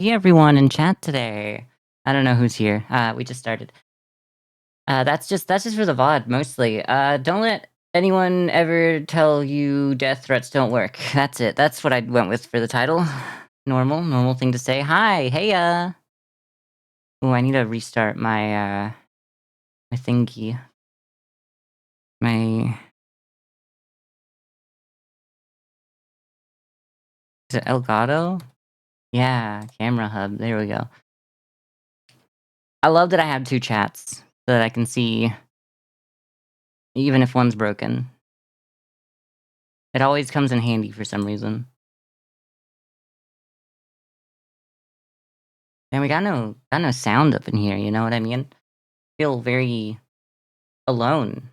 Hey everyone in chat today. I don't know who's here. We just started. That's just for the VOD mostly. Don't let anyone ever tell you death threats don't work. That's it. That's what I went with for the title. Normal thing to say. Hi, hey Oh, I need to restart my thingy. My Is it Elgato? Yeah, camera hub. There we go. I love that I have two chats so that I can see even if one's broken. It always comes in handy for some reason. And we got no sound up in here, you know what I mean? Feel very alone.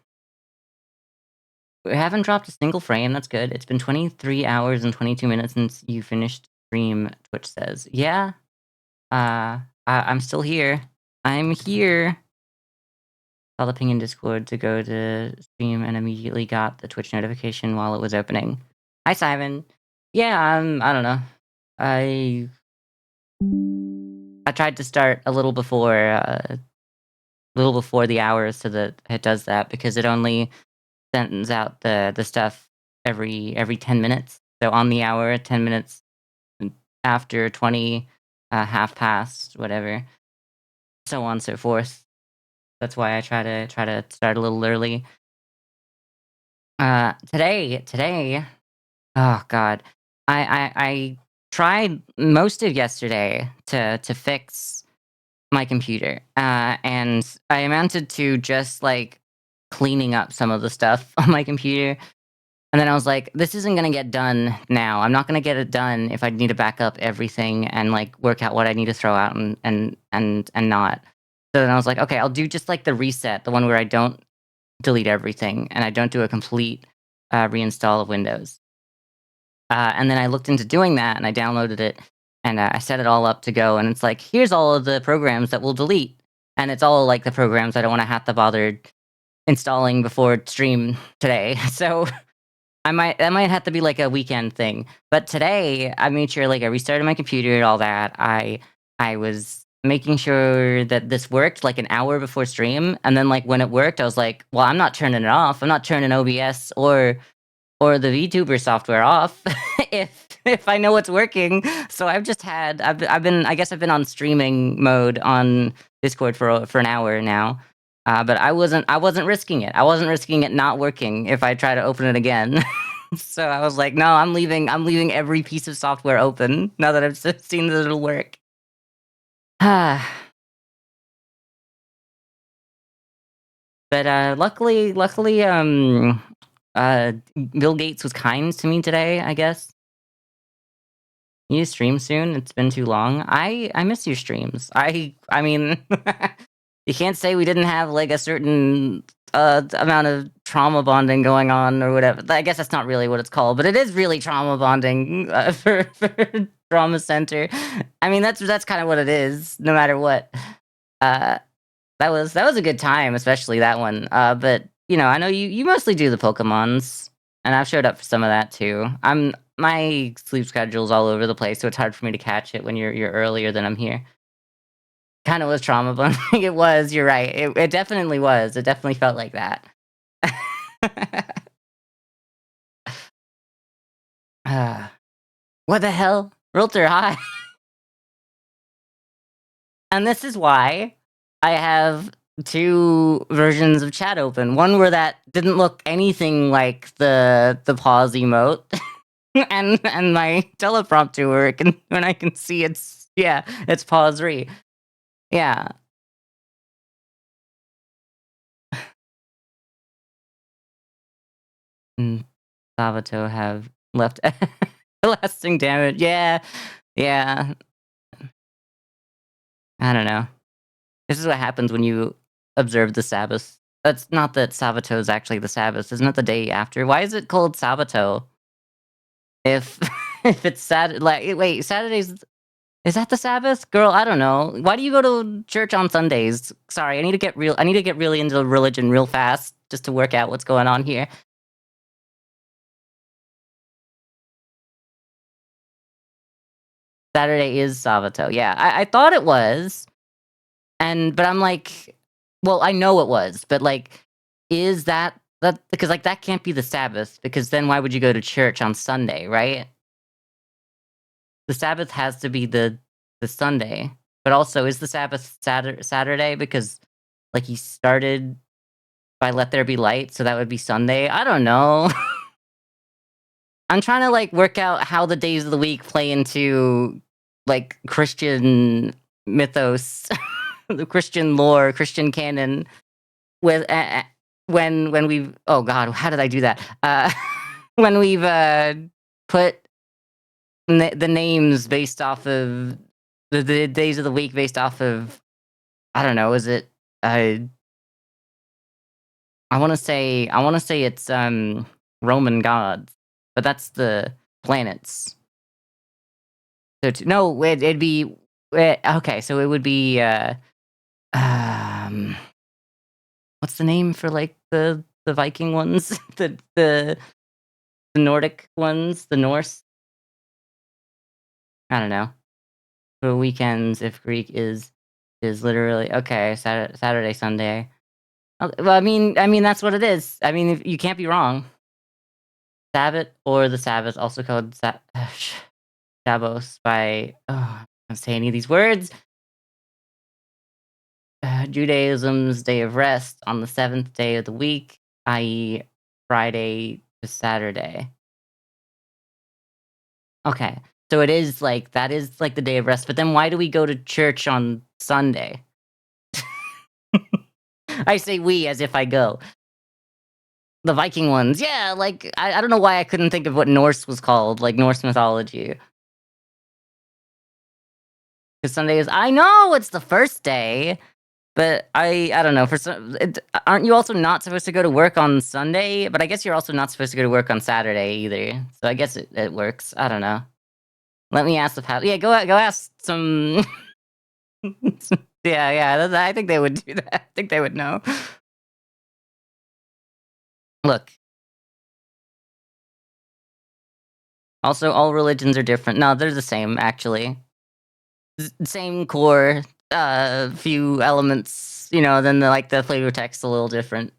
We haven't dropped a single frame, that's good. It's been 23 hours and 22 minutes since you finished stream, Twitch says. Yeah, I'm still here. I'm here. Saw the ping in Discord to go to stream and immediately got the Twitch notification while it was opening. Hi, Simon. Yeah, I don't know. I tried to start a little before the hour so that it does that because it only sends out the stuff every 10 minutes. So on the hour, 10 minutes after 20, half past, whatever, so on and so forth. That's why I try to start a little early. Today, oh god, I tried most of yesterday to fix my computer, and I amounted to just like cleaning up some of the stuff on my computer. And then I was like, this isn't gonna get done now. I'm not gonna get it done if I need to back up everything and like work out what I need to throw out and not. So then I was like, okay, I'll do just like the reset, the one where I don't delete everything and I don't do a complete reinstall of Windows. And then I looked into doing that and I downloaded it and I set it all up to go. And it's like, here's all of the programs that we'll delete. And it's all like the programs I don't want to have to bother installing before stream today. So that might have to be like a weekend thing. But today I made sure like I restarted my computer and all that. I was making sure that this worked like an hour before stream. And then like when it worked, I was like, well, I'm not turning it off. I'm not turning OBS or the VTuber software off if I know what's working. So I guess I've been on streaming mode on Discord for an hour now. But I wasn't risking it. I wasn't risking it not working if I try to open it again. So I was like, no, I'm leaving every piece of software open now that I've seen that it'll work. But luckily, Bill Gates was kind to me today, I guess. You stream soon? It's been too long. I miss your streams. I mean, you can't say we didn't have like a certain amount of trauma bonding going on or whatever. I guess that's not really what it's called, but it is really trauma bonding for Trauma Center. I mean, that's kind of what it is, no matter what. Uh, that was a good time, especially that one. But you know, I know you mostly do the Pokemons, and I've showed up for some of that too. My sleep schedule's all over the place, so it's hard for me to catch it when you're earlier than I'm here. Kind of was trauma bonding. It was. You're right. It definitely was. It definitely felt like that. What the hell, Realtor? Hi. And this is why I have two versions of chat open. One where that didn't look anything like the pause emote, and my teleprompter work, and when I can see it's pause re. Yeah. And Savato have left lasting damage. Yeah. Yeah. I don't know. This is what happens when you observe the Sabbath. That's not that Sabato is actually the Sabbath. Isn't it the day after? Why is it called Sabato? If if it's wait, Saturdays is that the Sabbath? Girl, I don't know. Why do you go to church on Sundays? Sorry, I need to get really into religion real fast just to work out what's going on here. Saturday is Sabato. Yeah, I thought it was, but I'm like, well, I know it was, but like, is that because like that can't be the Sabbath because then why would you go to church on Sunday, right? The Sabbath has to be the Sunday, but also is the Sabbath Saturday because like he started by let there be light, so that would be Sunday. I don't know. I'm trying to like work out how the days of the week play into like Christian mythos, the Christian lore, Christian canon. With when we've oh god, how did I do that? When we've put the names based off of the days of the week based off of I don't know. Is it? Uh, I want to say it's Roman gods, but that's the planets. So no, it'd be okay. So it would be um, what's the name for like the Viking ones, the Nordic ones, the Norse. I don't know. For weekends, if Greek is literally okay. Saturday, Sunday. Well, I mean that's what it is. I mean, you can't be wrong. Sabbath or the Sabbath, also called Shabbos by oh, I can't say any of these words. Judaism's day of rest on the seventh day of the week, i.e., Friday to Saturday. Okay, so it is like that is like the day of rest. But then why do we go to church on Sunday? I say we as if I go. The Viking ones, yeah. Like I don't know why I couldn't think of what Norse was called, like Norse mythology. Because Sunday is I know it's the first day, but I don't know, for some aren't you also not supposed to go to work on Sunday? But I guess you're also not supposed to go to work on Saturday either, so I guess it works, I don't know. Let me ask the pal yeah, go ask some yeah, yeah, I think they would do that, I think they would know. Look, also, all religions are different no, they're the same, actually. Same core, few elements, then the flavor text a little different.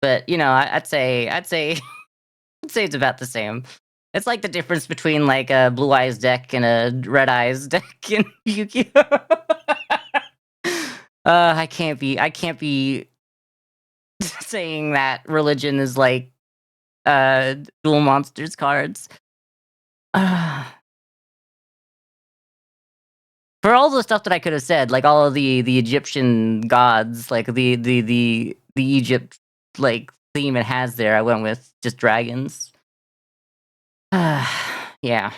But, I'd say I'd say it's about the same. It's like the difference between like a Blue Eyes deck and a Red Eyes deck in Yu-Gi-Oh! I can't be saying that religion is like dual monsters cards. Uh, for all the stuff that I could have said, like all of the Egyptian gods, like the Egypt like theme it has there, I went with just dragons. Yeah.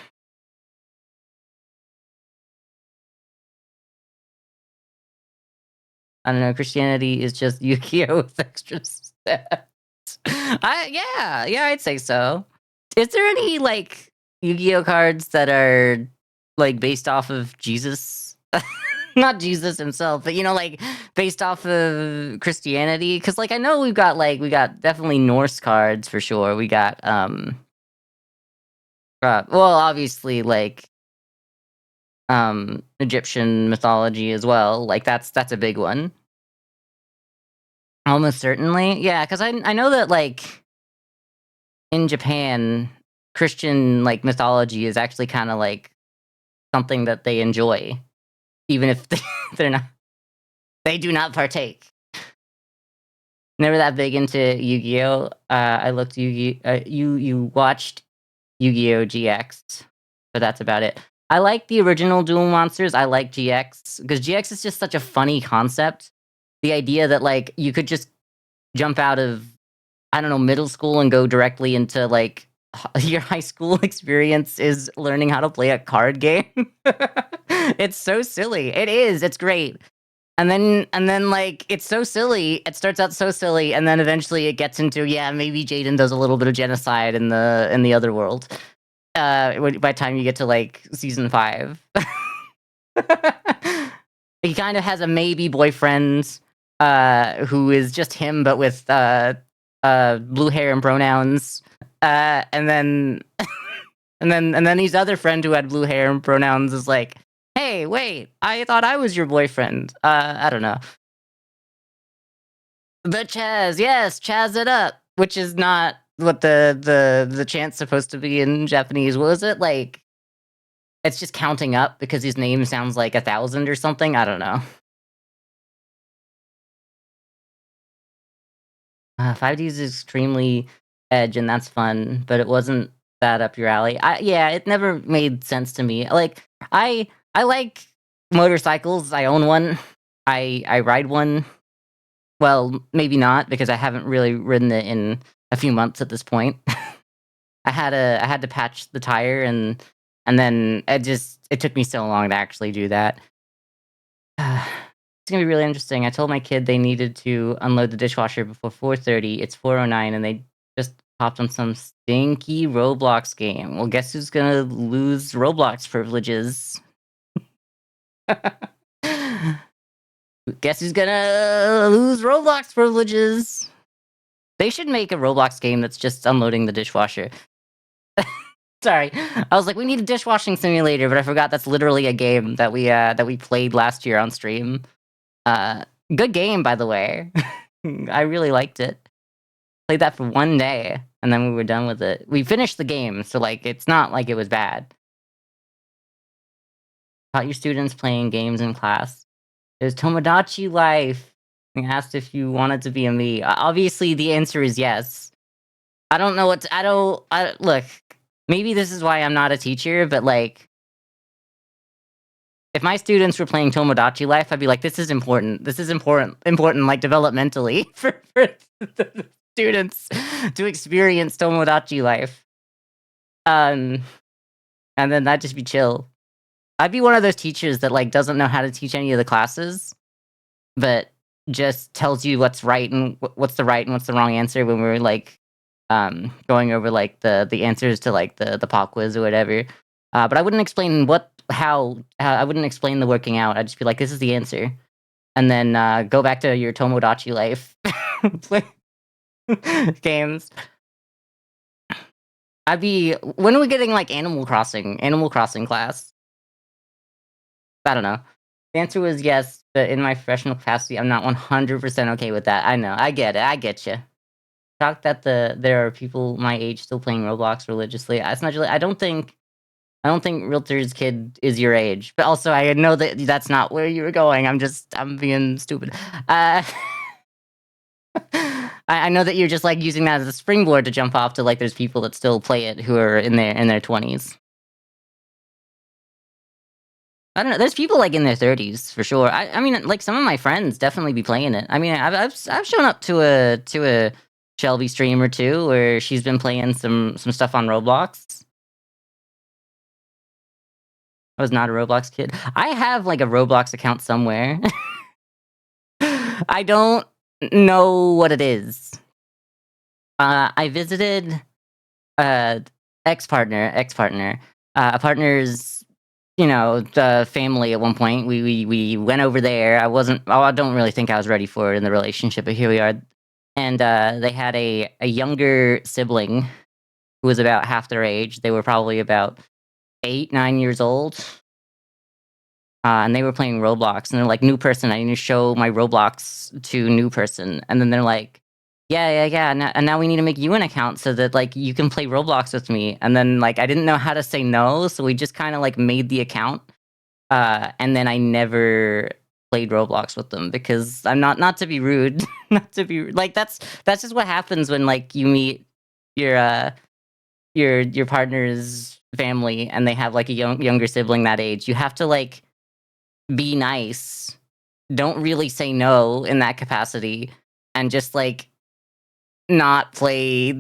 I don't know, Christianity is just Yu-Gi-Oh! With extra steps. Yeah, I'd say so. Is there any, like, Yu-Gi-Oh! Cards that are, like, based off of Jesus? Not Jesus himself, but, like, based off of Christianity? Because, like, I know we got definitely Norse cards for sure. We got, well, obviously, like, Egyptian mythology as well. Like, that's a big one. Almost certainly. Yeah, because I know that, like, in Japan, Christian, like, mythology is actually kinda, like, something that they enjoy, even if they're not they do not partake. Never that big into Yu-Gi-Oh! I looked you watched Yu-Gi-Oh! GX, but that's about it. I like the original Duel Monsters, I like GX, because GX is just such a funny concept. The idea that, like, you could just jump out of I don't know, middle school and go directly into like your high school experience is learning how to play a card game. It's so silly. It is. It's great. And then like it's so silly. It starts out so silly and then eventually it gets into yeah, maybe Jaden does a little bit of genocide in the other world. By the time you get to like season 5. He kind of has a maybe boyfriend who is just him but with blue hair and pronouns. And then And then his other friend who had blue hair and pronouns is like, "Hey, wait, I thought I was your boyfriend." I don't know. The Chaz, yes, Chaz it up, which is not what the chant's supposed to be in Japanese. What was it like? It's just counting up because his name sounds like 1,000 or something. I don't know. 5D is extremely edge, and that's fun, but it wasn't that up your alley. Yeah, it never made sense to me. Like I like motorcycles. I own one. I ride one. Well, maybe not because I haven't really ridden it in a few months at this point. I had to patch the tire and then it took me so long to actually do that. It's gonna be really interesting. I told my kid they needed to unload the dishwasher before 4:30. It's 4:09, and they just hopped on some stinky Roblox game. Well, guess who's gonna lose Roblox privileges? Guess who's gonna lose Roblox privileges? They should make a Roblox game that's just unloading the dishwasher. Sorry. I was like, "We need a dishwashing simulator," but I forgot that's literally a game that we played last year on stream. Uh, Good game, by the way. I really liked it. Played that for 1 day, and then we were done with it. We finished the game, so, like, it's not like it was bad. Taught your students playing games in class. There's Tomodachi Life. I asked if you wanted to be a me. Obviously, the answer is yes. I don't know what to look, maybe this is why I'm not a teacher, but, like, if my students were playing Tomodachi Life, I'd be like, "This is important. This is important, like, developmentally for the students to experience Tomodachi Life." Um, and then that'd just be chill. I'd be one of those teachers that, like, doesn't know how to teach any of the classes, but just tells you what's right and what's the right and what's the wrong answer when we're, like, going over, like, the answers to, like, the pop quiz or whatever. But I wouldn't explain how I wouldn't explain the working out. I'd just be like, "This is the answer." And then, go back to your Tomodachi Life play games. When are we getting, like, Animal Crossing class? I don't know. The answer was yes, but in my professional capacity, I'm not 100% okay with that. I know, I get it, I get you. Shocked that there are people my age still playing Roblox religiously. It's not really I don't think Realtor's kid is your age, but also I know that that's not where you were going. I'm being stupid. Uh, I know that you're just, like, using that as a springboard to jump off to, like, there's people that still play it who are in their 20s. I don't know. There's people, like, in their 30s for sure. I mean, like, some of my friends definitely be playing it. I mean, I've shown up to a Shelby stream or two where she's been playing some stuff on Roblox. I was not a Roblox kid. I have, like, a Roblox account somewhere. I don't know what it is. I visited, uh, ex-partner, a partner's, the family at one point. We went over there. I don't really think I was ready for it in the relationship, but here we are. And, they had a younger sibling who was about half their age. They were probably about 8, 9 years old. And they were playing Roblox, and they're like, "New person, I need to show my Roblox to new person." And then they're like, "Yeah, yeah, yeah, and now we need to make you an account so that, like, you can play Roblox with me." And then, like, I didn't know how to say no, so we just kinda, like, made the account, and then I never played Roblox with them because I'm not to be rude, not to be like, that's just what happens when, like, you meet your, your partner's family and they have, like, a younger sibling that age. You have to, like, be nice. Don't really say no in that capacity, and just, like, not play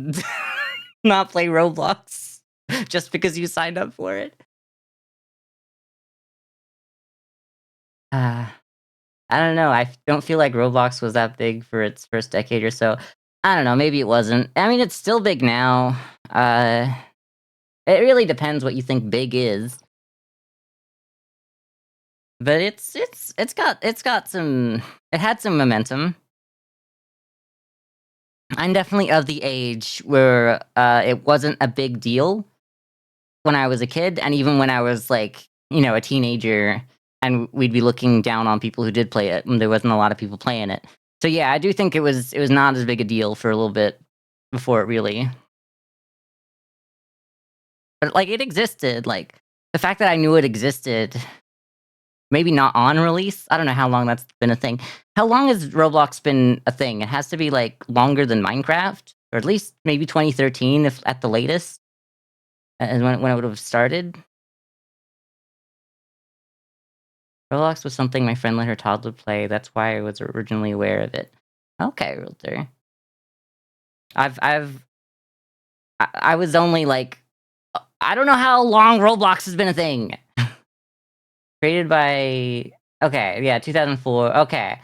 not play Roblox just because you signed up for it. Uh, I don't know, I don't feel like Roblox was that big for its first decade or so. I don't know, maybe it wasn't. I mean, it's still big now. Uh, it really depends what you think big is, but it's got some it had some momentum. I'm definitely of the age where, it wasn't a big deal. when I was a kid, and even when I was, like, a teenager, and we'd be looking down on people who did play it, and there wasn't a lot of people playing it. So, yeah, I do think it was not as big a deal for a little bit before it really but, like, it existed, like, the fact that I knew it existed, maybe not on release, I don't know how long that's been a thing. How long has Roblox been a thing? It has to be, like, longer than Minecraft, or at least maybe 2013 if at the latest, and when it would've started. Roblox was something my friend let her toddler play, that's why I was originally aware of it. Okay, Realtor. I've I was only, like I don't know how long Roblox has been a thing. Created by okay, yeah, 2004, okay.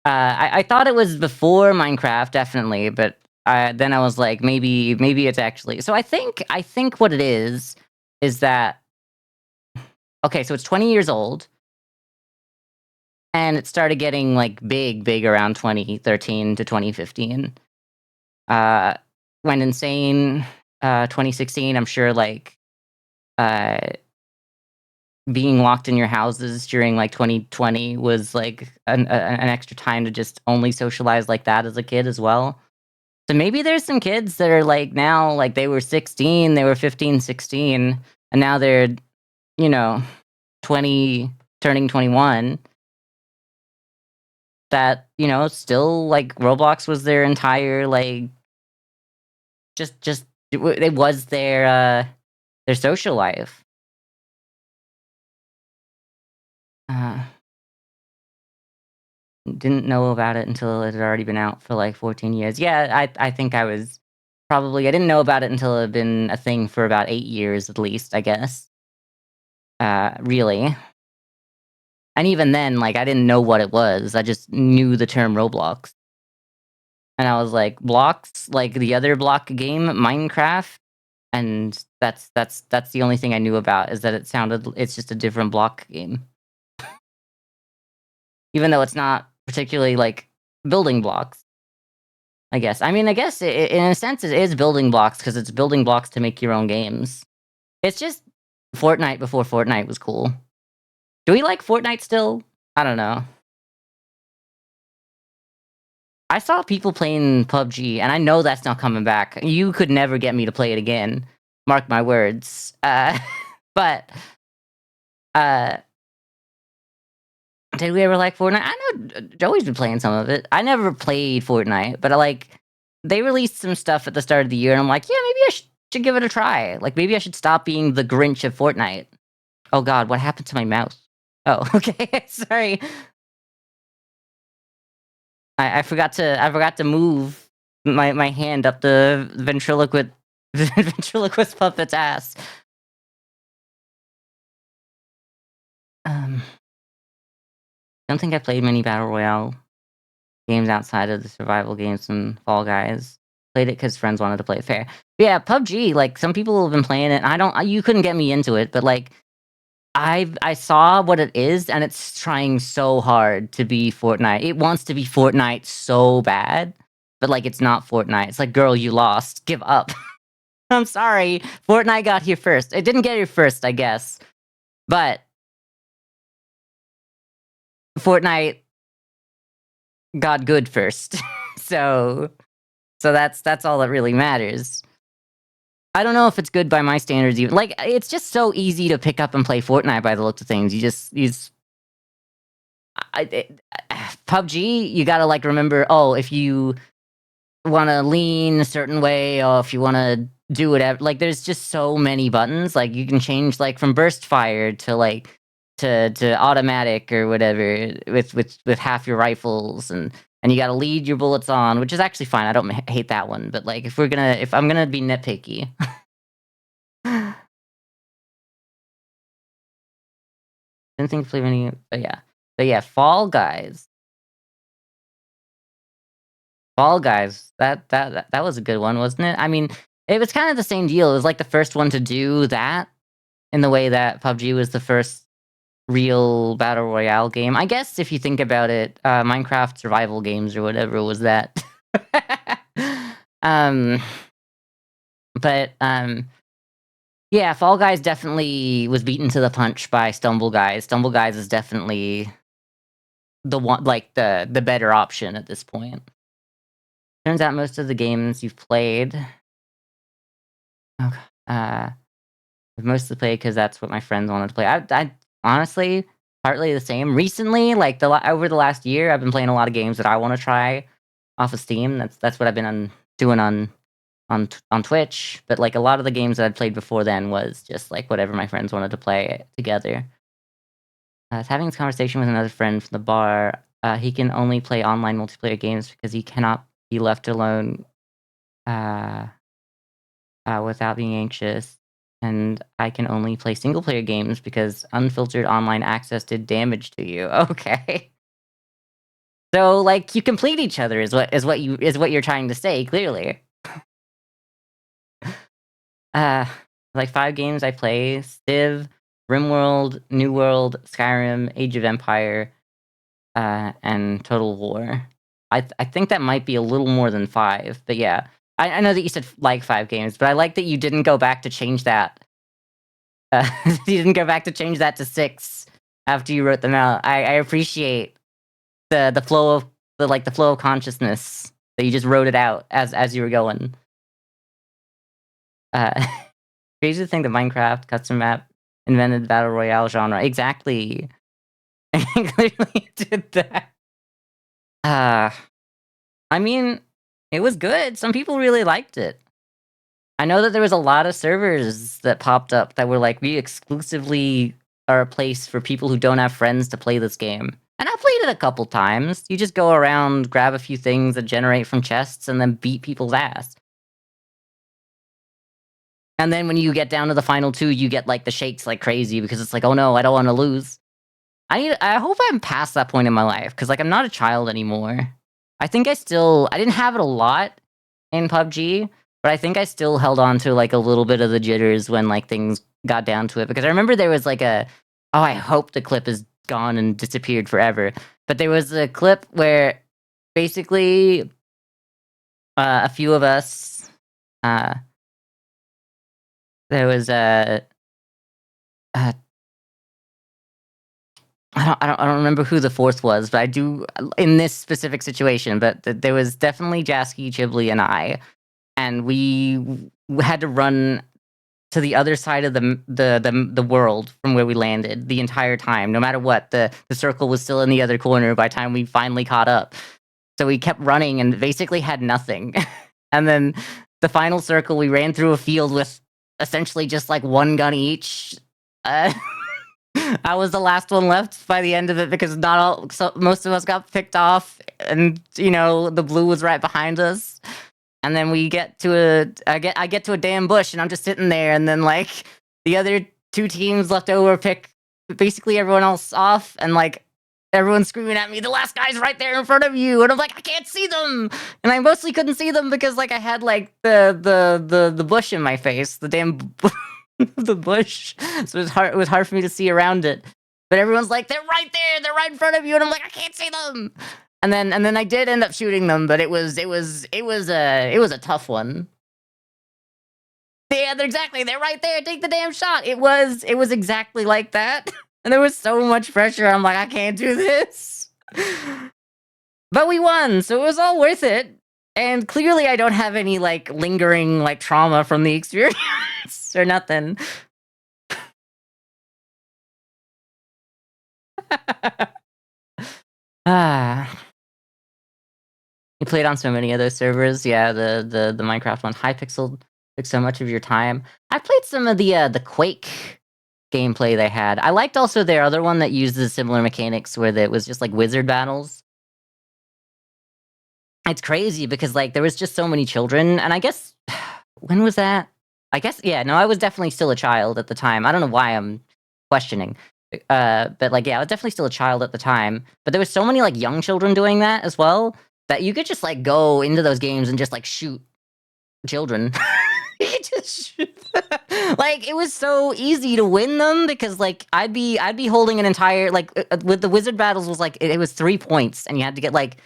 I thought it was before Minecraft, definitely, but, then I was like, maybe it's actually so I think what it is that okay, so it's 20 years old, and it started getting, like, big around 2013 to 2015. Uh, Went insane, 2016, I'm sure, like, uh, being locked in your houses during, like, 2020 was, like, an extra time to just only socialize like that as a kid as well. So maybe there's some kids that are, like, now, like, they were 16, they were 15, 16, and now they're, you know, 20 turning 21 that, still, like, Roblox was their entire, like, just it was their social life. Uh, didn't know about it until it had already been out for, like, 14 years. Yeah, I think I didn't know about it until it had been a thing for about 8 years at least, I guess. Really. And even then, like, I didn't know what it was, I just knew the term Roblox. And I was like, "Blocks? Like the other block game, Minecraft?" And that's the only thing I knew about, is that it's just a different block game. Even though it's not particularly, like, building blocks, I guess. I mean, I guess in a sense, it is building blocks because it's building blocks to make your own games. It's just Fortnite before Fortnite was cool. Do we like Fortnite still? I don't know. I saw people playing PUBG, and I know that's not coming back. You could never get me to play it again. Mark my words. But, uh, did we ever like Fortnite? I know Joey's been playing some of it. I never played Fortnite, but they released some stuff at the start of the year, and I'm like, yeah, maybe I should give it a try. Like, maybe I should stop being the Grinch of Fortnite. Oh God, what happened to my mouse? Oh, okay, sorry. I forgot to move my hand up the ventriloquist puppet's ass. Um, don't think I played many battle royale games outside of the survival games and Fall Guys. Played it because friends wanted to play it fair. But yeah, PUBG, like, some people have been playing it, and you couldn't get me into it, but, like, I saw what it is, and it's trying so hard to be Fortnite. It wants to be Fortnite so bad, but, like, it's not Fortnite. It's like, "Girl, you lost. Give up." I'm sorry. Fortnite got here first. It didn't get here first, I guess, but Fortnite got good first. So that's all that really matters. I don't know if it's good by my standards even. Like, it's just so easy to pick up and play Fortnite by the looks of things. You just I it PUBG, you gotta, like, remember, oh, if you wanna lean a certain way, or if you wanna do whatever, like, there's just so many buttons, like, you can change, like, from burst fire to, like, to automatic or whatever with half your rifles, and you gotta lead your bullets on, which is actually fine, I don't hate that one, but, like, if I'm gonna be nitpicky. Didn't think to play any but yeah, Fall Guys, that was a good one, wasn't it? I mean, it was kinda the same deal, it was, like, the first one to do that in the way that PUBG was the first real battle royale game. I guess if you think about it, Minecraft survival games or whatever was that. Um, but, Yeah, Fall Guys definitely was beaten to the punch by Stumble Guys. Stumble Guys is definitely the one, like, the better option at this point. Turns out most of the games you've played, okay, I've mostly played because that's what my friends wanted to play. I honestly, partly the same. Recently, like, over the last year, I've been playing a lot of games that I wanna try off of Steam. That's what I've been doing on Twitch, but, like, a lot of the games that I'd played before then was just, like, whatever my friends wanted to play together. I was having this conversation with another friend from the bar. He can only play online multiplayer games because he cannot be left alone, uh, without being anxious, and I can only play single player games because unfiltered online access did damage to you. Okay. So, like, you complete each other is what you're trying to say, clearly. Uh, like 5 games I play: Civ, RimWorld, New World, Skyrim, Age of Empire, and Total War. I think that might be a little more than 5, but yeah. I know that you said, like, 5 games, but I like that you didn't go back to change that. You didn't go back to change that to 6 after you wrote them out. I appreciate the flow of the flow of consciousness that you just wrote it out as you were going. Uh Crazy to think that Minecraft custom map invented the battle royale genre. Exactly. It clearly did that. Uh, I mean, it was good. Some people really liked it. I know that there was a lot of servers that popped up that were like, we exclusively are a place for people who don't have friends to play this game. And I played it a couple times. You just go around, grab a few things that generate from chests, and then beat people's ass. And then when you get down to the final 2, you get like the shakes like crazy because it's like, oh no, I don't want to lose. I hope I'm past that point in my life because, like, I'm not a child anymore. I think I didn't have it a lot in PUBG, but I think I still held on to, like, a little bit of the jitters when, like, things got down to it, because I remember there was, like, oh, I hope the clip is gone and disappeared forever, but there was a clip where basically, a few of us, uh, there was a I don't remember who the fourth was, but I do in this specific situation, but there was definitely Jasky, Chiblee, and I, and we had to run to the other side of the world from where we landed the entire time. No matter what, the circle was still in the other corner by the time we finally caught up. So we kept running and basically had nothing. And then the final circle, we ran through a field with essentially just like one gun each. Uh, I was the last one left by the end of it because most of us got picked off, and the blue was right behind us. And then we get to I get to a damn bush, and I'm just sitting there, and then like the other 2 teams left over pick basically everyone else off, and like everyone's screaming at me, "The last guy's right there in front of you," and I'm like, "I can't see them," and I mostly couldn't see them because like I had like the bush in my face, the damn the bush, so it was hard for me to see around it. But everyone's like, "They're right there, they're right in front of you," and I'm like, "I can't see them." And then I did end up shooting them, but it was a tough one. Yeah, they're right there. Take the damn shot. It was exactly like that. And there was so much pressure. I'm like, I can't do this. But we won, so it was all worth it. And clearly I don't have any like lingering like trauma from the experience or nothing. Ah. You played on so many of those servers. Yeah, the Minecraft one. Hypixel took so much of your time. I played some of the Quake gameplay they had. I liked also their other one that uses similar mechanics where it was just like wizard battles. It's crazy because like there was just so many children, and I guess when was that? I guess yeah, no, I was definitely still a child at the time. I don't know why I'm questioning. But like yeah, I was definitely still a child at the time. But there was so many like young children doing that as well that you could just like go into those games and just like shoot children. You could just shoot. Like it was so easy to win them because like I'd be holding an entire like with the wizard battles was like it was 3 points and you had to get like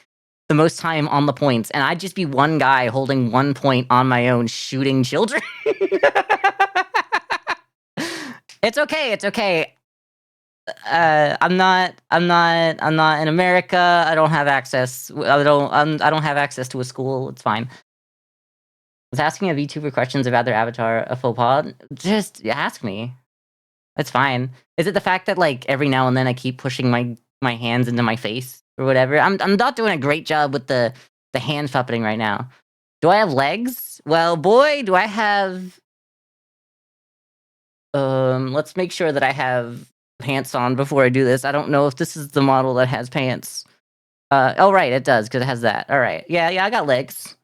the most time on the points, and I'd just be one guy holding 1 point on my own shooting children. It's okay, it's okay. I'm not in America. I don't have access. I don't have access to a school. It's fine. Was asking a VTuber questions about their avatar a faux pas? Just ask me. It's fine. Is it the fact that like every now and then I keep pushing my hands into my face or whatever? I'm not doing a great job with the hand puppeting right now. Do I have legs? Well, boy, do I have. Let's make sure that I have pants on before I do this. I don't know if this is the model that has pants. Oh right, it does because it has that. All right, yeah, I got legs.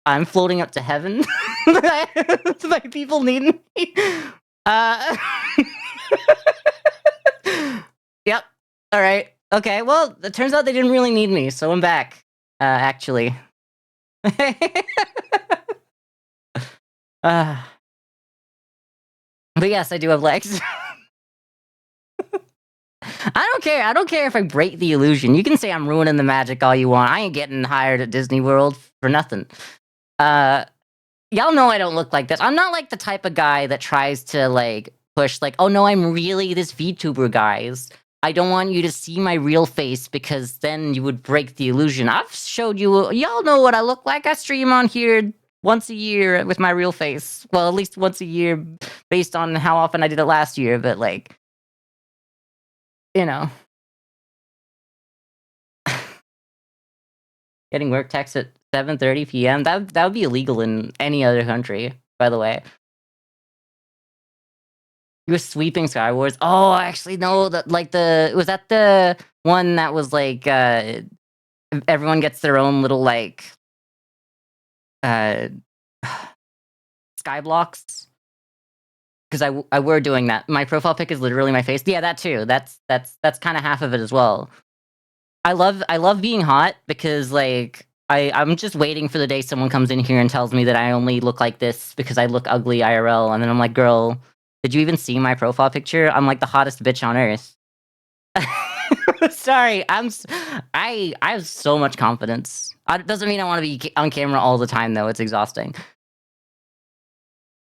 I'm floating up to heaven. My people need me. Uh, yep. All right. Okay. Well, it turns out they didn't really need me, so I'm back. Actually. uh, but yes, I do have legs. I don't care. I don't care if I break the illusion. You can say I'm ruining the magic all you want. I ain't getting hired at Disney World for nothing. Y'all know I don't look like this. I'm not like the type of guy that tries to like push like, oh no, I'm really this VTuber, guys. I don't want you to see my real face because then you would break the illusion. I've showed you. Y'all know what I look like. I stream on here once a year with my real face. Well, at least once a year, based on how often I did it last year. But like, you know. Getting work text at 7:30 PM. That would be illegal in any other country, by the way. You were sweeping Skywars. Oh, I actually know that like was that the one that was like everyone gets their own little like uh sky blocks? Because I were doing that. My profile pic is literally my face. Yeah, that too. That's kind of half of it as well. I love being hot because like I'm just waiting for the day someone comes in here and tells me that I only look like this because I look ugly IRL, and then I'm like, girl, did you even see my profile picture? I'm like the hottest bitch on earth. Sorry, I have so much confidence. It doesn't mean I want to be on camera all the time though. It's exhausting.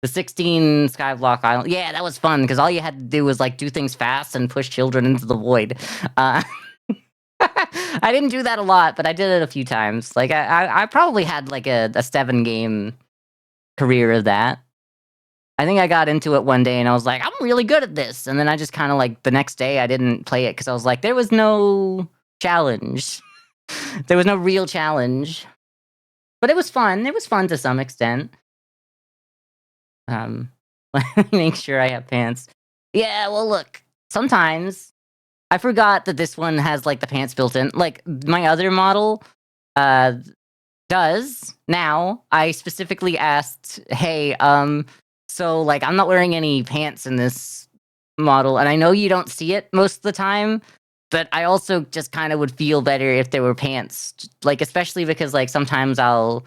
The 16 Skyblock Island. Yeah, that was fun because all you had to do was like do things fast and push children into the void. I didn't do that a lot, but I did it a few times. Like I probably had like a 7 game career of that. I think I got into it one day and I was like, I'm really good at this. And then I just kind of like the next day I didn't play it because I was like, there was no challenge. There was no real challenge. But it was fun. It was fun to some extent. Let me make sure I have pants. Yeah, well look, sometimes I forgot that this one has like the pants built in. Like my other model uh does now. I specifically asked, hey, so like I'm not wearing any pants in this model, and I know you don't see it most of the time, but I also just kind of would feel better if there were pants. Like especially because like sometimes I'll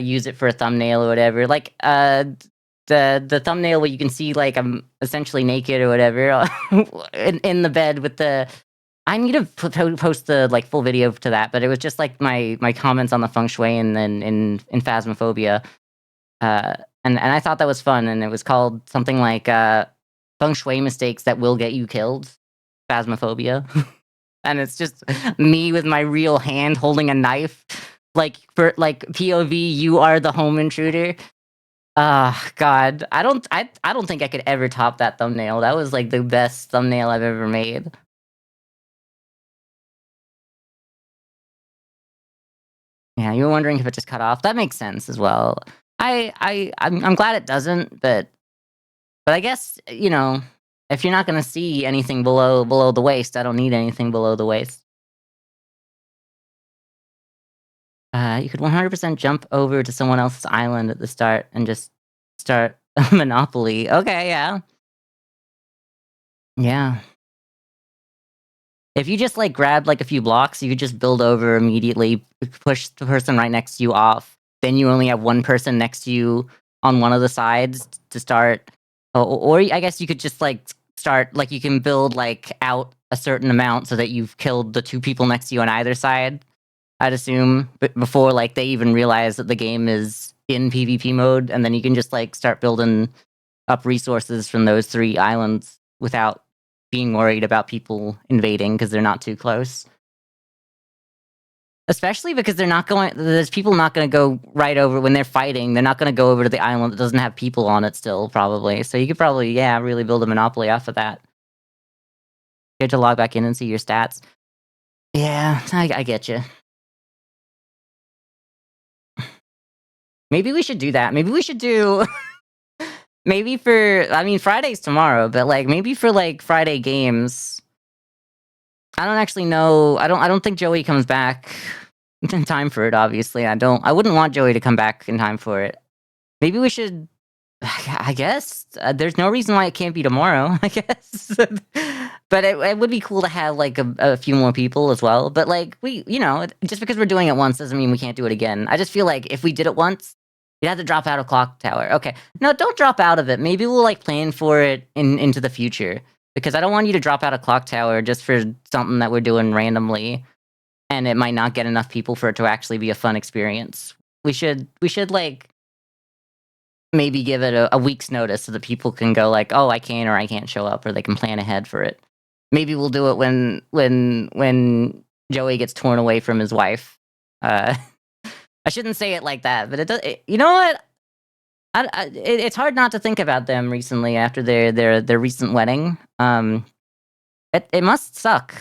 use it for a thumbnail or whatever. Like the thumbnail where you can see like I'm essentially naked or whatever in the bed with the. I need to post the like full video to that, but it was just like my comments on the feng shui and then in Phasmophobia, and I thought that was fun, and it was called something like feng shui mistakes that will get you killed, Phasmophobia, and it's just me with my real hand holding a knife, like for like POV, you are the home intruder. Ah, God, I don't think I could ever top that thumbnail. That was like the best thumbnail I've ever made. Yeah, you were wondering if it just cut off. That makes sense as well. I'm glad it doesn't, but I guess if you're not gonna see anything below the waist, I don't need anything below the waist. You could 100% jump over to someone else's island at the start and just start a monopoly. Okay, yeah, yeah. If you just like grab like a few blocks, you could just build over immediately, push the person right next to you off. Then you only have one person next to you on one of the sides to start. Or I guess you could just like start like you can build like out a certain amount so that you've killed the two people next to you on either side. I'd assume before like they even realize that the game is in PvP mode, and then you can just like start building up resources from those 3 islands without being worried about people invading because they're not too close. Especially because there's people not gonna go right over when they're fighting, they're not gonna go over to the island that doesn't have people on it still, probably. So you could probably, yeah, really build a monopoly off of that. You have to log back in and see your stats. Yeah, I get you. Maybe we should do that. Maybe we should do maybe for I mean, Friday's tomorrow, but, like, maybe for, like, Friday games. I don't actually know. I don't think Joey comes back in time for it, obviously. I wouldn't want Joey to come back in time for it. Maybe we should I guess, there's no reason why it can't be tomorrow, I guess. But it would be cool to have, like, a few more people as well, but, like, just because we're doing it once doesn't mean we can't do it again. I just feel like if we did it once, you'd have to drop out of Clock Tower. Okay. No, don't drop out of it. Maybe we'll, like, plan for it into the future, because I don't want you to drop out of Clock Tower just for something that we're doing randomly, and it might not get enough people for it to actually be a fun experience. We should, like, maybe give it a week's notice so that people can go like, "Oh, I can or I can't show up," or they can plan ahead for it. Maybe we'll do it when Joey gets torn away from his wife. Uh, I shouldn't say it like that, but you know what? It's hard not to think about them recently after their recent wedding. It must suck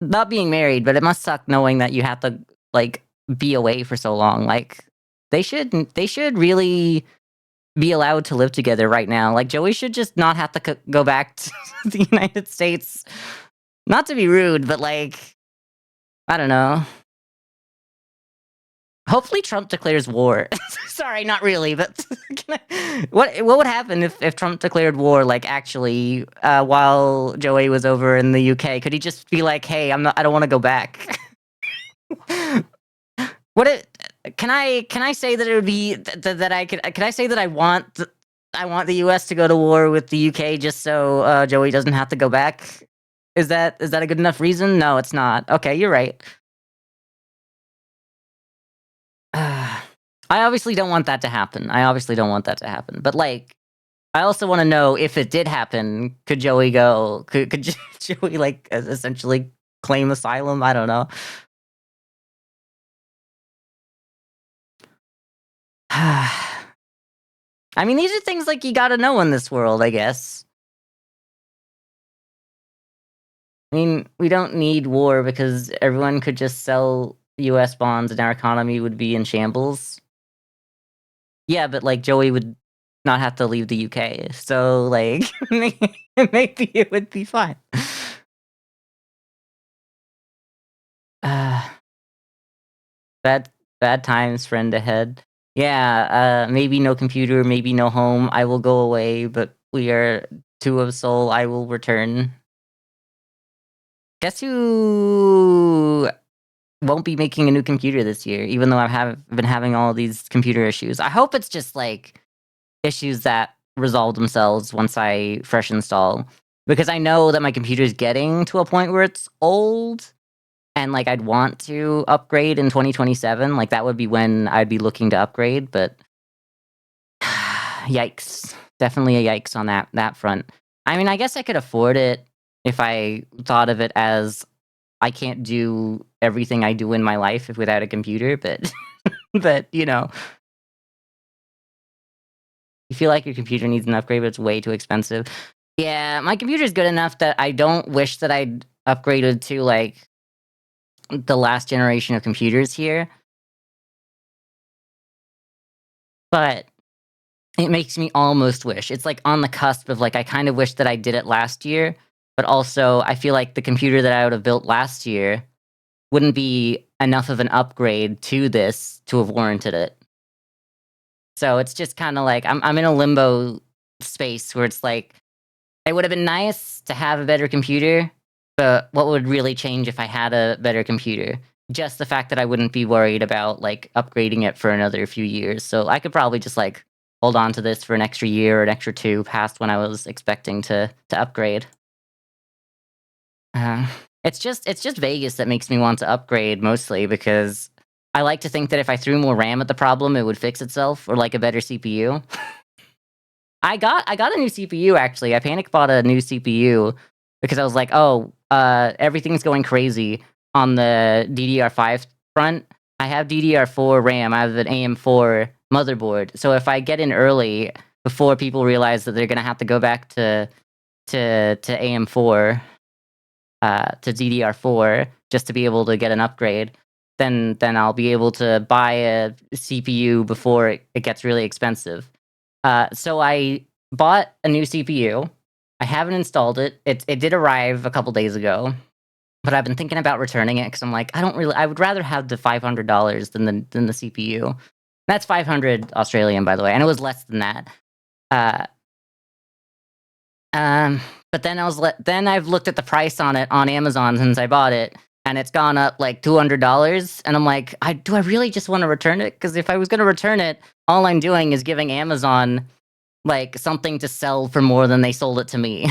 not being married, but it must suck knowing that you have to, like, be away for so long. Like, they should really be allowed to live together right now. Like, Joey should just not have to go back to the United States. Not to be rude, but, like, I don't know. Hopefully Trump declares war. Sorry, not really, but what would happen if Trump declared war, like, actually, while Joey was over in the UK? Could he just be like, "Hey, I don't wanna go back"? What it can I say that it would be that I can I say that I want the US to go to war with the UK just so, Joey doesn't have to go back? Is that a good enough reason? No, it's not. Okay, you're right. I obviously don't want that to happen. I obviously don't want that to happen, but, like, I also wanna know if it did happen, could Joey go could Joey, like, essentially claim asylum? I don't know. I mean, these are things, like, you gotta know in this world, I guess. I mean, we don't need war because everyone could just sell US bonds and our economy would be in shambles. Yeah, but, like, Joey would not have to leave the UK, so, like, maybe it would be fine. Uh, bad bad times, friend ahead. Yeah, maybe no computer, maybe no home. I will go away, but we are two of soul. I will return. Guess who won't be making a new computer this year, even though I've been having all these computer issues. I hope it's just, like, issues that resolve themselves once I fresh install, because I know that my computer's getting to a point where it's old, and, like, I'd want to upgrade in 2027. Like, that would be when I'd be looking to upgrade, but yikes. Definitely a yikes on that front. I mean, I guess I could afford it if I thought of it as I can't do everything I do in my life if without a computer, but but, you feel like your computer needs an upgrade, but it's way too expensive. Yeah, my computer's good enough that I don't wish that I'd upgraded to, like, the last generation of computers here, but it makes me almost wish. It's, like, on the cusp of, like, I kind of wish that I did it last year, but also I feel like the computer that I would have built last year wouldn't be enough of an upgrade to this to have warranted it. So it's just kinda like I'm in a limbo space where it's like, it would have been nice to have a better computer, but what would really change if I had a better computer? Just the fact that I wouldn't be worried about, like, upgrading it for another few years. So I could probably just, like, hold on to this for an extra year or an extra 2 past when I was expecting to upgrade. Uh, it's just Vegas that makes me want to upgrade mostly because I like to think that if I threw more RAM at the problem, it would fix itself or, like, a better CPU. I got a new CPU, actually. I panic bought a new CPU because I was like, "Oh, everything's going crazy on the DDR5 front. I have DDR4 RAM. I have an AM4 motherboard. So if I get in early before people realize that they're gonna have to go back to AM4, to DDR4 just to be able to get an upgrade, then I'll be able to buy a CPU before it gets really expensive." So I bought a new CPU. I haven't installed it. It did arrive a couple days ago, but I've been thinking about returning it because I'm like, I would rather have the $500 than the CPU. That's 500 Australian, by the way, and it was less than that. Uh, um, but then I've looked at the price on it on Amazon since I bought it, and it's gone up like $200, and I'm like, do I really just want to return it? Because if I was going to return it, all I'm doing is giving Amazon like something to sell for more than they sold it to me.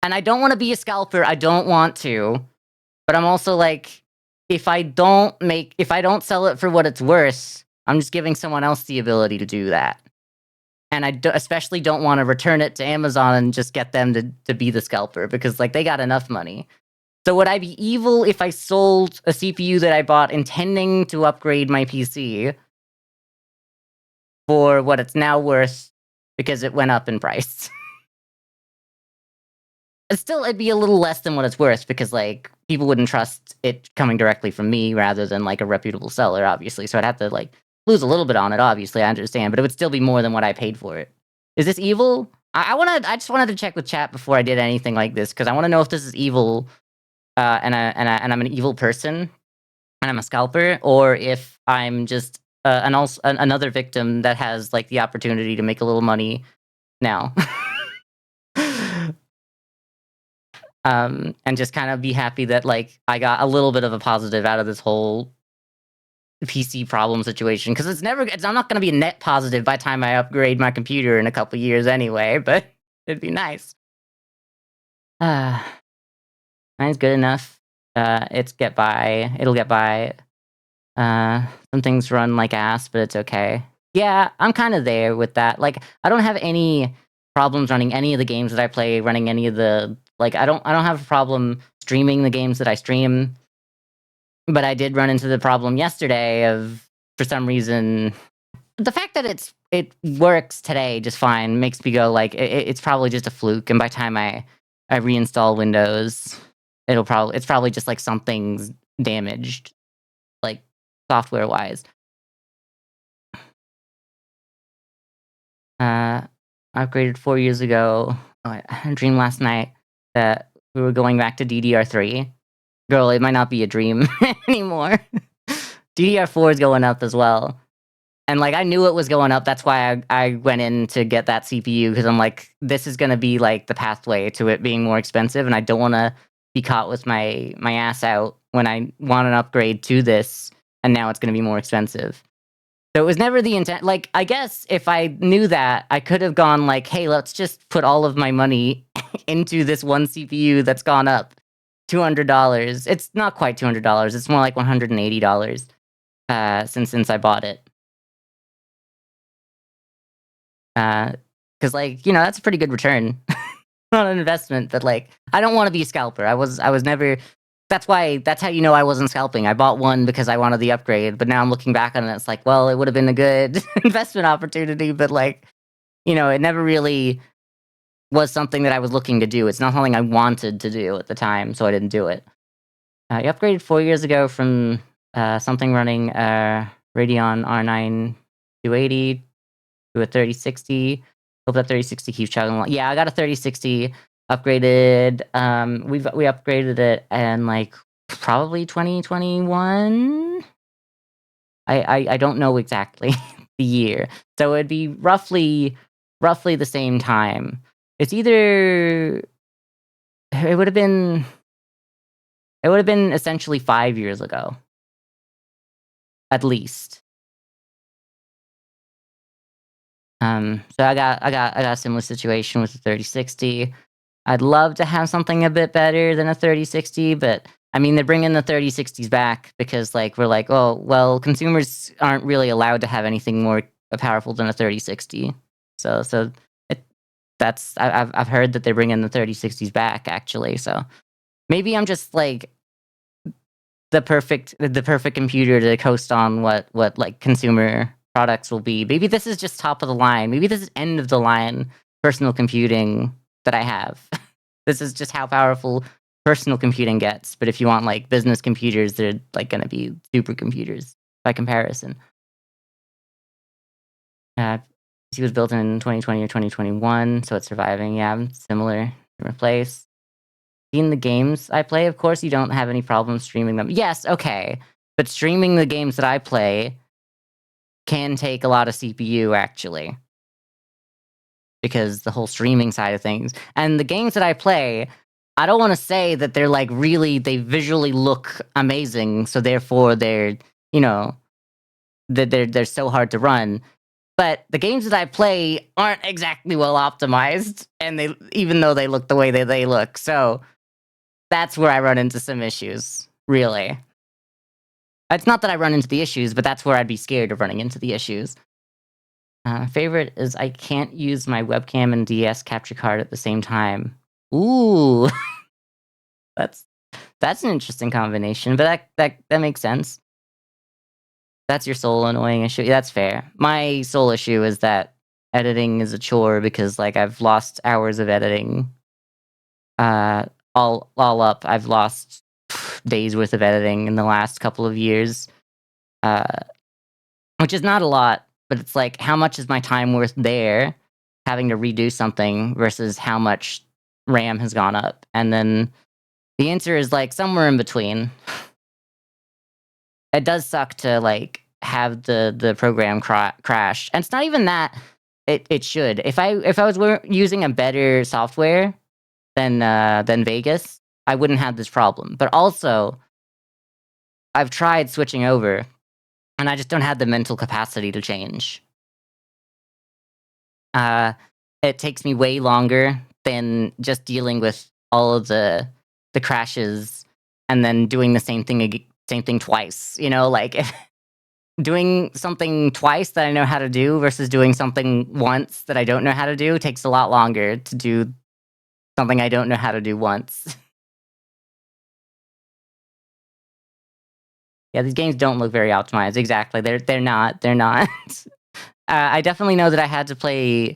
And I don't want to be a scalper. I don't want to, but I'm also like, if I don't sell it for what it's worth, I'm just giving someone else the ability to do that. And especially don't want to return it to Amazon and just get them to be the scalper because like they got enough money. So would I be evil if I sold a CPU that I bought intending to upgrade my PC for what it's now worth because it went up in price? Still, it'd be a little less than what it's worth because like people wouldn't trust it coming directly from me rather than like a reputable seller, obviously. So I'd have to like lose a little bit on it, obviously, I understand, but it would still be more than what I paid for it. Is this evil? I just wanted to check with chat before I did anything like this because I want to know if this is evil, and I'm an evil person and I'm a scalper, or if I'm just another victim that has like the opportunity to make a little money now. And just kind of be happy that like I got a little bit of a positive out of this whole PC problem situation because I'm not going to be a net positive by the time I upgrade my computer in a couple years anyway, but it'd be nice. Mine's good enough. It'll get by. Some things run like ass, but it's okay. Yeah, I'm kind of there with that. Like, I don't have any problems running any of the games that I play, running any of the like. I don't have a problem streaming the games that I stream. But I did run into the problem yesterday of, for some reason, the fact that it works today just fine makes me go like it's probably just a fluke. And by the time I reinstall Windows, it's probably just like something's damaged, like software wise. I upgraded 4 years ago. Oh, I had a dream last night that we were going back to DDR3. Girl, it might not be a dream anymore. DDR4 is going up as well. And like I knew it was going up. That's why I went in to get that CPU because I'm like, this is gonna be like the pathway to it being more expensive, and I don't want to be caught with my ass out when I want an upgrade to this, and now it's gonna be more expensive. So it was never the intent. Like I guess if I knew that, I could have gone like, hey, let's just put all of my money into this one CPU that's gone up $200. It's not quite $200. It's more like $180 since I bought it. Because like that's a pretty good return on an investment. But like I don't want to be a scalper. I was never. That's how I wasn't scalping. I bought one because I wanted the upgrade. But now I'm looking back on it. It's like, well, it would have been a good investment opportunity. But like it never really was something that I was looking to do. It's not something I wanted to do at the time, so I didn't do it. I upgraded 4 years ago from something running Radeon R9 280 to a 3060. Hope that 3060 keeps chugging along. Yeah, I got a 3060 upgraded. We upgraded it in like probably 2021. I don't know exactly the year, so it'd be roughly the same time. It's either it would have been essentially 5 years ago, at least. So I got a similar situation with the 3060. I'd love to have something a bit better than a 3060, but I mean they're bringing the 3060s back because like we're like, oh well, consumers aren't really allowed to have anything more powerful than a 3060. So I've heard that they're bringing the 3060s back actually, so maybe I'm just like the perfect computer to coast on what like consumer products will be. Maybe this is just top of the line. Maybe this is end of the line personal computing that I have. This is just how powerful personal computing gets. But if you want like business computers, they're like going to be supercomputers by comparison. PC was built in 2020 or 2021, so it's surviving. Yeah, similar place. Seen the games I play, of course, you don't have any problem streaming them. Yes, okay. But streaming the games that I play can take a lot of CPU, actually. Because the whole streaming side of things. And the games that I play, I don't want to say that they're like really, they visually look amazing, so therefore they're, you know, they're so hard to run. But the games that I play aren't exactly well optimized, and they even though they look the way they look. So that's where I run into some issues, really. It's not that I run into the issues, but that's where I'd be scared of running into the issues. Favorite is I can't use my webcam and DS capture card at the same time. Ooh, that's that's an interesting combination, but that makes sense. That's your sole annoying issue. Yeah, that's fair. My sole issue is that editing is a chore because like I've lost hours of editing. Uh, all up, I've lost days worth of editing in the last couple of years, uh, which is not a lot, but it's like how much is my time worth there, having to redo something versus how much RAM has gone up, and then the answer is like somewhere in between. It does suck to like have the program crash, and it's not even that. It should. If I was using a better software than Vegas, I wouldn't have this problem. But also, I've tried switching over, and I just don't have the mental capacity to change. Uh, it takes me way longer than just dealing with all of the crashes and then doing the same thing twice. You know, like if doing something twice that I know how to do versus doing something once that I don't know how to do takes a lot longer to do something I don't know how to do once. Yeah, these games don't look very optimized. Exactly, they're not. They're not. I definitely know that I had to play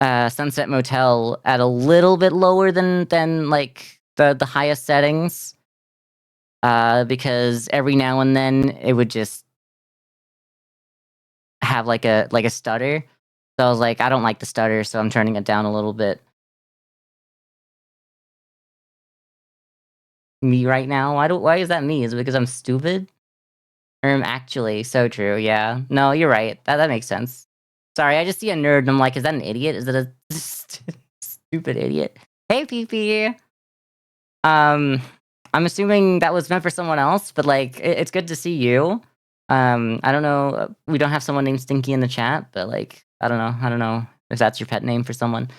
Sunset Motel at a little bit lower than like the highest settings, because every now and then it would just have like a stutter. So I was like, I don't like the stutter, so I'm turning it down a little bit. Me right now? Why is that me? Is it because I'm stupid? Actually, so true, yeah. No, you're right. That makes sense. Sorry, I just see a nerd and I'm like, is that an idiot? Is it a stupid idiot? Hey, PP. Um, I'm assuming that was meant for someone else, but like, it's good to see you. I don't know. We don't have someone named Stinky in the chat, but like, I don't know. I don't know if that's your pet name for someone.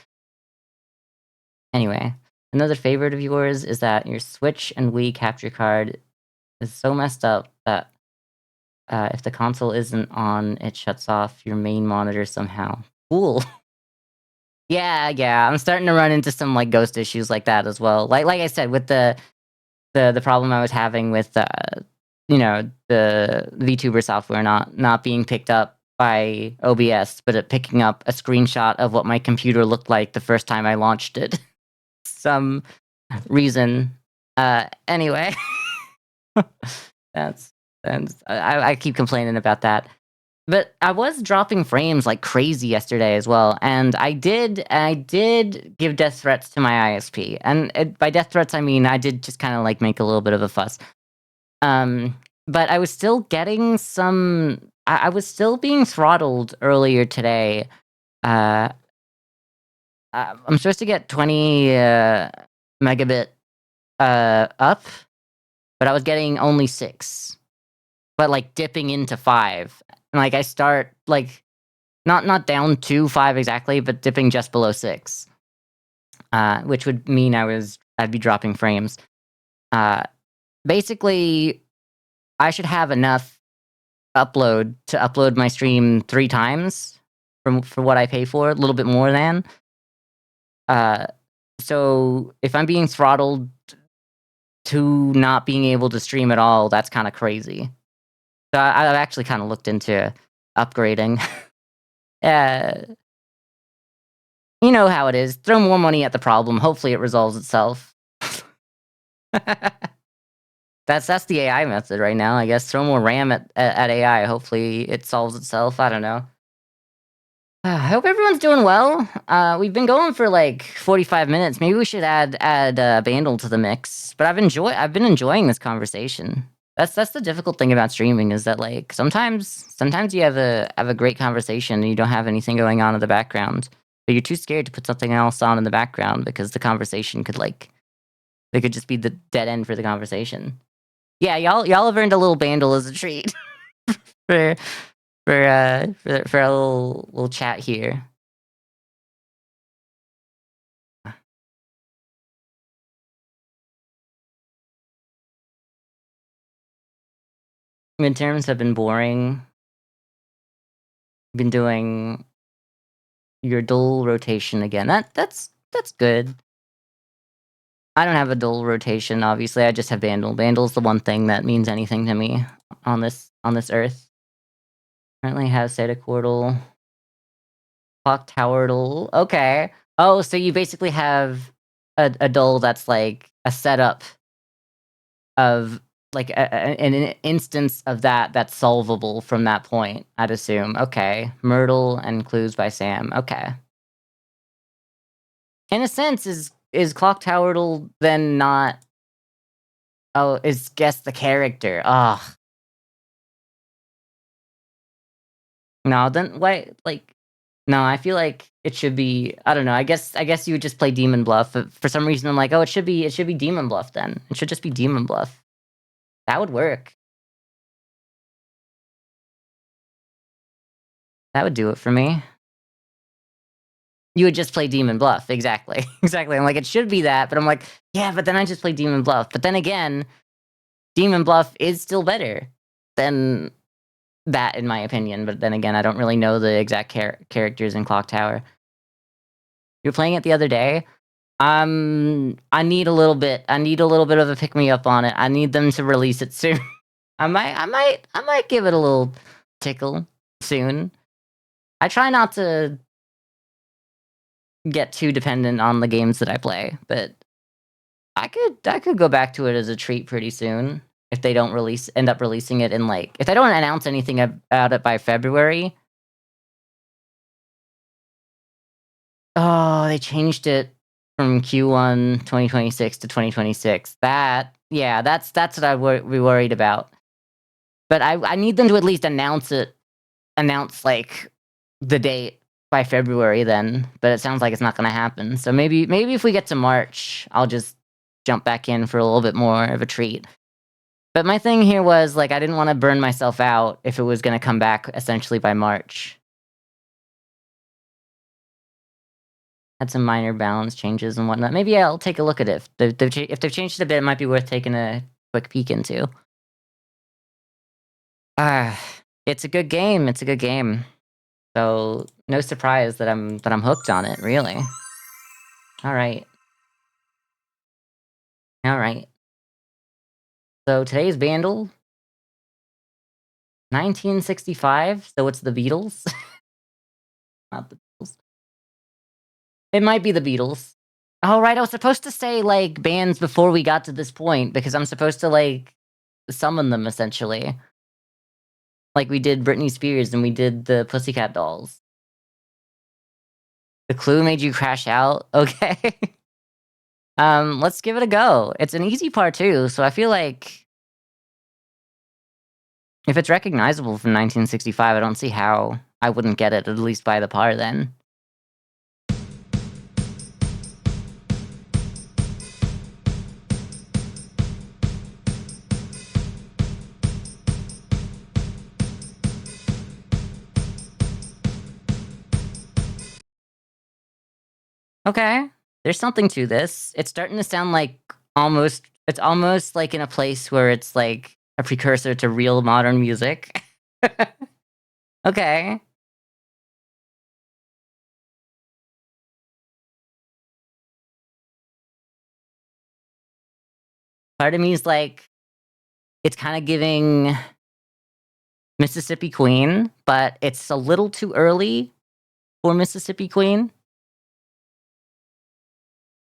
Anyway, another favorite of yours is that your Switch and Wii capture card is so messed up that if the console isn't on, it shuts off your main monitor somehow. Cool. Yeah, yeah. I'm starting to run into some like ghost issues like that as well. Like I said, with the problem I was having with the VTuber software not being picked up by OBS, but it picking up a screenshot of what my computer looked like the first time I launched it. Some reason. Anyway, that's I keep complaining about that. But I was dropping frames like crazy yesterday as well, and I did give death threats to my ISP, and by death threats I mean I did just kind of like make a little bit of a fuss. Um, but I was still getting some. I was still being throttled earlier today. Uh, I'm supposed to get 20 megabit up, but I was getting only 6, but like dipping into 5. And like I start like not down to 5 exactly, but dipping just below 6, which would mean I'd be dropping frames. Basically, I should have enough upload to upload my stream 3 times for what I pay for, a little bit more than. So if I'm being throttled to not being able to stream at all, that's kinda crazy. So I've actually kinda looked into upgrading. Uh, you know how it is, throw more money at the problem, hopefully it resolves itself. That's the AI method right now, I guess, throw more RAM at AI, hopefully it solves itself, I don't know. I hope everyone's doing well. We've been going for like 45 minutes. Maybe we should add Bandle to the mix. But I've been enjoying this conversation. That's the difficult thing about streaming is that like sometimes you have a great conversation and you don't have anything going on in the background, but you're too scared to put something else on in the background because the conversation could like it could just be the dead end for the conversation. Yeah, y'all have earned a little Bandle as a treat for for a little chat here. Midterms have been boring. Been doing your dual rotation again. That's good. I don't have a dual rotation, obviously. I just have Bandle. Bandle's the one thing that means anything to me on this earth. Currently has Setaquartle, Clock Towerdle. Okay. Oh, so you basically have a dull that's like a setup of like an instance of that's solvable from that point, I'd assume. Okay. Myrtle and Clues by Sam. Okay. In a sense, is Clock Towerdle then not oh, is Guess the Character. Ugh. No, then why like no, I feel like it should be I don't know, I guess you would just play Demon Bluff. For some reason I'm like, "Oh, it should be Demon Bluff then. It should just be Demon Bluff." That would work. That would do it for me. You would just play Demon Bluff, exactly. Exactly. I'm like, "It should be that," but I'm like, "Yeah, but then I just play Demon Bluff." But then again, Demon Bluff is still better than that, in my opinion, but then again, I don't really know the exact characters in Clock Tower. You were playing it the other day? I need a little bit of a pick me up on it. I need them to release it soon. I might give it a little tickle soon. I try not to get too dependent on the games that I play, but I could go back to it as a treat pretty soon if they don't end up releasing it in like if they don't announce anything about it by February. Oh, they changed it from Q1 2026 to 2026. That yeah, that's what I be worried about. But I need them to at least announce, like, the date by February then, but it sounds like it's not gonna happen. So maybe if we get to March, I'll just jump back in for a little bit more of a treat. But my thing here was, like, I didn't wanna burn myself out if it was gonna come back essentially by March. Had some minor balance changes and whatnot. Maybe I'll take a look at it. If they've changed it a bit, it might be worth taking a quick peek into. Ah, it's a good game. It's a good game. So no surprise that I'm hooked on it. Really. All right. All right. So today's Bandle, 1965. So it's the Beatles. Not the Beatles. It might be the Beatles. Oh right, I was supposed to say like bands before we got to this point because I'm supposed to like summon them essentially. Like we did Britney Spears and we did the Pussycat Dolls. The clue made you crash out? Okay. Let's give it a go. It's an easy part too, so I feel like if it's recognizable from 1965, I don't see how I wouldn't get it, at least by the par then. Okay. There's something to this. It's starting to sound like it's almost like in a place where it's like a precursor to real modern music. Okay. Part of me is like, it's kinda giving Mississippi Queen, but it's a little too early for Mississippi Queen.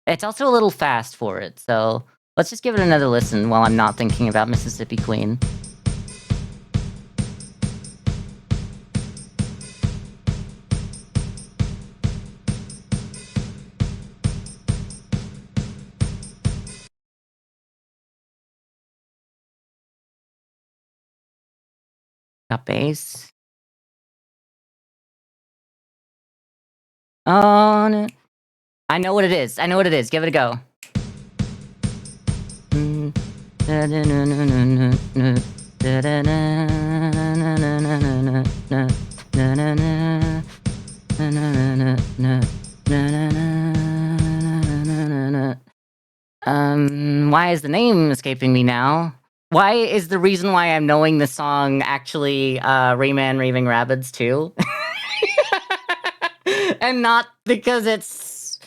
It's also a little fast for it, so let's just give it another listen while I'm not thinking about Mississippi Queen. Got bass. On it. I know what it is. I know what it is. Give it a go. Why is the name escaping me now? Why is the reason why I'm knowing the song actually Rayman Raving Rabbids too? And not because it's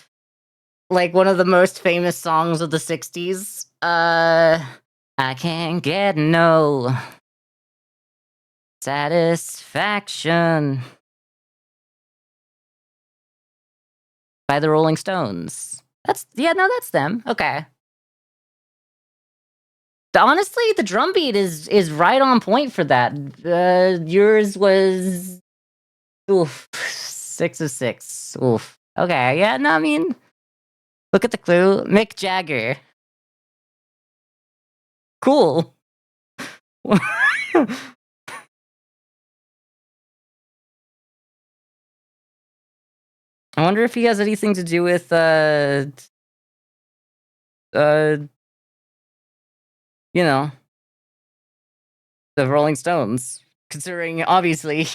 like one of the most famous songs of the 60s. I can't get no satisfaction by the Rolling Stones. That's them. Okay. Honestly, the drum beat is right on point for that. Yours was 6 of 6. Oof. Okay, yeah, no, I mean, look at the clue. Mick Jagger. Cool. I wonder if he has anything to do with uh you know, the Rolling Stones. Considering obviously,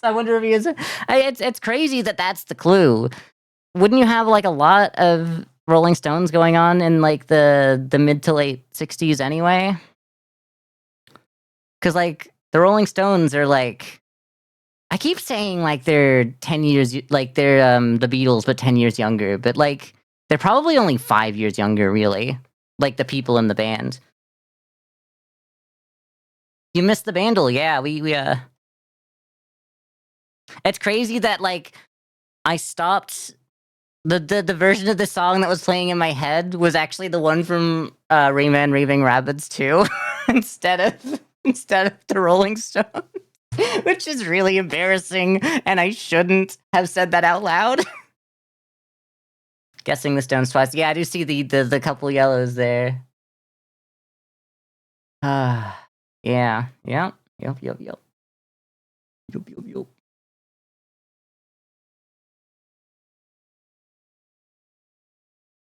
I wonder if he is. It's crazy that that's the clue. Wouldn't you have like a lot of Rolling Stones going on in like the mid to late 60s anyway? Because like the Rolling Stones are like, I keep saying like they're 10 years, like they're the Beatles, but 10 years younger. But like they're probably only 5 years younger, really. Like the people in the band. You missed the Bandle, yeah. We It's crazy that like I stopped the version of the song that was playing in my head was actually the one from Rayman Raving Rabbids too, instead of the Rolling Stones, which is really embarrassing, and I shouldn't have said that out loud. Guessing the Stones twice. Yeah, I do see the couple yellows there. Yeah, yep. Yup.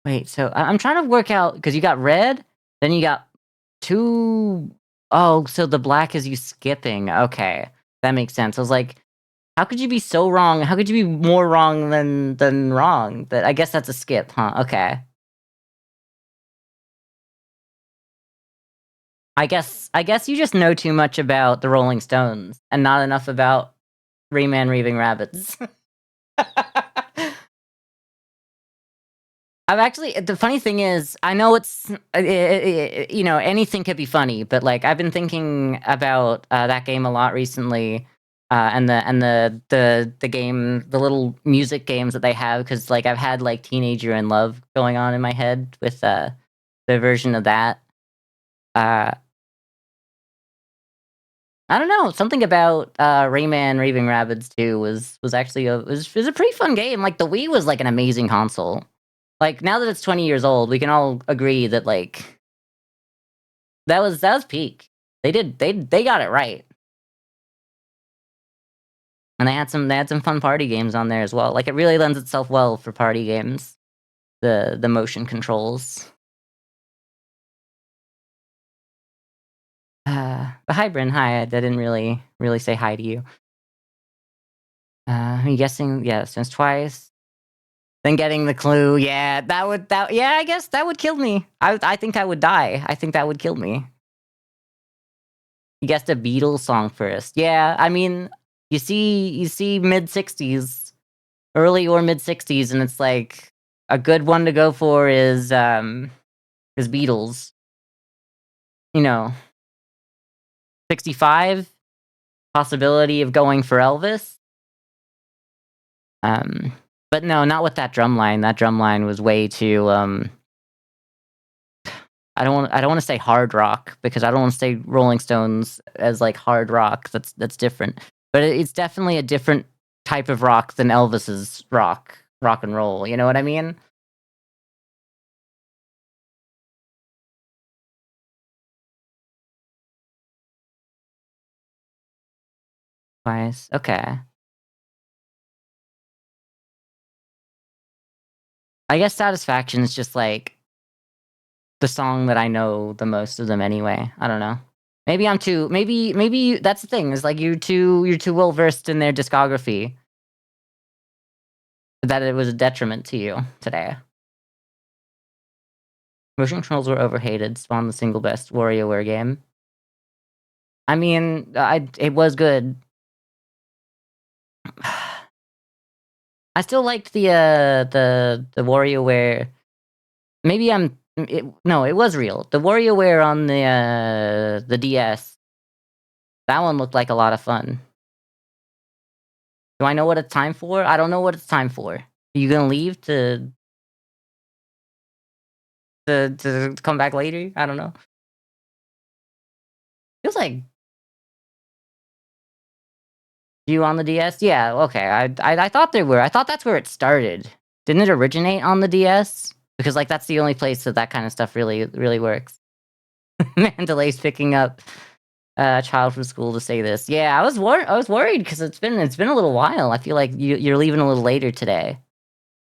Wait, so I'm trying to work out because you got red, then you got two. Oh, so the black is you skipping. Okay, that makes sense. I was like, how could you be so wrong? How could you be more wrong than wrong? But I guess that's a skip, huh? Okay. I guess you just know too much about the Rolling Stones and not enough about Rayman Raving Rabbits. I've actually the funny thing is, I know it's anything could be funny, but like I've been thinking about that game a lot recently, and the game, the little music games that they have, because like I've had like Teenager in Love going on in my head with the version of that. Uh, I don't know, something about Rayman Raving Rabbids 2 was actually was a pretty fun game. Like the Wii was like an amazing console. Like, now that it's 20 years old, we can all agree that, like, that was peak. They got it right. And they had some fun party games on there as well. Like, it really lends itself well for party games, the motion controls. But hi, Bryn, hi, I didn't really say hi to you. I'm guessing, yeah, since twice. Then getting the clue, yeah, yeah, I guess that would kill me. I think I would die. I think that would kill me. You guessed a Beatles song first. Yeah, I mean, you see mid-60s, early or mid-60s, and it's like a good one to go for is Beatles. you know, 65, possibility of going for Elvis. Um, but no, not with that drum line. That drum line was way too, I don't wanna say hard rock because I don't wanna say Rolling Stones as, like, hard rock, that's different. But it's definitely a different type of rock than Elvis's rock and roll, you know what I mean? Twice, okay. I guess Satisfaction is just, like, the song that I know the most of them anyway, I don't know. Maybe I'm too maybe that's the thing, is, like, you're too well versed in their discography that it was a detriment to you today. Motion controls were overhated, spawned the single best WarioWare game. I mean, it was good. I still liked the WarioWare. Maybe no, it was real. The WarioWare on the DS, that one looked like a lot of fun. Do I know what it's time for? I don't know what it's time for. Are you gonna leave to come back later? I don't know. Feels like you on the DS? Yeah, okay. I thought they were. I thought that's where it started. Didn't it originate on the DS? Because like that's the only place that that kind of stuff really works. Mandelay's picking up a child from school to say this. Yeah, I was worried because it's been a little while. I feel like you're leaving a little later today.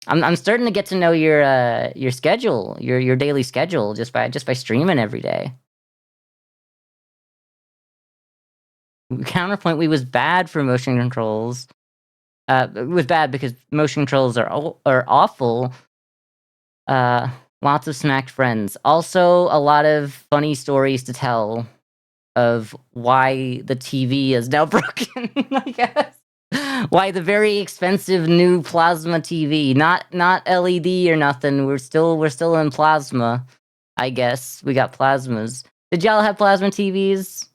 I'm starting to get to know your schedule, your daily schedule just by streaming every day. Counterpoint, we was bad for motion controls. It was bad because motion controls are awful. Lots of smacked friends. Also, a lot of funny stories to tell of why the TV is now broken, I guess. Why the very expensive new plasma TV, not LED or nothing. We're still in plasma, I guess. We got plasmas. Did y'all have plasma TVs?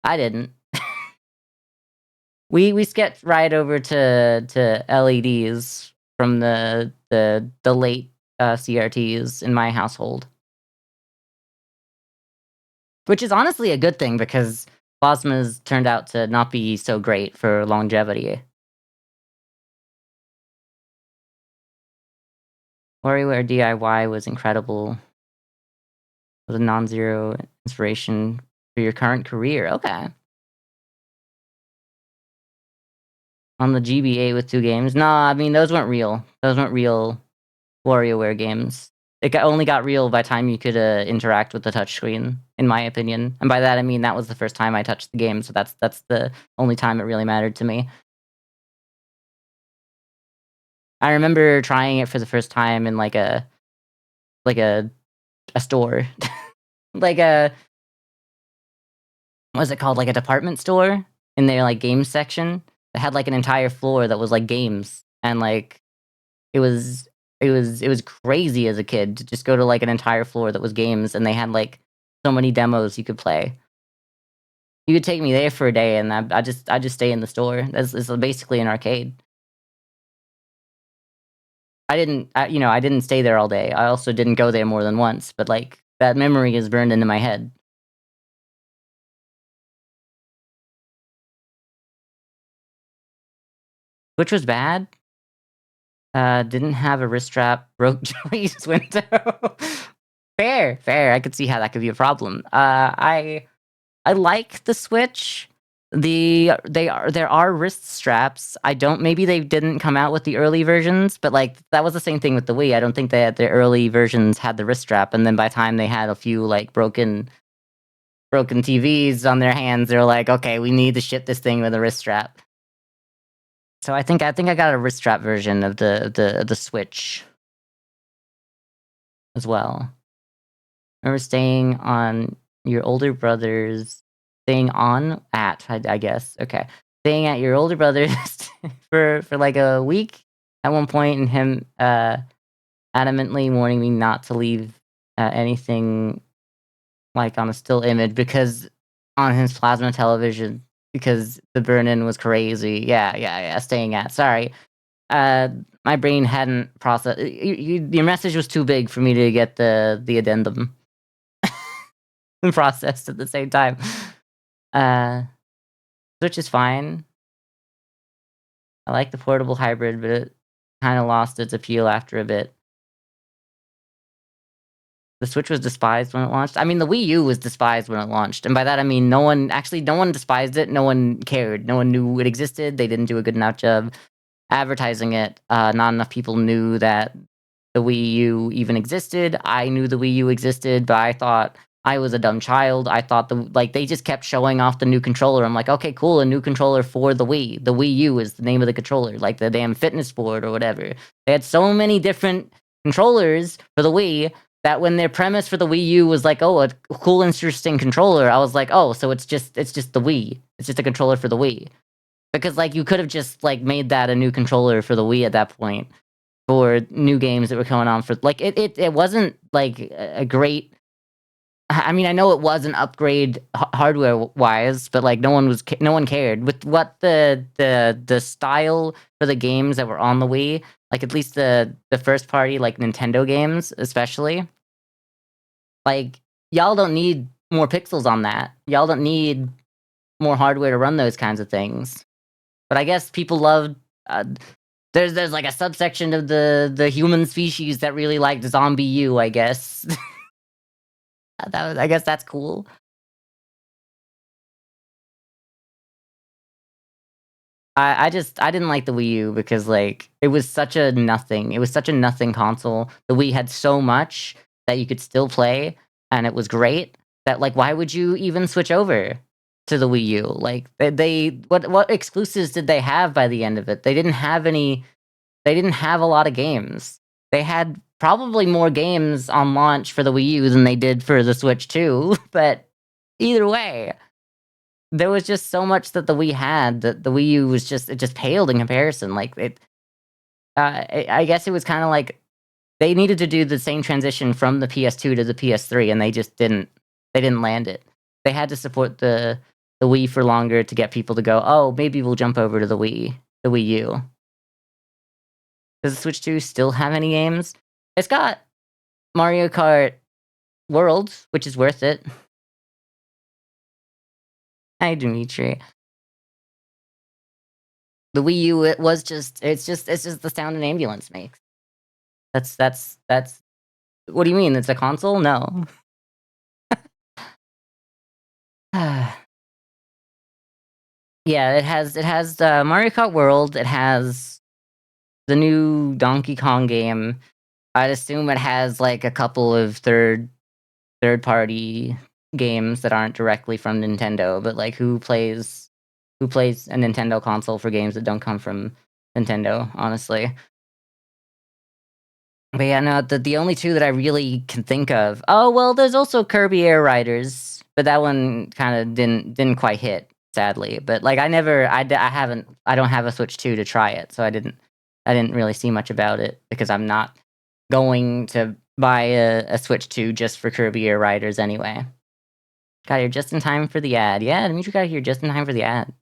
I didn't. We skipped right over to LEDs from the late CRTs in my household, which is honestly a good thing because plasmas turned out to not be so great for longevity. WarioWare DIY was incredible. It was a non-zero inspiration for your current career. Okay. On the GBA with 2 games. Nah, I mean those weren't real. Those weren't real WarioWare games. Only got real by time you could interact with the touchscreen, in my opinion. And by that I mean that was the first time I touched the game, so that's the only time it really mattered to me. I remember trying it for the first time in like a store. Like a what's it called? Like a department store in their like games section that had like an entire floor that was like games. And like it was it was crazy as a kid to just go to like an entire floor that was games and they had like so many demos you could play. You could take me there for a day and I just stay in the store. It's basically an arcade. I didn't stay there all day. I also didn't go there more than once, but like that memory is burned into my head. Which was bad. Didn't have a wrist strap, broke Joey's window. Fair, fair. I could see how that could be a problem. I like the Switch. There are wrist straps. I don't maybe they didn't come out with the early versions, but like that was the same thing with the Wii. I don't think the early versions had the wrist strap, and then by the time they had a few like broken TVs on their hands, they're like, okay, we need to ship this thing with a wrist strap. So I think I got a wrist strap version of the Switch as well. Remember staying on at I guess, okay. Staying at your older brother's for, like, a week at one point, and him, adamantly warning me not to leave, anything like, on a still image because on his plasma television because the burn-in was crazy. Yeah, staying at. Sorry. My brain hadn't processed your message was too big for me to get the addendum processed at the same time. Uh, Switch is fine. I like the portable hybrid, but it kinda lost its appeal after a bit. The Switch was despised when it launched. I mean, the Wii U was despised when it launched, and by that I mean no one despised it, no one cared, no one knew it existed, they didn't do a good enough job advertising it. Not enough people knew that the Wii U even existed. I knew the Wii U existed, but I thought I was a dumb child. I thought they just kept showing off the new controller. I'm like, okay, cool, a new controller for the Wii. The Wii U is the name of the controller, like the damn fitness board or whatever. They had so many different controllers for the Wii that when their premise for the Wii U was like, oh, a cool, interesting controller, I was like, oh, so it's just the Wii. It's just a controller for the Wii. Because like you could have just like made that a new controller for the Wii at that point for new games that were coming on for like it wasn't like a great. I mean, I know it was an upgrade hardware wise, but like no one cared with what the style for the games that were on the Wii, like at least the first party like Nintendo games especially. Like y'all don't need more pixels on that. Y'all don't need more hardware to run those kinds of things. But I guess people loved. There's like a subsection of the human species that really liked Zombie U. I guess I guess that's cool. I didn't like the Wii U because like it was such a nothing. It was such a nothing console. The Wii had so much that you could still play, and it was great. That like why would you even switch over to the Wii U? Like they what exclusives did they have by the end of it? They didn't have any. They didn't have a lot of games. They had probably more games on launch for the Wii U than they did for the Switch too, but either way, there was just so much that the Wii had that the Wii U was just it just paled in comparison. Like it, I guess it was kind of like they needed to do the same transition from the PS2 to the PS3, and they just didn't. They didn't land it. They had to support the Wii for longer to get people to go. Oh, maybe we'll jump over to the Wii U. Does the Switch 2 still have any games? It's got Mario Kart World, which is worth it. Hi, Dimitri. The Wii U, it's just the sound an ambulance makes. That's. What do you mean? It's a console? No. Yeah, it has Mario Kart World. It has the new Donkey Kong game. I'd assume it has like a couple of third party games that aren't directly from Nintendo, but like who plays a Nintendo console for games that don't come from Nintendo, honestly. But yeah, no, the only two that I really can think of. Oh well, there's also Kirby Air Riders, but that one kind of didn't quite hit, sadly. But like I haven't, I don't have a Switch 2 to try it, so I didn't really see much about it because I'm not going to buy a Switch 2 just for Kirby Air Riders anyway. Got here just in time for the ad. Yeah, Dimitri got here just in time for the ad.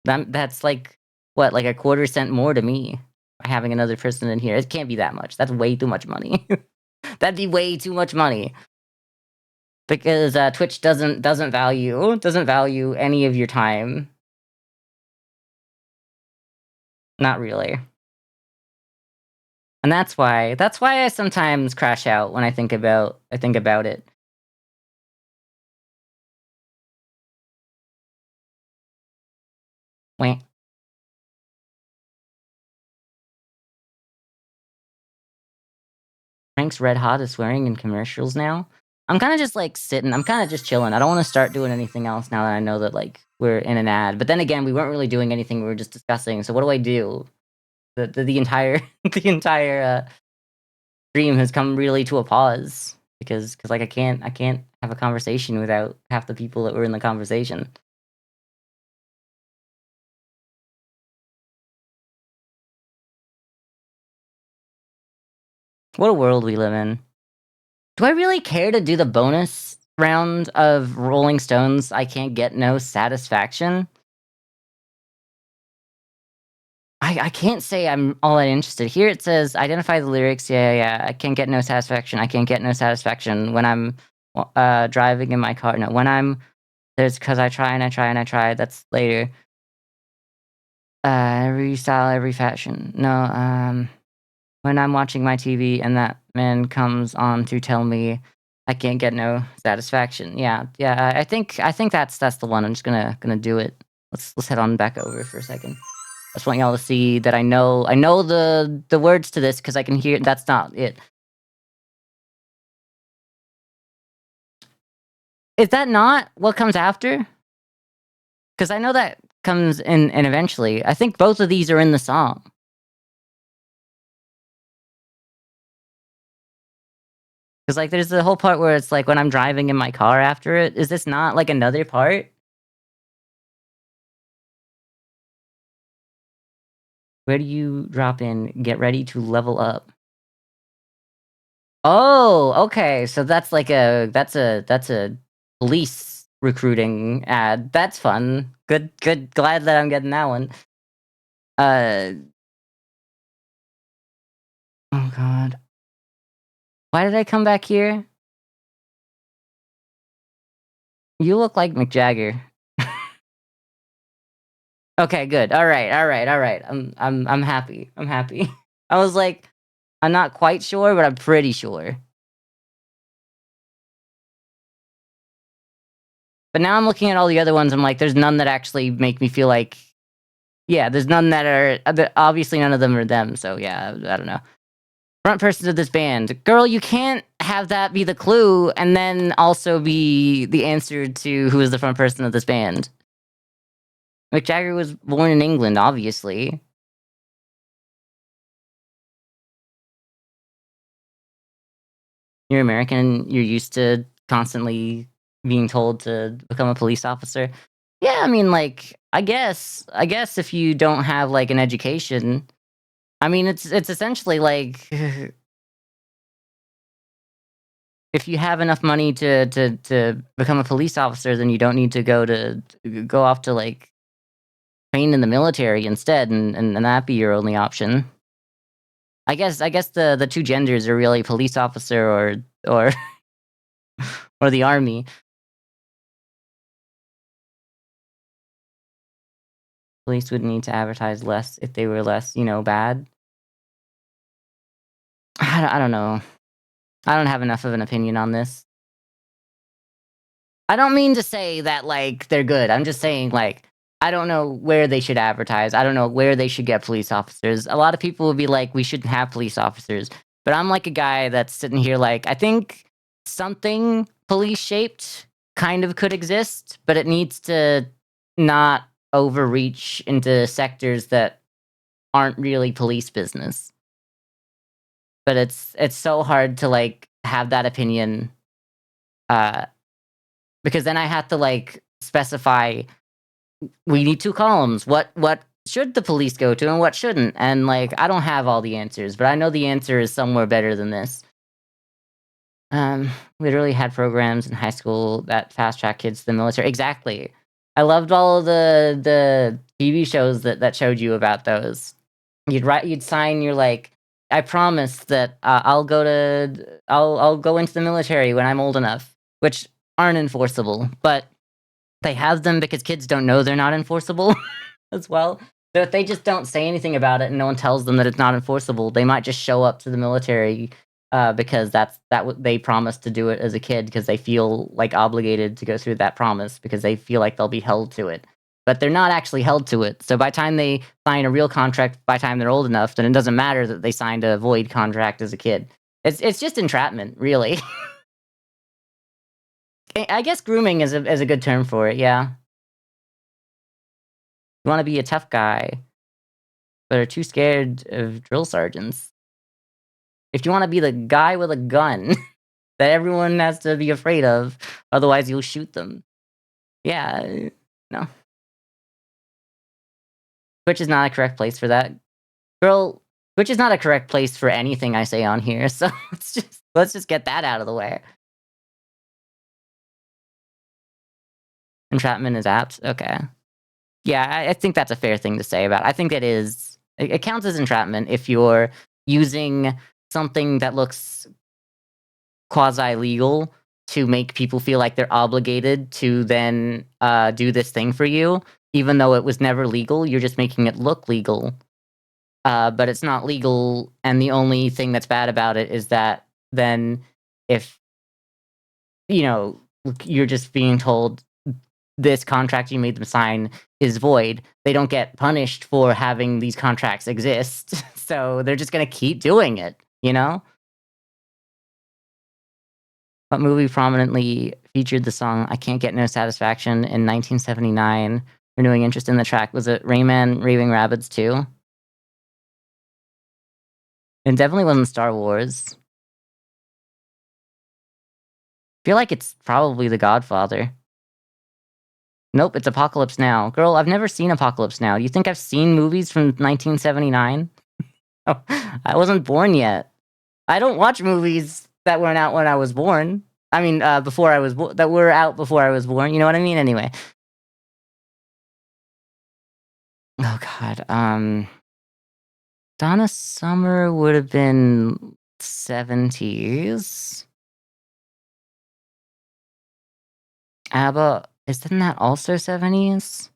That's like what, like a quarter cent more to me by having another person in here. It can't be that much. That's way too much money. That'd be way too much money because Twitch doesn't value any of your time. Not really, and that's why I sometimes crash out when I think about it. Wait, Frank's red hot is swearing in commercials now. I'm kind of just like sitting. I'm kind of just chilling. I don't want to start doing anything else now that I know that like we're in an ad. But then again, we weren't really doing anything. We were just discussing. So what do I do? The entire the entire stream has come really to a pause because like I can't have a conversation without half the people that were in the conversation. What a world we live in. Do I really care to do the bonus round of Rolling Stones, I Can't Get No Satisfaction? I can't say I'm all that interested. Here it says, "Identify the lyrics." Yeah, yeah, yeah. "I can't get no satisfaction. I can't get no satisfaction when I'm, driving in my car." No, when I'm there's 'cause I try and I try and I try. That's later. Every style, every fashion. No, when I'm watching my TV and that man comes on to tell me I can't get no satisfaction. Yeah, yeah. I think that's the one. I'm just gonna do it. Let's head on back over for a second. I just want y'all to see that I know the words to this because I can hear. That's not it. Is that not what comes after? Because I know that comes in eventually. I think both of these are in the song. Because like there's the whole part where it's like when I'm driving in my car after it. Is this not like another part? Where do you drop in? Get ready to level up. Oh, okay. So that's a police recruiting ad. That's fun. Good, good. Glad that I'm getting that one. Uh oh god. Why did I come back here? You look like Mick Jagger. Okay, good. All right, all right, all right. I'm happy. I'm happy. I was like, I'm not quite sure, but I'm pretty sure. But now I'm looking at all the other ones. I'm like, there's none that actually make me feel like, yeah, there's none that are, obviously none of them are them. So yeah, I don't know. Front person of this band. Girl, you can't have that be the clue and then also be the answer to who is the front person of this band. Mick Jagger was born in England, obviously. You're American, you're used to constantly being told to become a police officer. Yeah, I mean, like, I guess if you don't have, like, an education, I mean, it's essentially like if you have enough money to become a police officer, then you don't need to go off to, like, train in the military instead, and that be your only option. I guess the 2 genders are really police officer or or the army. Police would need to advertise less if they were less, bad. I don't know. I don't have enough of an opinion on this. I don't mean to say that, like, they're good. I'm just saying, like, I don't know where they should advertise. I don't know where they should get police officers. A lot of people would be like, "We shouldn't have police officers." But I'm like a guy that's sitting here like, I think something police-shaped kind of could exist, but it needs to not overreach into sectors that aren't really police business. But it's so hard to, like, have that opinion, uh, because then I have to, like, specify, we need 2 columns. What should the police go to and what shouldn't? And, like, I don't have all the answers, but I know the answer is somewhere better than this. Literally had programs in high school that fast track kids to the military. Exactly. I loved all of the TV shows that showed you about those. You'd sign your, like, "I promise that, I'll go into the military when I'm old enough," which aren't enforceable, but they have them because kids don't know they're not enforceable as well. So if they just don't say anything about it and no one tells them that it's not enforceable, they might just show up to the military, because that what they promised to do it as a kid because they feel, like, obligated to go through that promise because they feel like they'll be held to it. But they're not actually held to it. So by the time they sign a real contract, by the time they're old enough, then it doesn't matter that they signed a void contract as a kid. It's just entrapment, really. I guess grooming is a good term for it, yeah. You wanna be a tough guy, but are too scared of drill sergeants. If you wanna be the guy with a gun that everyone has to be afraid of, otherwise you'll shoot them. Yeah, no. Twitch is not a correct place for that. Girl, Twitch is not a correct place for anything I say on here, so it's just Let's just get that out of the way. Entrapment is apps? Okay. Yeah, I think that's a fair thing to say about it. I think it counts as entrapment if you're using something that looks quasi-legal to make people feel like they're obligated to then, do this thing for you, even though it was never legal, you're just making it look legal. But it's not legal, and the only thing that's bad about it is that then if, you know, you're just being told this contract you made them sign is void, they don't get punished for having these contracts exist. So they're just gonna keep doing it, you know? What movie prominently featured the song "I Can't Get No Satisfaction" in 1979? Renewing interest in the track. Was it Rayman Raving Rabbids 2? It definitely wasn't Star Wars. Feel like it's probably The Godfather. Nope, it's Apocalypse Now. Girl, I've never seen Apocalypse Now. You think I've seen movies from 1979? Oh, I wasn't born yet. I don't watch movies that weren't out when I was born. I mean, before I was that were out before I was born. You know what I mean? Anyway. Oh God. Donna Summer would have been 70s. ABBA, isn't that also 70s?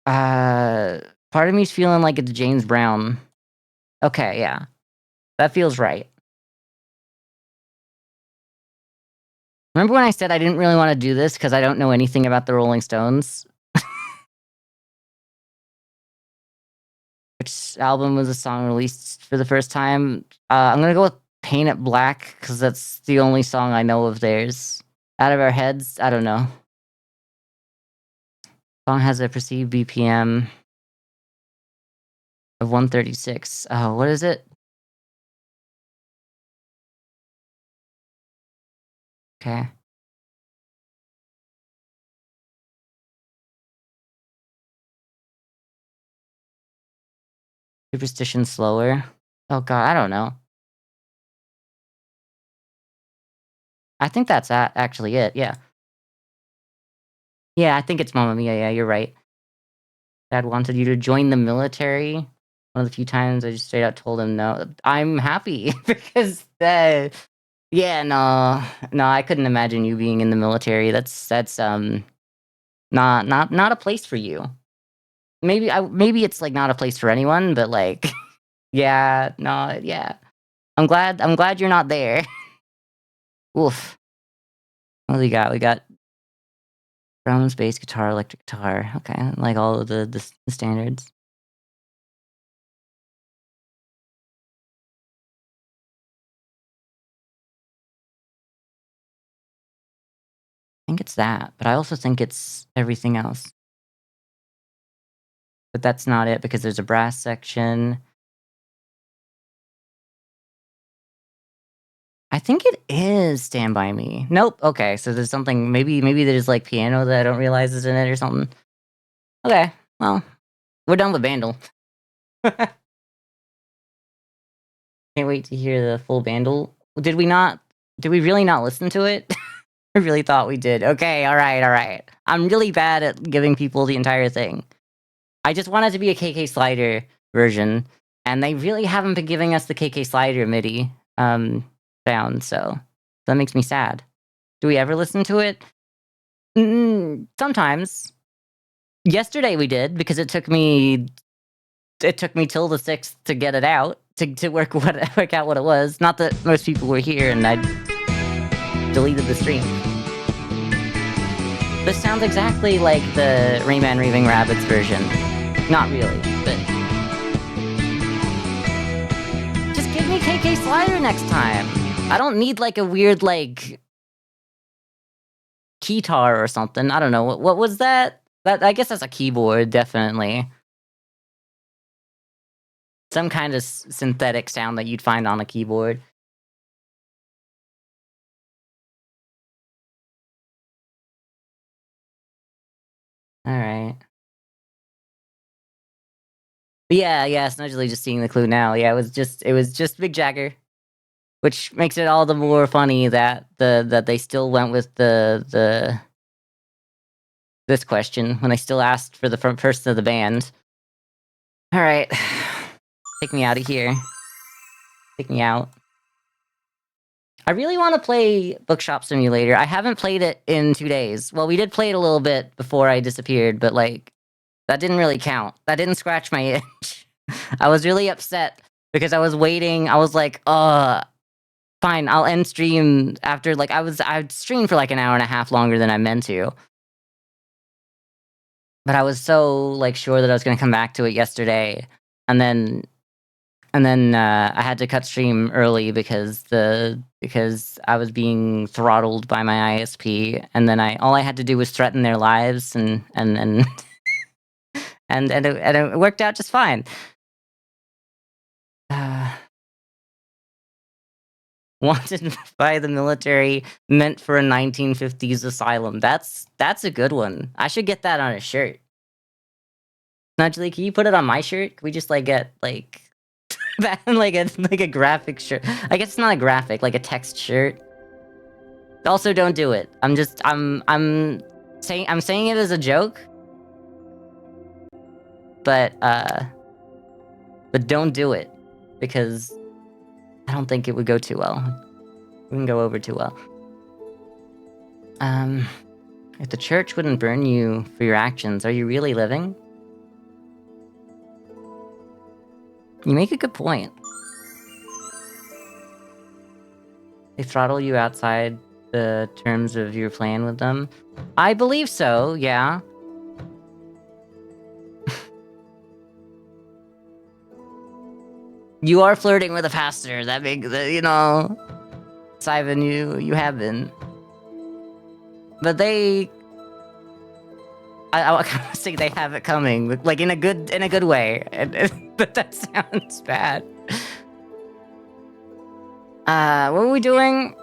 Uh, Part of me's feeling like it's James Brown. Okay, yeah. That feels right. Remember when I said I didn't really wanna do this because I don't know anything about the Rolling Stones? Which album was a song released for the first time? I'm gonna go with "Paint It Black" because that's the only song I know of theirs. Out of Our Heads? I don't know. Song has a perceived BPM of 136. Oh, what is it? Okay. Superstition slower. Oh god, I don't know. I think that's actually it, yeah. Yeah, I think it's Mamma Mia, yeah, you're right. Dad wanted you to join the military. One of the few times I just straight out told him no. I'm happy because, yeah, no, I couldn't imagine you being in the military. That's not a place for you. Maybe it's, like, not a place for anyone, but, like, yeah, no, yeah. I'm glad you're not there. Oof. What do we got? We got drums, bass, guitar, electric guitar. Okay, like all of the standards. I think it's that, but I also think it's everything else. But that's not it because there's a brass section. I think it is Stand By Me. Nope, okay, so there's something maybe there's, like, piano that I don't realize is in it or something. Okay, well, we're done with Bandle. Can't wait to hear the full Bandle. Did we really not listen to it? I really thought we did. Okay, alright, alright. I'm really bad at giving people the entire thing. I just want it to be a KK Slider version, and they really haven't been giving us the KK Slider MIDI, sound, so that makes me sad. Do we ever listen to it? Sometimes. Yesterday we did because it took me till the 6th to get it out, to work out what it was. Not that most people were here and I deleted the stream. This sounds exactly like the Rayman Raving Rabbids version. Not really, but just give me KK Slider next time. I don't need, like, a weird, like, keytar or something. I don't know. What was that? That I guess that's a keyboard, definitely. Some kind of synthetic sound that you'd find on a keyboard. Alright. But yeah, it's not really just seeing the clue now. Yeah, it was just Big Jagger, which makes it all the more funny that that they still went with the this question when they still asked for the front person of the band. All right, take me out of here. Take me out. I really want to play Bookshop Simulator. I haven't played it in 2 days. Well, we did play it a little bit before I disappeared, but, like, that didn't really count. That didn't scratch my itch. I was really upset because I was waiting. I was like, fine, I'll end stream after, like, I'd streamed for, like, an hour and a half longer than I meant to. But I was so, like, sure that I was gonna come back to it yesterday, and then I had to cut stream early because I was being throttled by my ISP, and then all I had to do was threaten their lives, and it worked out just fine. Wanted by the military, meant for a 1950s asylum. That's a good one. I should get that on a shirt. Nudgely, can you put it on my shirt? Can we just, like, get, like, that like a graphic shirt? I guess it's not a graphic, like a text shirt. Also, don't do it. I'm saying it as a joke, but don't do it because I don't think it would go too well. It wouldn't go over too well. If the church wouldn't burn you for your actions, are you really living? You make a good point. They throttle you outside the terms of your plan with them? I believe so, yeah. You are flirting with a pastor. That big, you know, Simon, you have been. But I kind of say they have it coming, like in a good way. But that sounds bad. What were we doing?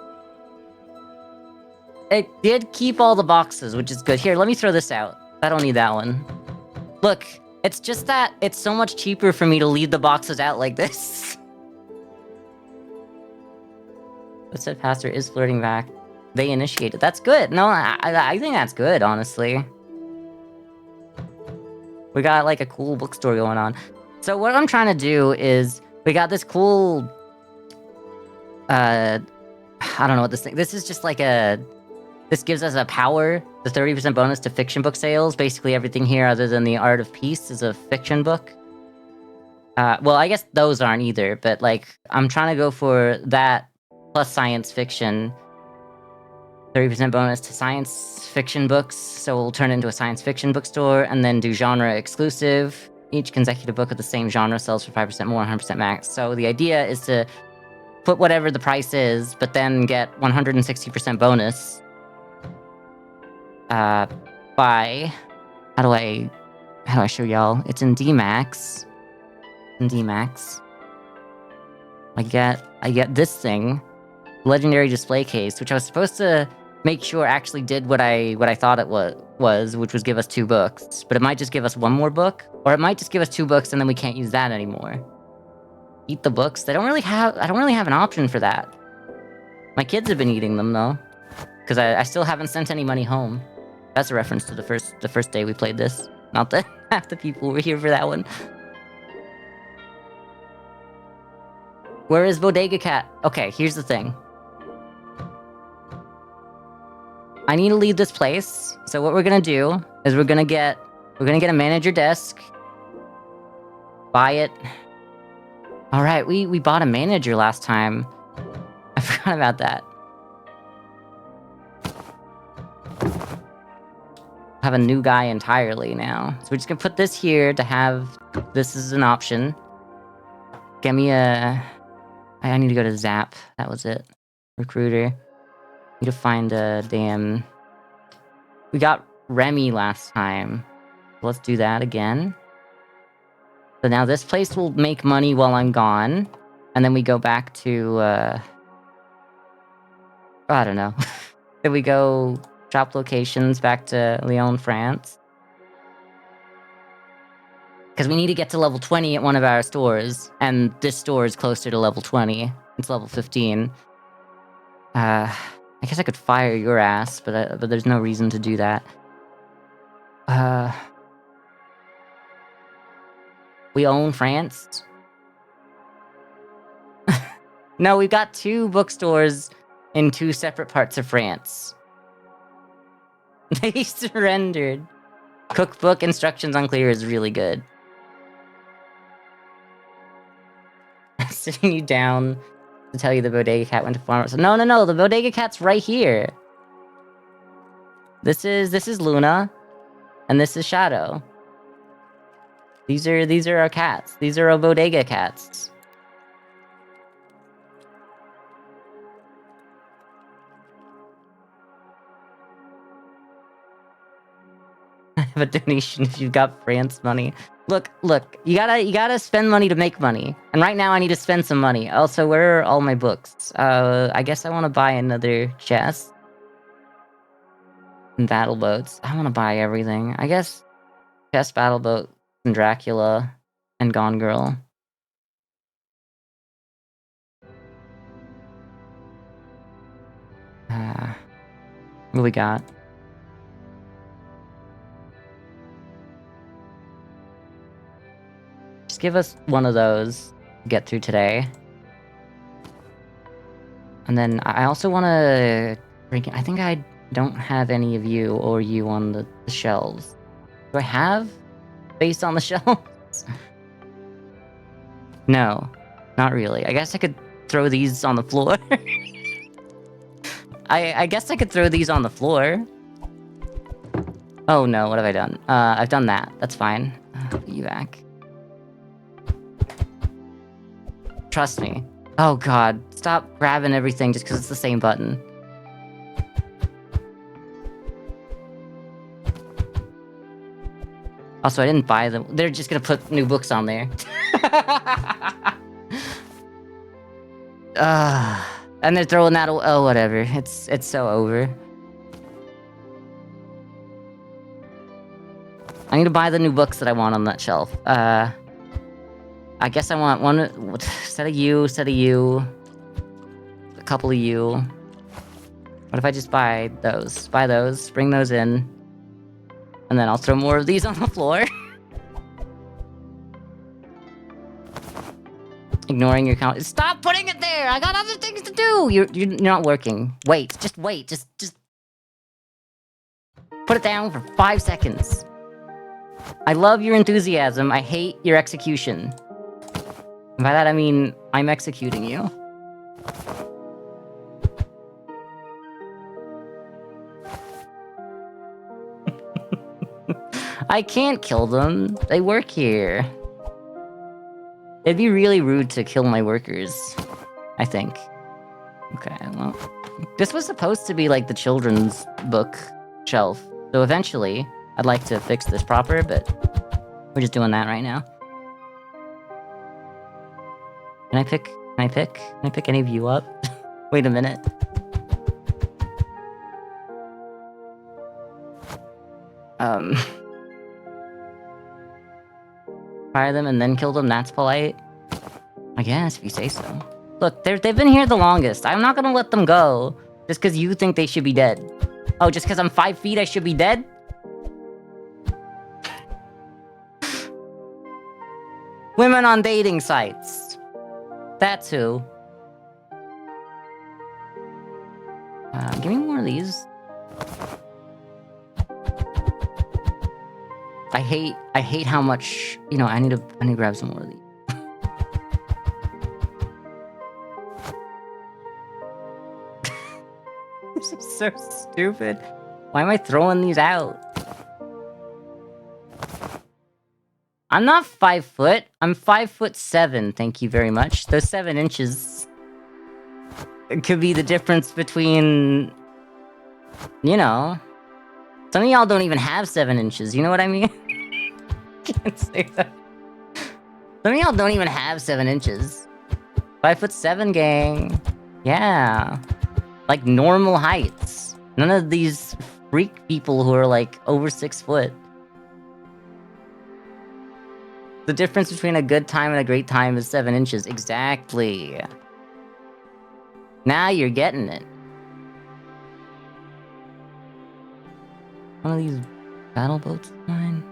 It did keep all the boxes, which is good. Here, let me throw this out. I don't need that one. Look, it's just that it's so much cheaper for me to leave the boxes out like this. But said pastor is flirting back. They initiated. That's good. No, I think that's good, honestly. We got, like, a cool bookstore going on. So what I'm trying to do is, we got this cool, I don't know what this thing... This is just like this gives us a power, the 30% bonus to fiction book sales. Basically everything here other than The Art of Peace is a fiction book. Well, I guess those aren't either, but, like, I'm trying to go for that plus science fiction. 30% bonus to science fiction books, so we'll turn it into a science fiction bookstore, and then do genre exclusive. Each consecutive book of the same genre sells for 5% more, 100% max. So the idea is to put whatever the price is, but then get 160% bonus. By... How do I show y'all? It's in D-Max. In D-Max. I get this thing. Legendary display case, which I was supposed to make sure actually did what I thought it was, which was give us 2 books. But it might just give us 1 more book, or it might just give us 2 books and then we can't use that anymore. Eat the books? I don't really have an option for that. My kids have been eating them though, because I still haven't sent any money home. That's a reference to the first day we played this. Not that half the people were here for that one. Where is Bodega Cat? Okay, here's the thing. I need to leave this place, so what we're gonna do is we're gonna get a manager desk. Buy it. Alright, we bought a manager last time. I forgot about that. Have a new guy entirely now. So we're just gonna put this here to have this as an option. Get me a... I need to go to Zap. That was it. Recruiter. Need to find a damn... We got Remy last time. Let's do that again. So now this place will make money while I'm gone. And then we go back to, I don't know. Then we go shop locations back to Lyon, France. Because we need to get to level 20 at one of our stores, and this store is closer to level 20. It's level 15. I guess I could fire your ass, but there's no reason to do that. We own France? No, we've got 2 bookstores in 2 separate parts of France. They surrendered. Cookbook instructions unclear is really good. Sitting you down to tell you the bodega cat went to farm. So no, the bodega cat's right here. This is Luna, and this is Shadow. These are our cats. These are our bodega cats. I have a donation if you've got France money. Look, you gotta spend money to make money. And right now I need to spend some money. Also, where are all my books? I guess I want to buy another chest. And battle boats. I want to buy everything. I guess chest, battle boat, and Dracula, and Gone Girl. What we got? Just give us one of those to get through today. And then I also want to drink. I think I don't have any of you or you on the shelves. Do I have space on the shelves? No, not really. I guess I could throw these on the floor. I guess I could throw these on the floor. Oh no, what have I done? I've done that. That's fine. You back. Trust me. Oh god, stop grabbing everything just because it's the same button. Also, I didn't buy them. They're just gonna put new books on there. And they're throwing that. Oh, whatever. It's so over. I need to buy the new books that I want on that shelf. I guess I want one set of you, a couple of you. What if I just buy those? Buy those, bring those in, and then I'll throw more of these on the floor. Ignoring your count. Stop putting it there! I got other things to do! You're not working. Wait, just wait. Just put it down for 5 seconds. I love your enthusiasm. I hate your execution. By that I mean, I'm executing you. I can't kill them. They work here. It'd be really rude to kill my workers, I think. Okay, well... This was supposed to be like the children's book shelf. So eventually, I'd like to fix this proper, but... We're just doing that right now. Can I pick any of you up? Wait a minute. Fire them and then kill them, that's polite? I guess, if you say so. Look, they've been here the longest. I'm not gonna let them go, just because you think they should be dead. Oh, just because I'm 5 feet, I should be dead? Women on dating sites. That's who. Give me more of these. I hate how much, you know, I need to grab some more of these. This is so stupid. Why am I throwing these out? I'm not 5 foot. I'm 5'7". Thank you very much. Those 7 inches could be the difference between, you know, some of y'all don't even have 7 inches. You know what I mean? Can't say that. Some of y'all don't even have 7 inches. 5'7", gang. Yeah, like normal heights. None of these freak people who are like over 6 foot. The difference between a good time and a great time is 7 inches. Exactly. Now you're getting it. One of these battle boats is mine.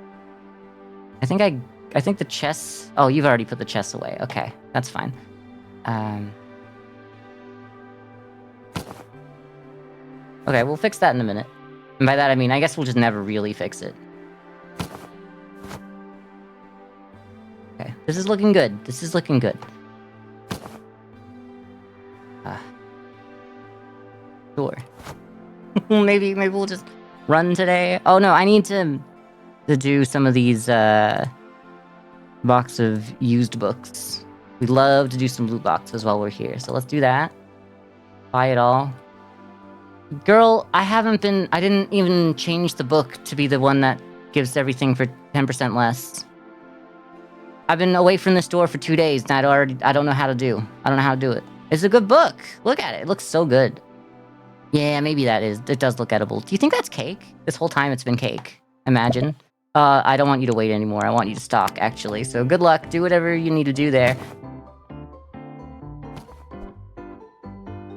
I think the chests... Oh, you've already put the chests away. Okay, that's fine. Okay, we'll fix that in a minute. And by that I mean, I guess we'll just never really fix it. Okay, this is looking good. This is looking good. Sure. maybe we'll just run today. Oh no, I need to do some of these box of used books. We love to do some loot boxes while we're here, so let's do that. Buy it all. Girl, I didn't even change the book to be the one that gives everything for 10% less. I've been away from the store for 2 days, and I don't know how to do. I don't know how to do it. It's a good book. Look at it. It looks so good. Yeah, maybe it does look edible. Do you think that's cake? This whole time it's been cake. Imagine. I don't want you to wait anymore. I want you to stock, actually. So good luck. Do whatever you need to do there.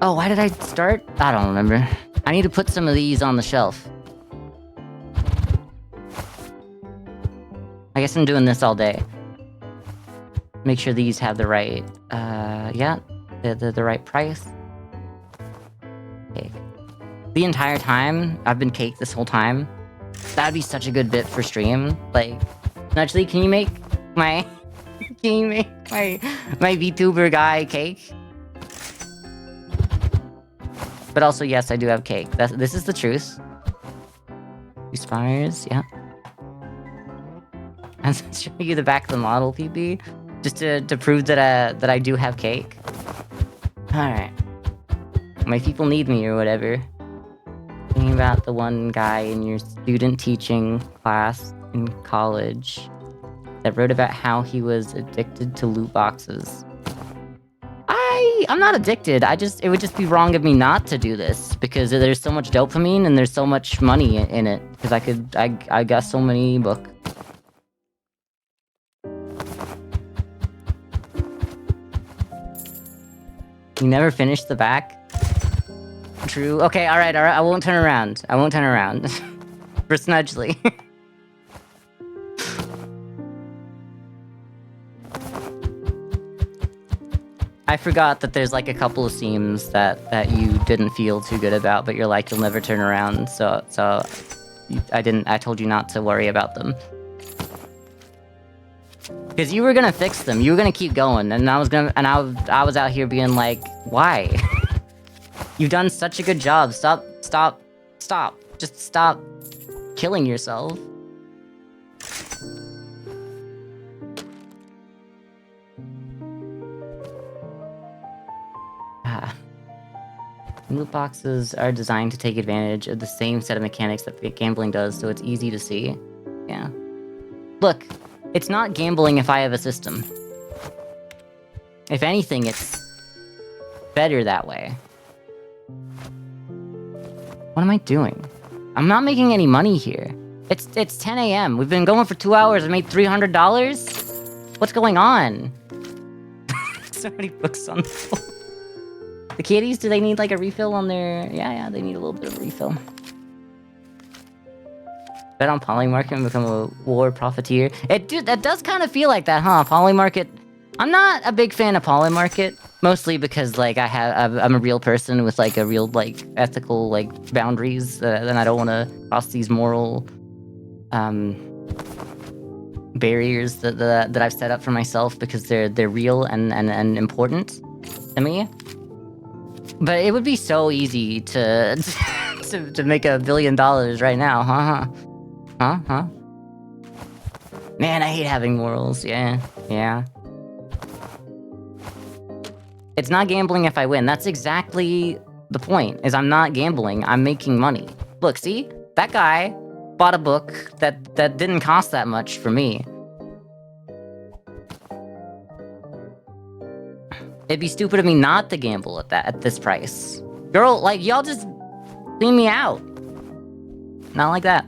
Oh, why did I start? I don't remember. I need to put some of these on the shelf. I guess I'm doing this all day. Make sure these have the right, yeah, the right price. Cake. The entire time, I've been cake this whole time. That'd be such a good bit for stream. Like, actually, can you make my VTuber guy cake? But also, yes, I do have cake. This is the truth. 2 spires, yeah. I'm showing you the back of the model, PP, just to prove that I do have cake. All right. My people need me or whatever. Thinking about the one guy in your student teaching class in college that wrote about how he was addicted to loot boxes. I'm not addicted. It would just be wrong of me not to do this because there's so much dopamine and there's so much money in it. Because I got so many books. You never finished the back? True. Okay, alright, I won't turn around. I won't turn around. For Snudgely. I forgot that there's like a couple of seams that you didn't feel too good about, but you're like, you'll never turn around, so I told you not to worry about them. Because you were gonna fix them, you were gonna keep going, and I was out here being like, why? You've done such a good job, stop, just stop killing yourself. Loot boxes are designed to take advantage of the same set of mechanics that gambling does, so it's easy to see. Yeah. Look, it's not gambling if I have a system. If anything, it's better that way. What am I doing? I'm not making any money here. It's 10 a.m. We've been going for 2 hours and made $300? What's going on? So many books on the floor. The kitties, do they need like a refill on their... Yeah, they need a little bit of a refill. Bet on Polymarket and become a war profiteer. That does kind of feel like that, huh? Polymarket... I'm not a big fan of Polymarket. Mostly because, like, I'm a real person with, like, a real, like, ethical, like, boundaries. And I don't want to cross these moral... barriers that I've set up for myself because they're real and important to me. But it would be so easy to to make $1 billion right now, huh? Man, I hate having morals. Yeah. It's not gambling if I win. That's exactly the point. Is I'm not gambling. I'm making money. Look, see, that guy bought a book that didn't cost that much for me. It'd be stupid of me not to gamble at this price. Girl, like, y'all just clean me out. Not like that.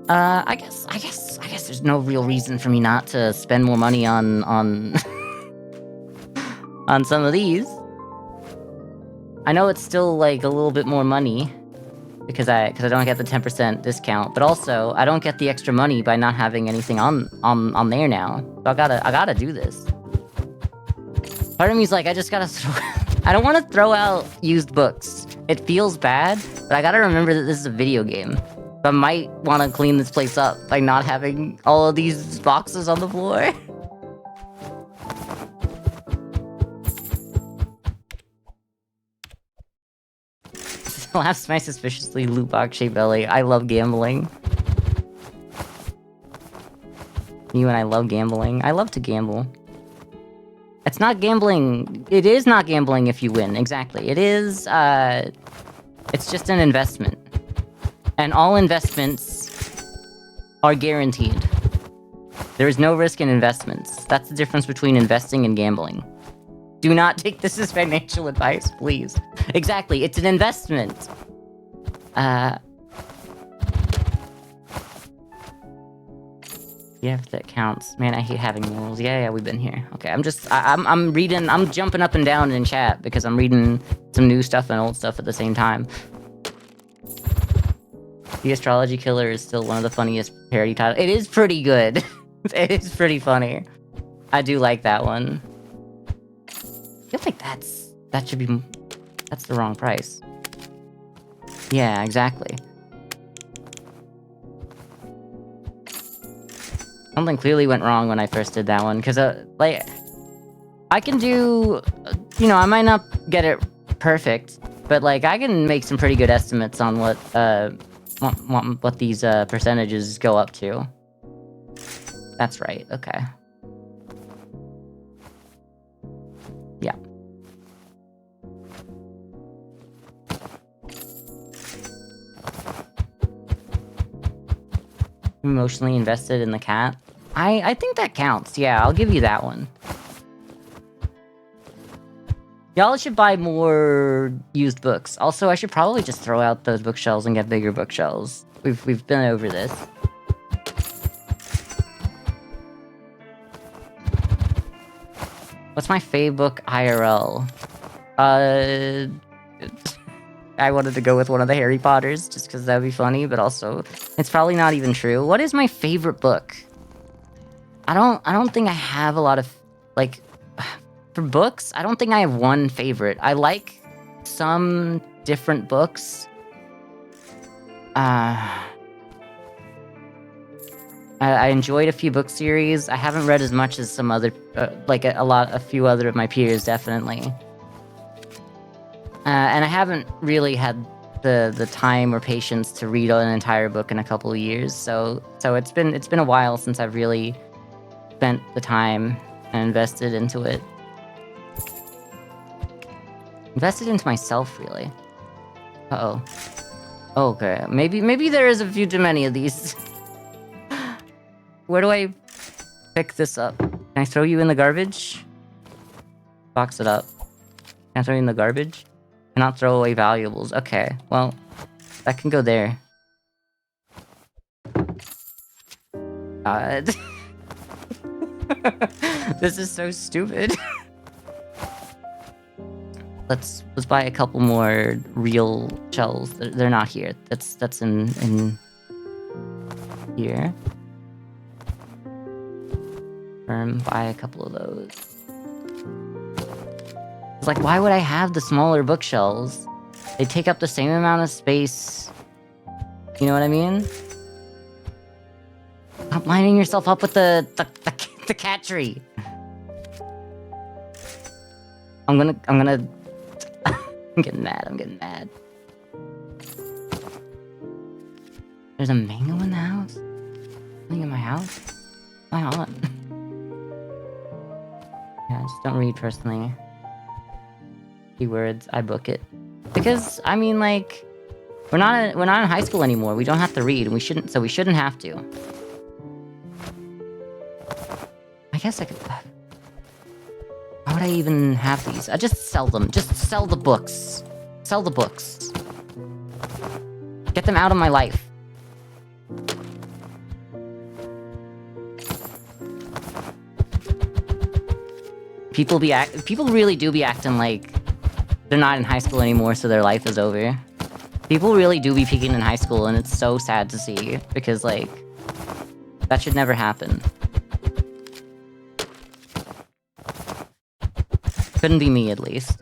I guess there's no real reason for me not to spend more money on on some of these. I know it's still like a little bit more money because I don't get the 10% discount, but also I don't get the extra money by not having anything on there now. So I gotta do this. Part of me's like, I just gotta I don't want to throw out used books. It feels bad, but I gotta remember that this is a video game. So I might want to clean this place up by not having all of these boxes on the floor. Laughs my suspiciously loot box shaped belly. I love gambling. You and I love gambling. I love to gamble. It's not gambling. It is not gambling if you win. Exactly. It is, it's just an investment. And all investments are guaranteed. There is no risk in investments. That's the difference between investing and gambling. Do not take this as financial advice, please. Exactly, it's an investment. Yeah, if that counts. Man, I hate having rules. Yeah, we've been here. Okay, I'm reading, I'm jumping up and down in chat because I'm reading some new stuff and old stuff at the same time. The Astrology Killer is still one of the funniest parody titles. It is pretty good. It is pretty funny. I do like that one. I feel like that should be... That's the wrong price. Yeah, exactly. Something clearly went wrong when I first did that one, because, like... I can do... You know, I might not get it perfect, but, like, I can make some pretty good estimates on what these, percentages go up to. That's right, okay. Yeah. Emotionally invested in the cat? I think that counts, yeah, I'll give you that one. Y'all should buy more used books. Also, I should probably just throw out those bookshelves and get bigger bookshelves. We've been over this. What's my fave book IRL? I wanted to go with one of the Harry Potters, just because that'd be funny, but also, it's probably not even true. What is my favorite book? I don't think I have a lot of, like, for books, I don't think I have one favorite. I like some different books. I enjoyed a few book series. I haven't read as much as some other, like a few other of my peers, definitely. And I haven't really had the time or patience to read an entire book in a couple of years. So it's been a while since I've really spent the time and invested into it. Invested into myself, really. Uh-oh. Okay, maybe there is a few too many of these. Where do I pick this up? Can I throw you in the garbage? Box it up. Can I throw you in the garbage? Cannot throw away valuables. Okay, well, that can go there. This is so stupid. Let's buy a couple more real shells. They're not here. That's in here. Buy a couple of those. It's like, why would I have the smaller bookshelves? They take up the same amount of space. You know what I mean? Stop lining yourself up with the cat tree. I'm gonna I'm getting mad. There's a mango in the house? Something in my house? Why on? Yeah, I just don't read personally. Keywords, I book it. Because, I mean, like, we're not in high school anymore. We don't have to read, and we shouldn't have to. I guess I could... Why would I even have these? I just sell them. Just sell the books. Sell the books. Get them out of my life. People really do be acting like they're not in high school anymore, so their life is over. People really do be peaking in high school, and it's so sad to see, because, like, that should never happen. Couldn't be me, at least.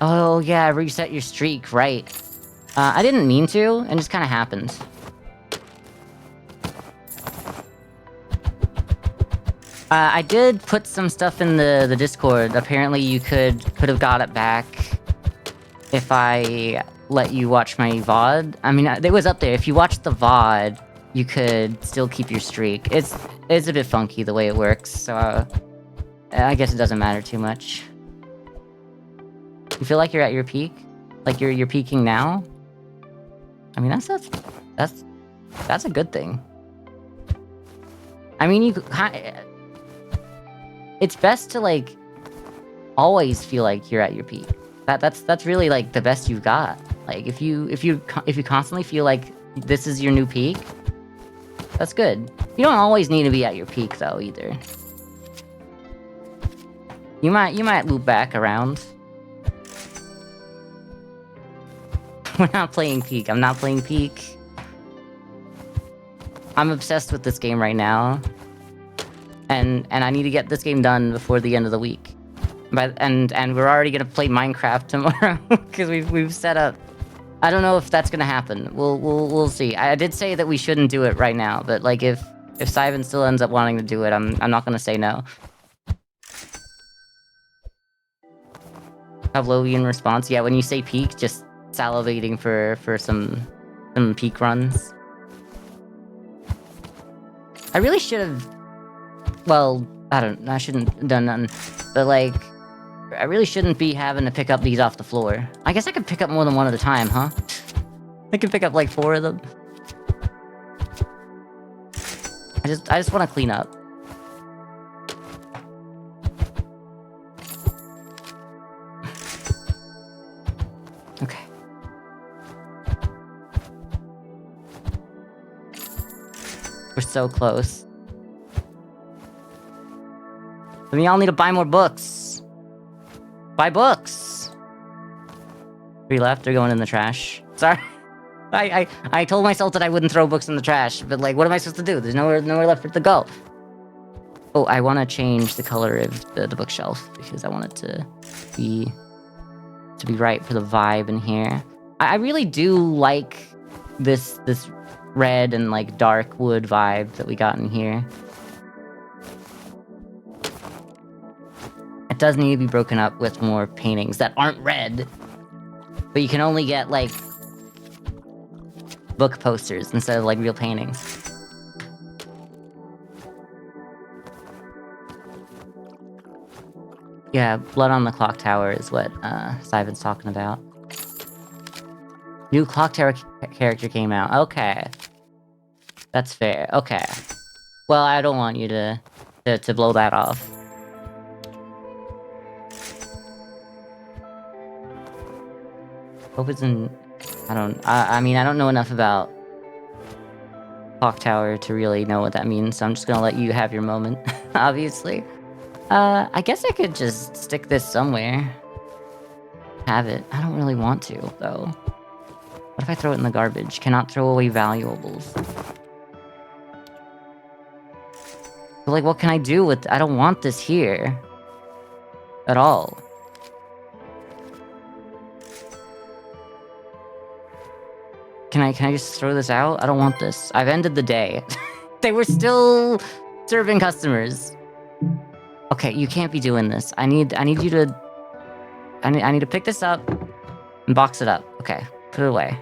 Oh, yeah, reset your streak, right. I didn't mean to, and it just kinda happened. I did put some stuff in the Discord. Apparently you could have got it back if I let you watch my VOD. I mean, it was up there. If you watched the VOD, you could still keep your streak. It's a bit funky the way it works, so I guess it doesn't matter too much. You feel like you're at your peak? Like you're peaking now? I mean, that's a good thing. I mean, it's best to, like, always feel like you're at your peak. That's really, like, the best you've got. Like, if you constantly feel like this is your new peak, that's good. You don't always need to be at your peak, though, either. You might loop back around. We're not playing Peak. I'm not playing Peak. I'm obsessed with this game right now. And I need to get this game done before the end of the week. And we're already gonna play Minecraft tomorrow because we've set up. I don't know if that's gonna happen. We'll see. I did say that we shouldn't do it right now, but like if Simon still ends up wanting to do it, I'm not gonna say no. Pavlovian response. Yeah, when you say peak, just salivating for some peak runs. I really should have. Well, I shouldn't have done nothing. But like, I really shouldn't be having to pick up these off the floor. I guess I could pick up more than one at a time, huh? I could pick up like 4 of them. I just want to clean up. Okay. We're so close. Then y'all need to buy more books. Buy books. 3 left. They're going in the trash. Sorry. I told myself that I wouldn't throw books in the trash, but like, what am I supposed to do? There's nowhere left for it to go. Oh, I want to change the color of the bookshelf because I want it to be right for the vibe in here. I really do like this red and like dark wood vibe that we got in here. It does need to be broken up with more paintings that aren't red, but you can only get like book posters instead of like real paintings. Yeah, Blood on the Clock Tower is what Simon's talking about. New Clock Tower character came out. Okay. That's fair. Okay. Well, I don't want you to blow that off. Hope it's in... I mean, I don't know enough about Clock Tower to really know what that means, so I'm just gonna let you have your moment, obviously. I guess I could just stick this somewhere. Have it. I don't really want to, though. What if I throw it in the garbage? Cannot throw away valuables. But like, what can I do with... I don't want this here. At all. Can I just throw this out? I don't want this. I've ended the day. They were still serving customers. Okay, you can't be doing this. I need you to... I need to pick this up and box it up. Okay, put it away.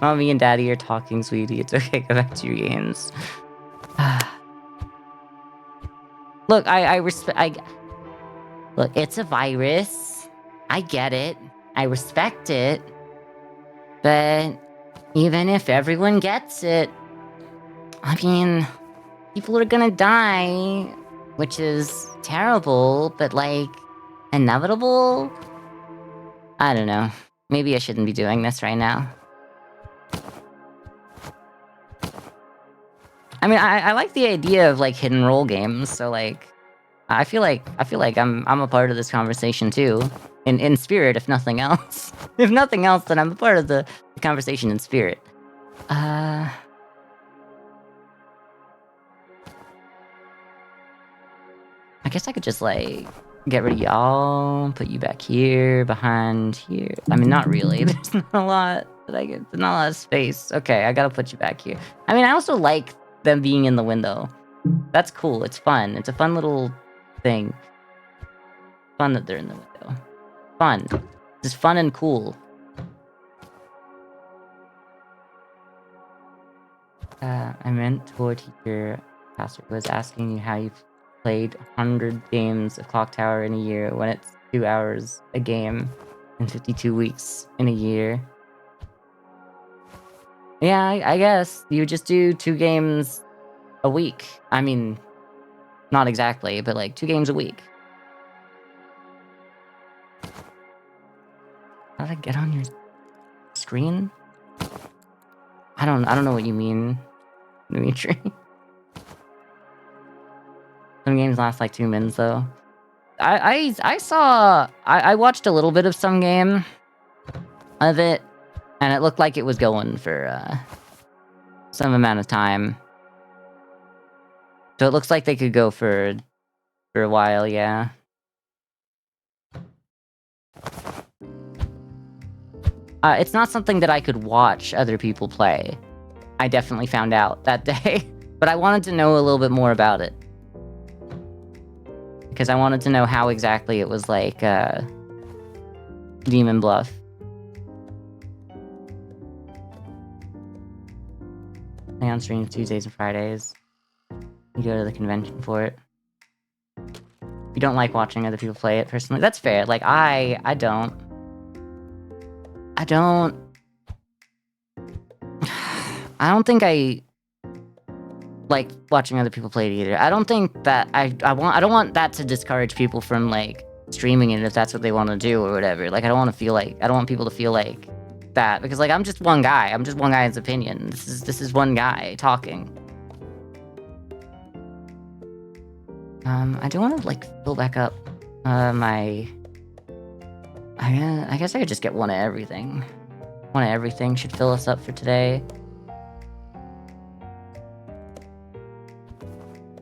Mommy and Daddy are talking, sweetie. It's okay, go back to your games. Look, I respect... Look, it's a virus. I get it. I respect it. But even if everyone gets it, I mean, people are gonna die, which is terrible, but like, Inevitable? I don't know. Maybe I shouldn't be doing this right now. I mean, I like the idea of, like, hidden role games, so, like, I feel like I'm a part of this conversation too. In spirit, if nothing else. If nothing else, then I'm a part of the conversation in spirit. I guess I could just, like, get rid of y'all, put you back here, behind here. I mean, not really. There's not a lot that I get. There's not a lot of space. Okay, I gotta put you back here. I mean, I also like them being in the window. That's cool. It's fun. It's a fun little thing. Fun that they're in the window. Fun. Just fun and cool. I meant to a teacher. Pastor was asking you how you've played 100 games of Clock Tower in a year when it's 2 hours a game and 52 weeks in a year. Yeah, I guess you just do 2 games a week. I mean, not exactly, but like 2 games a week. How did I get on your screen? I don't know what you mean, Dimitri. Some games last like 2 minutes though. I watched a little bit of some game of it, and it looked like it was going for some amount of time. So it looks like they could go for a while, yeah. It's not something that I could watch other people play. I definitely found out that day, but I wanted to know a little bit more about it. Because I wanted to know how exactly it was like, Demon Bluff. Play on streams Tuesdays and Fridays. You go to the convention for it. You don't like watching other people play it, personally. That's fair. Like, I don't. I don't think I like watching other people play it either. I don't think that I don't want that to discourage people from, like, streaming it if that's what they want to do or whatever. Like, I don't want people to feel like that, because, like, I'm just one guy. I'm just one guy's opinion. This is one guy talking. I do want to, like, fill back up my... I guess I could just get one of everything. One of everything should fill us up for today.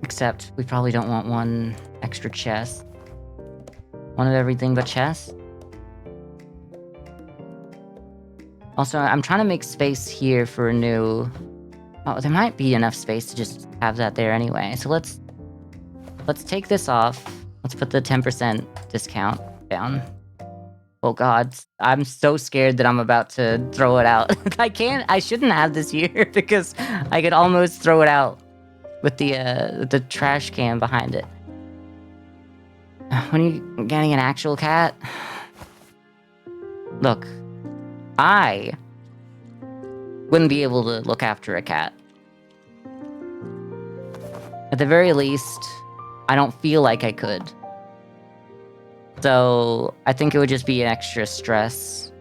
Except we probably don't want one extra chest. One of everything but chest. Also, I'm trying to make space here for a new... Oh, there might be enough space to just have that there anyway. So let's take this off. Let's put the 10% discount down. Oh god, I'm so scared that I'm about to throw it out. I shouldn't have this here because I could almost throw it out with the trash can behind it. When are you getting an actual cat? Look, I wouldn't be able to look after a cat. At the very least, I don't feel like I could. So, I think it would just be an extra stress.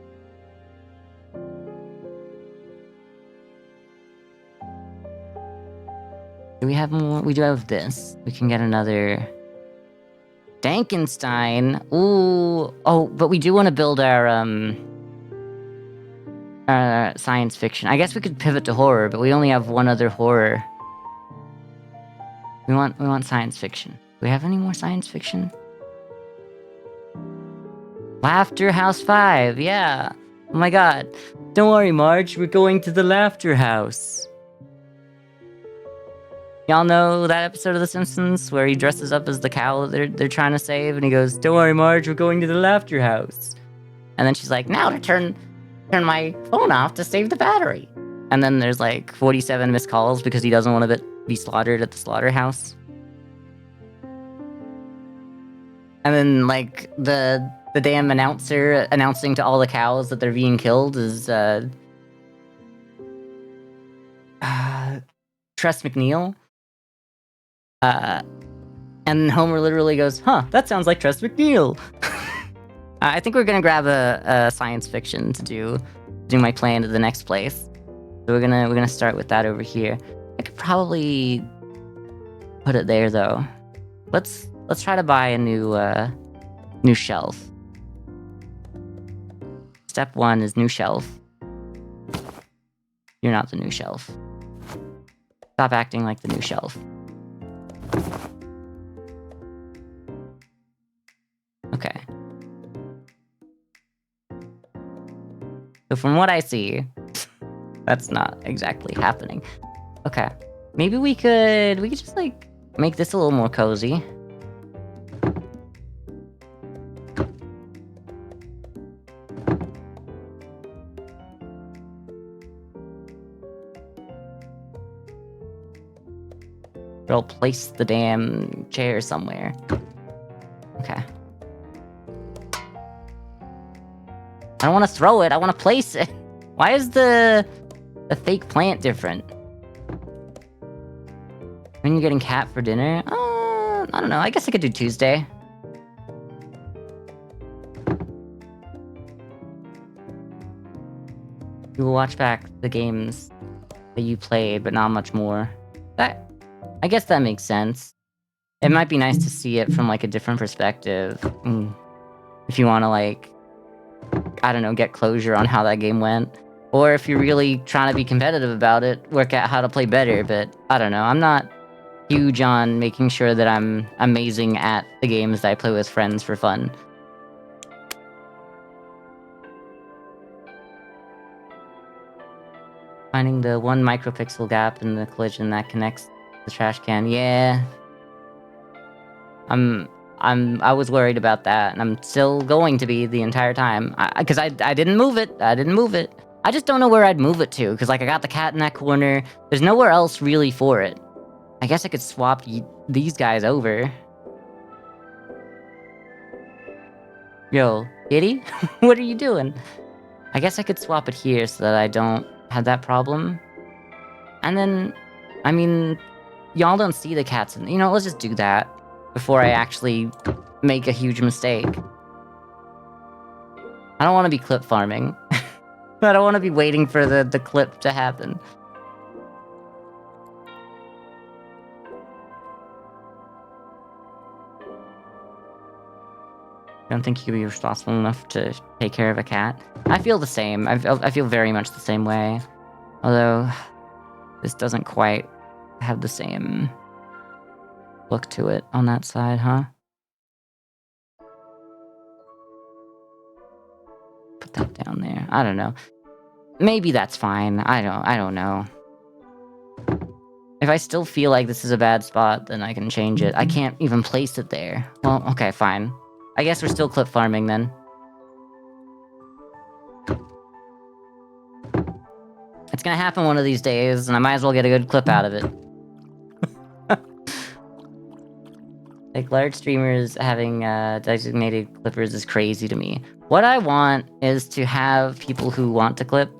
Do we have more? We do have this. We can get another... Dankenstein! Ooh! Oh, but we do want to build our, science fiction. I guess we could pivot to horror, but we only have one other horror. We want science fiction. Do we have any more science fiction? Laughter House 5, yeah. Oh my god. Don't worry, Marge, we're going to the Laughter House. Y'all know that episode of The Simpsons where he dresses up as the cow that they're trying to save, and he goes, "Don't worry, Marge, we're going to the Laughter House." And then she's like, "Now to turn my phone off to save the battery." And then there's like 47 missed calls because he doesn't want to be slaughtered at the slaughterhouse. And then, like, the damn announcer announcing to all the cows that they're being killed is, Tress McNeil. And Homer literally goes, "Huh, that sounds like Tress McNeil." I think we're gonna grab a science fiction to do my plan to the next place. So we're gonna start with that over here. I could probably put it there though. Let's try to buy a new shelf. Step 1 is new shelf. You're not the new shelf. Stop acting like the new shelf. Okay. So from what I see, that's not exactly happening. Okay. Maybe we could just like make this a little more cozy. I'll place the damn chair somewhere. Okay. I don't want to throw it. I want to place it. Why is the fake plant different? When you're getting cat for dinner? I don't know. I guess I could do Tuesday. You will watch back the games that you played, but not much more. I guess that makes sense. It might be nice to see it from like a different perspective. If you want to like, I don't know, get closure on how that game went. Or if you're really trying to be competitive about it, work out how to play better. But I don't know, I'm not huge on making sure that I'm amazing at the games that I play with friends for fun. Finding the 1 micropixel gap in the collision that connects the trash can. Yeah. I was worried about that, and I'm still going to be the entire time. Because I didn't move it. I didn't move it. I just don't know where I'd move it to, because like I got the cat in that corner. There's nowhere else really for it. I guess I could swap these guys over. Yo, kitty? What are you doing? I guess I could swap it here so that I don't have that problem. And then, I mean, y'all don't see the cats. You know, let's just do that before I actually make a huge mistake. I don't want to be clip farming. I don't want to be waiting for the clip to happen. I don't think you could be responsible enough to take care of a cat. I feel the same. I feel very much the same way. Although, this doesn't quite have the same look to it on that side, huh? Put that down there. I don't know. Maybe that's fine. I don't know. If I still feel like this is a bad spot, then I can change it. I can't even place it there. Well, okay, fine. I guess we're still clip farming then. It's gonna happen one of these days, and I might as well get a good clip out of it. Like, large streamers having designated clippers is crazy to me. What I want is to have people who want to clip.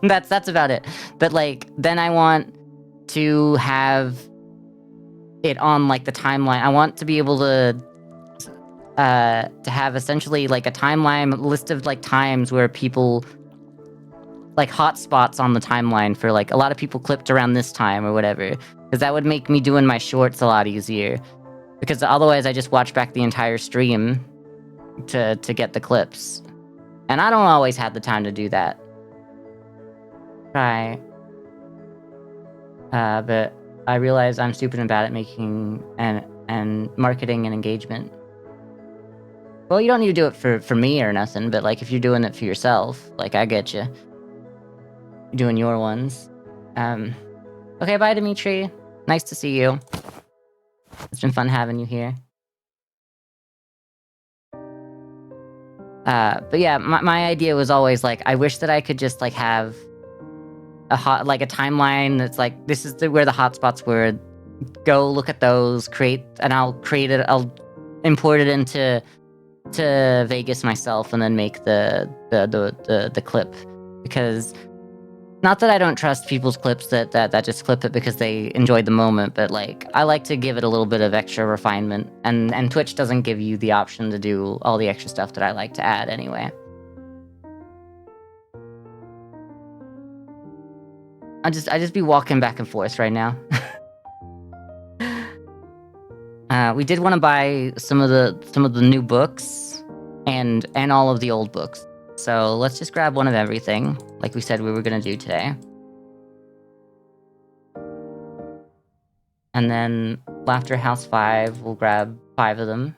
That's about it. But, like, then I want to have it on, like, the timeline. I want to be able to have essentially, like, a timeline list of, like, times where people... like, hotspots on the timeline for, like, a lot of people clipped around this time or whatever. Because that would make me doing my shorts a lot easier. Because otherwise I just watch back the entire stream to get the clips. And I don't always have the time to do that. Try. But I realize I'm stupid and bad at making and marketing and engagement. Well, you don't need to do it for me or nothing, but like if you're doing it for yourself, like I get you. You're doing your ones. Okay, bye Dimitri. Nice to see you. It's been fun having you here. But yeah, my idea was always like, I wish that I could just like have a timeline that's like, this is where the hotspots were. Go look at those, I'll import it into Vegas myself, and then make the clip. Because Not that I don't trust people's clips that just clip it because they enjoyed the moment, but like I like to give it a little bit of extra refinement, and Twitch doesn't give you the option to do all the extra stuff that I like to add anyway. I just be walking back and forth right now. We did want to buy some of the new books and all of the old books. So let's just grab one of everything, like we said we were gonna do today. And then Laughter House 5, we'll grab 5 of them.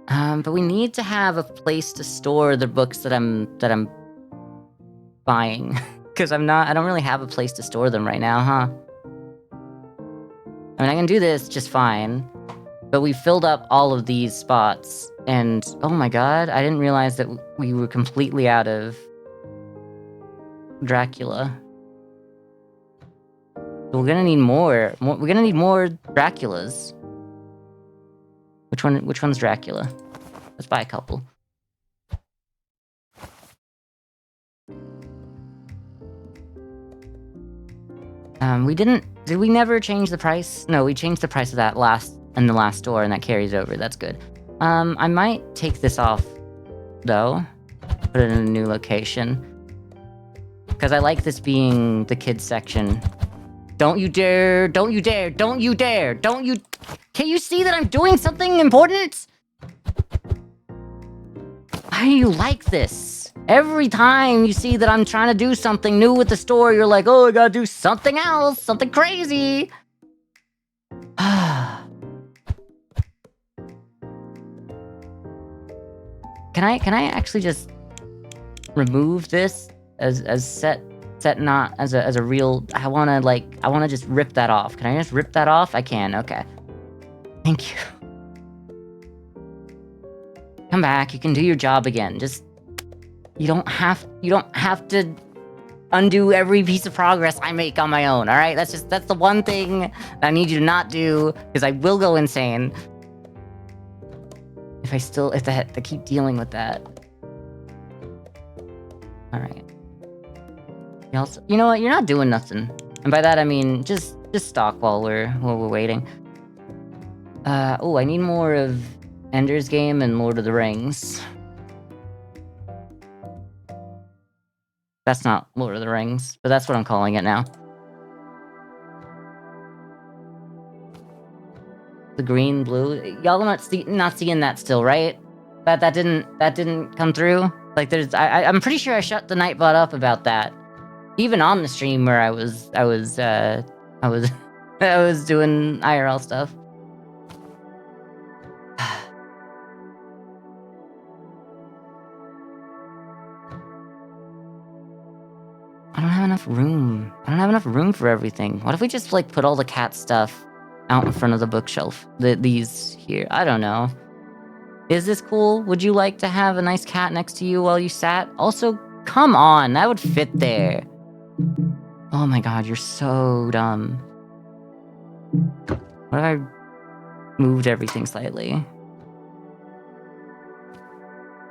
But we need to have a place to store the books that I'm buying. Because I don't really have a place to store them right now, huh? I mean, I can do this just fine. But we filled up all of these spots, and oh my god, I didn't realize that we were completely out of Dracula. So we're gonna need more. We're gonna need more Draculas. Which one's Dracula? Let's buy a couple. Did we never change the price? No, we changed the price of that in the last store, and that carries over. That's good. I might take this off, though. Put it in a new location. Because I like this being the kids section. Don't you dare, don't you dare, don't you dare, don't you... Can you see that I'm doing something important? Why do you like this? Every time you see that I'm trying to do something new with the store, you're like, oh, I gotta do something else, something crazy. Can I actually just remove this as set not as a real... I wanna just rip that off. Can I just rip that off? I can, okay. Thank you. Come back, you can do your job again. Just... You don't have to undo every piece of progress I make on my own, alright? That's the one thing I need you to not do, because I will go insane. If I keep dealing with that. Alright. You know what? You're not doing nothing. And by that I mean just stalk while we're waiting. Oh, I need more of Ender's Game and Lord of the Rings. That's not Lord of the Rings, but that's what I'm calling it now. The green, blue. Y'all not seeing that still, right? That didn't come through. Like I'm pretty sure I shut the Nightbot up about that. Even on the stream where I was I was doing IRL stuff. I don't have enough room. I don't have enough room for everything. What if we just like put all the cat stuff out in front of the bookshelf? These here. I don't know. Is this cool? Would you like to have a nice cat next to you while you sat? Also, come on, that would fit there. Oh my god, you're so dumb. What if I moved everything slightly?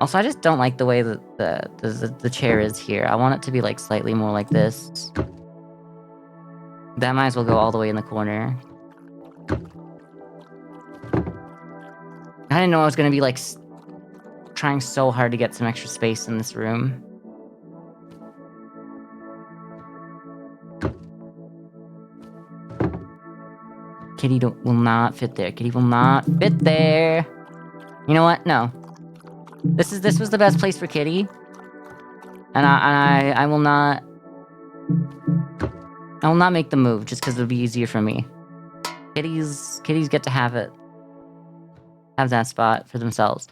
Also, I just don't like the way that the chair is here. I want it to be like slightly more like this. That might as well go all the way in the corner. I didn't know I was gonna be like trying so hard to get some extra space in this room. Kitty will not fit there. Kitty will not fit there. You know what? No. This was the best place for Kitty. And I will not make the move just because it'll be easier for me. Kitties get to have that spot for themselves.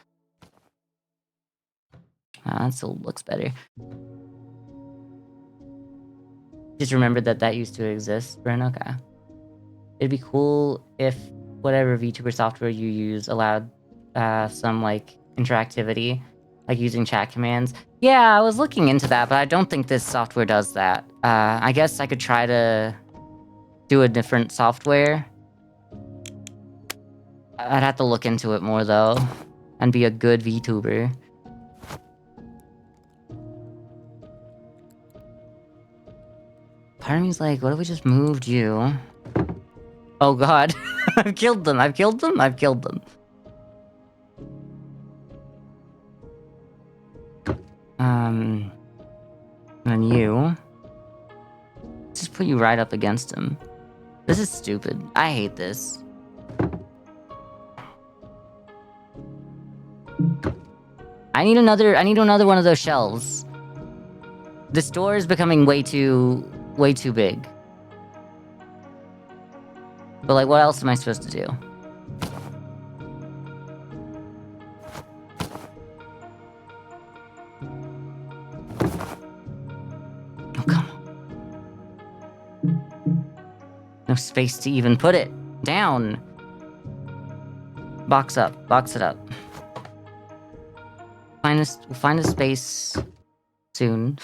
That still looks better. Just remembered that used to exist, Bryn. Okay. It'd be cool if whatever VTuber software you use allowed some like interactivity, like using chat commands. Yeah, I was looking into that, but I don't think this software does that. I guess I could try to do a different software. I'd have to look into it more though, and be a good VTuber. Part of me's like, what if we just moved you? Oh god. I've killed them, I've killed them, I've killed them. And you. Just put you right up against him. This is stupid. I hate this. I need another one of those shelves. This door is becoming way too big. But like, what else am I supposed to do? Oh, come on. No space to even put it down. Box it up. We'll find a space soon.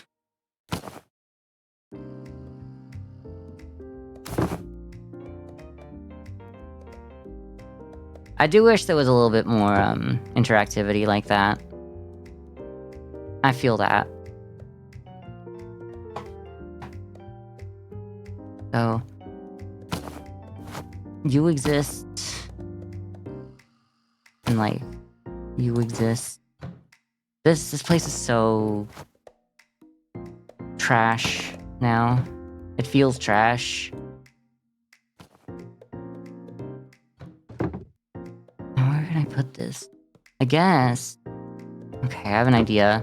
I do wish there was a little bit more interactivity like that. I feel that. So you exist, and like you exist. This place is so trash now. It feels trash. Where can I put this? I guess. Okay, I have an idea.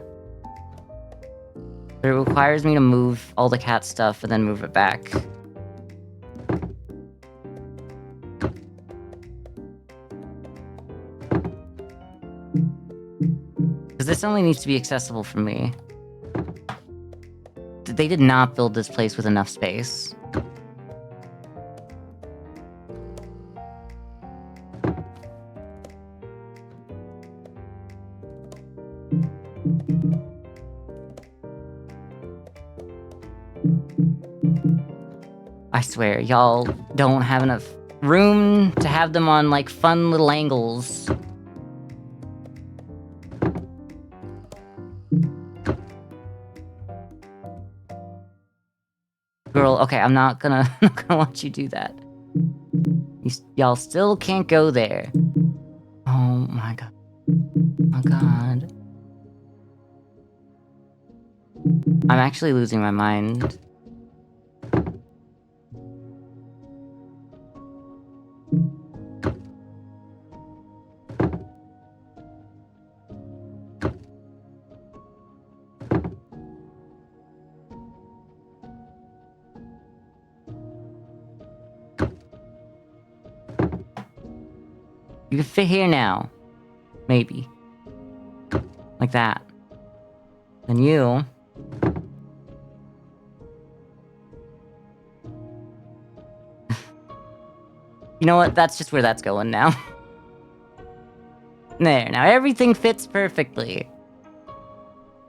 But it requires me to move all the cat stuff and then move it back. Because this only needs to be accessible for me. They did not build this place with enough space. I swear, y'all don't have enough room to have them on, like, fun little angles. Girl, okay, I'm not gonna watch you do that. Y'all still can't go there. Oh my god. Oh god. I'm actually losing my mind. You can fit here now. Maybe. Like that. Then you... You know what? That's just where that's going now. There, now everything fits perfectly.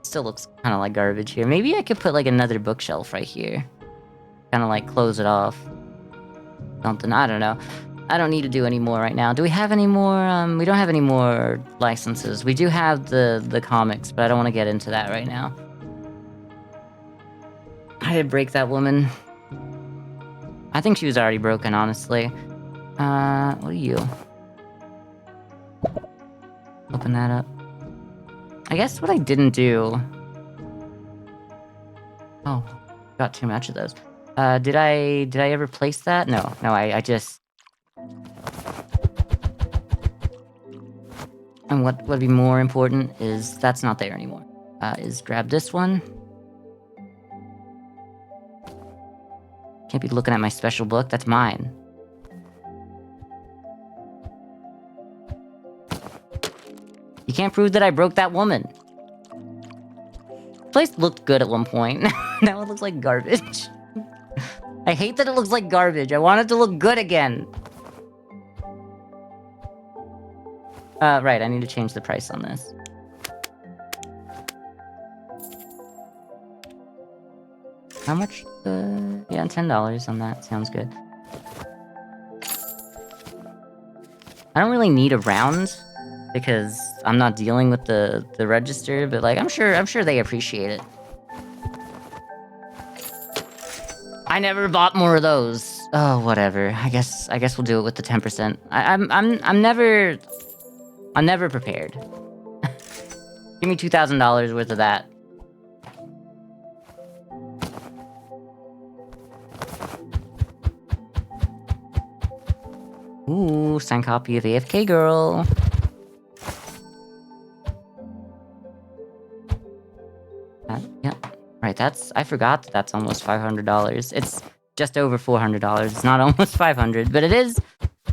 Still looks kind of like garbage here. Maybe I could put like another bookshelf right here. Kind of like close it off. Something, I don't know. I don't need to do any more right now. Do we have any more? We don't have any more licenses. We do have the comics, but I don't want to get into that right now. I did break that woman. I think she was already broken, honestly. What are you? Open that up. I guess what I didn't do... Oh, got too much of those. Did I ever place that? No, I just... And what would be more important is that's not there anymore. Is grab this one. Can't be looking at my special book, that's mine. You can't prove that I broke that woman. This place looked good at one point. Now it looks like garbage. I hate that it looks like garbage. I want it to look good again. Right, I need to change the price on this. How much? Yeah, $10 on that. Sounds good. I don't really need a round because I'm not dealing with the register, but like I'm sure they appreciate it. I never bought more of those. Oh, whatever. I guess we'll do it with the 10%. I'm never prepared. Give me $2,000 worth of that. Ooh, signed copy of AFK Girl. Yep. Right, I forgot that's almost $500. It's just over $400. It's not almost 500, but it is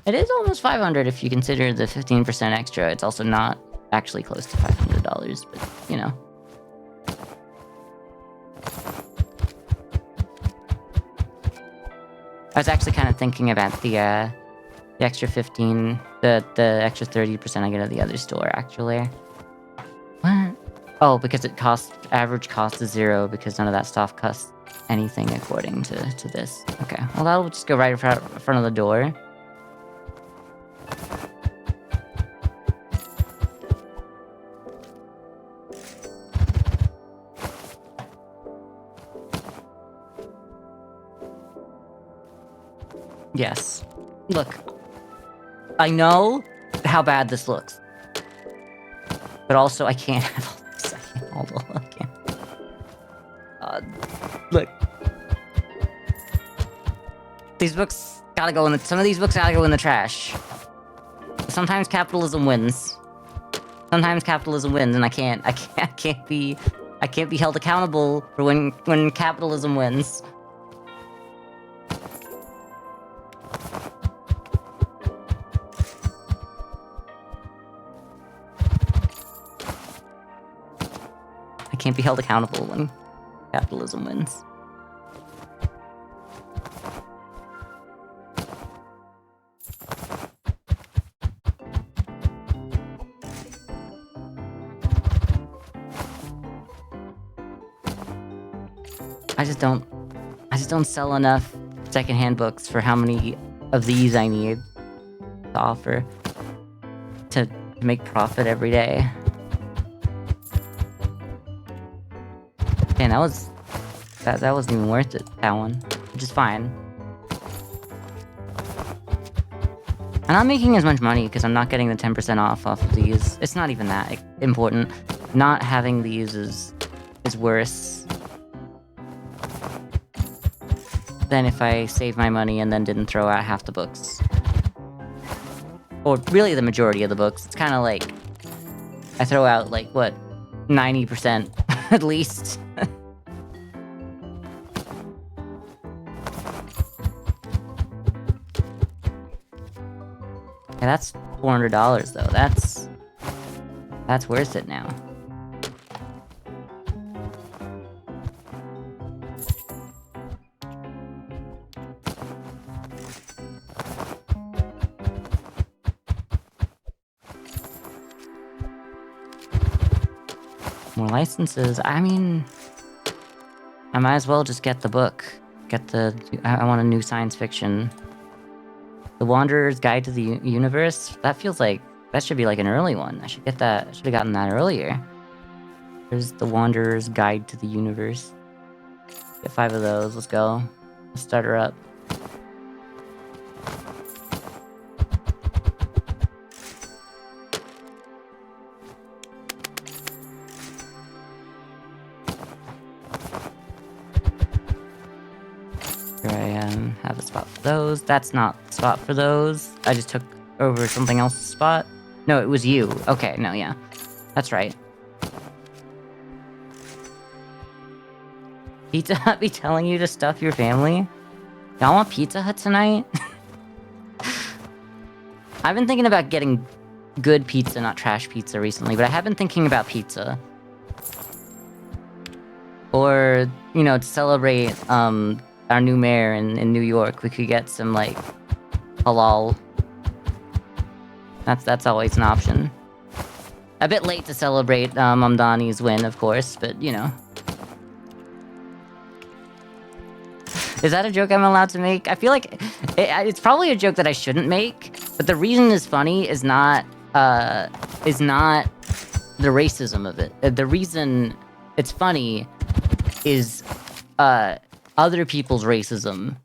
almost 500 if you consider the 15% extra. It's also not actually close to $500, but, you know. I was actually kind of thinking about the extra 15, the extra 30% I get at the other store, actually. What? Oh, because average cost is 0, because none of that stuff costs anything according to this. Okay, well that'll just go right in front of the door. Yes. Look, I know how bad this looks, but also I can't have all this. I can't hold on. I can't. Look, these books gotta go in the. Some of these books gotta go in the trash. Sometimes capitalism wins. Sometimes capitalism wins, and I can't be held accountable for when capitalism wins. I can't be held accountable when capitalism wins. I just don't sell enough secondhand books for how many of these I need to offer to make profit every day. Man, that wasn't even worth it, that one. Which is fine. I'm not making as much money because I'm not getting the 10% off of these. It's not even that important. Not having these is worse than if I saved my money and then didn't throw out half the books. Or really the majority of the books. It's kind of like I throw out like, what, 90% at least. Yeah, that's $400 though. That's worth it now. More licenses. I mean, I might as well just get the book. I want a new science fiction. The Wanderer's Guide to the Universe? That feels like, that should be like an early one. I should get that, I should have gotten that earlier. There's The Wanderer's Guide to the Universe. Get 5 of those, let's go. Let's start her up. Here I am, have a spot for those. That's not the spot for those. I just took over something else's spot. No, it was you. Okay, no, yeah. That's right. Pizza Hut be telling you to stuff your family? Y'all want Pizza Hut tonight? I've been thinking about getting good pizza, not trash pizza recently, but I have been thinking about pizza. Or, you know, to celebrate, our new mayor in New York, we could get some, like, halal. That's always an option. A bit late to celebrate, Mamdani's win, of course, but, you know. Is that a joke I'm allowed to make? I feel like it's probably a joke that I shouldn't make, but the reason it's funny is not the racism of it. The reason it's funny is, other people's racism.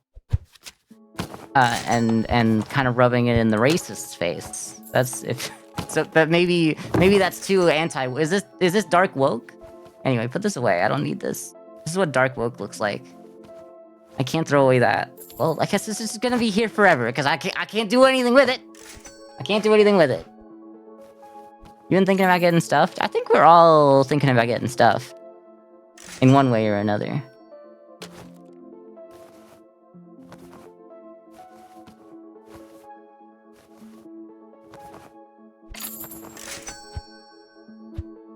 And kind of rubbing it in the racist's face. That's if so. But maybe that's too anti. Is this dark woke? Anyway, put this away. I don't need this. This is what dark woke looks like. I can't throw away that. Well, I guess this is gonna be here forever because I can't do anything with it. I can't do anything with it. You been thinking about getting stuffed? I think we're all thinking about getting stuffed in one way or another.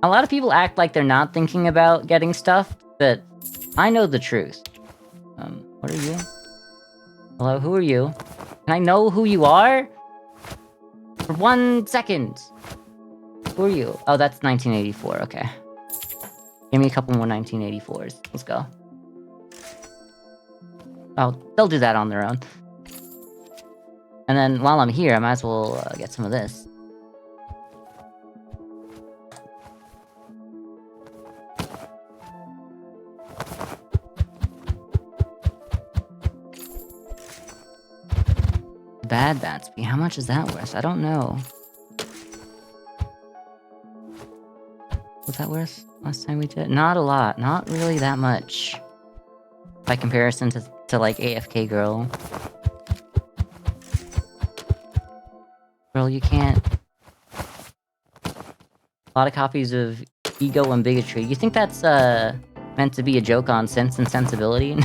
A lot of people act like they're not thinking about getting stuffed, but I know the truth. What are you? Hello, who are you? Can I know who you are? For 1 second. Who are you? Oh, that's 1984, okay. Give me a couple more 1984s. Let's go. Oh, they'll do that on their own. And then, while I'm here, I might as well get some of this. Bad Batsby, how much is that worth? I don't know. What's that worth last time we did? Not a lot, not really that much. By comparison to like AFK Girl. Girl, you can't. A lot of copies of Ego and Bigotry. You think that's meant to be a joke on Sense and Sensibility?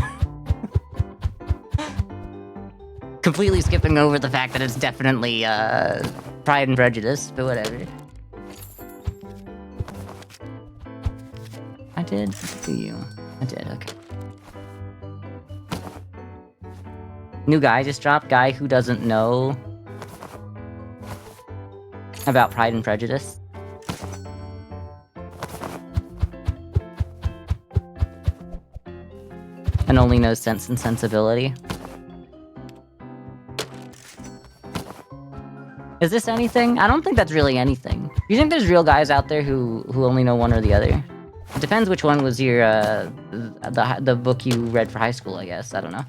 Completely skipping over the fact that it's definitely, Pride and Prejudice, but whatever. I did? Do you? I did, okay. New guy just dropped, guy who doesn't know about Pride and Prejudice. And only knows Sense and Sensibility. Is this anything? I don't think that's really anything. Do you think there's real guys out there who only know one or the other? It depends which one was your, the book you read for high school, I guess. I don't know.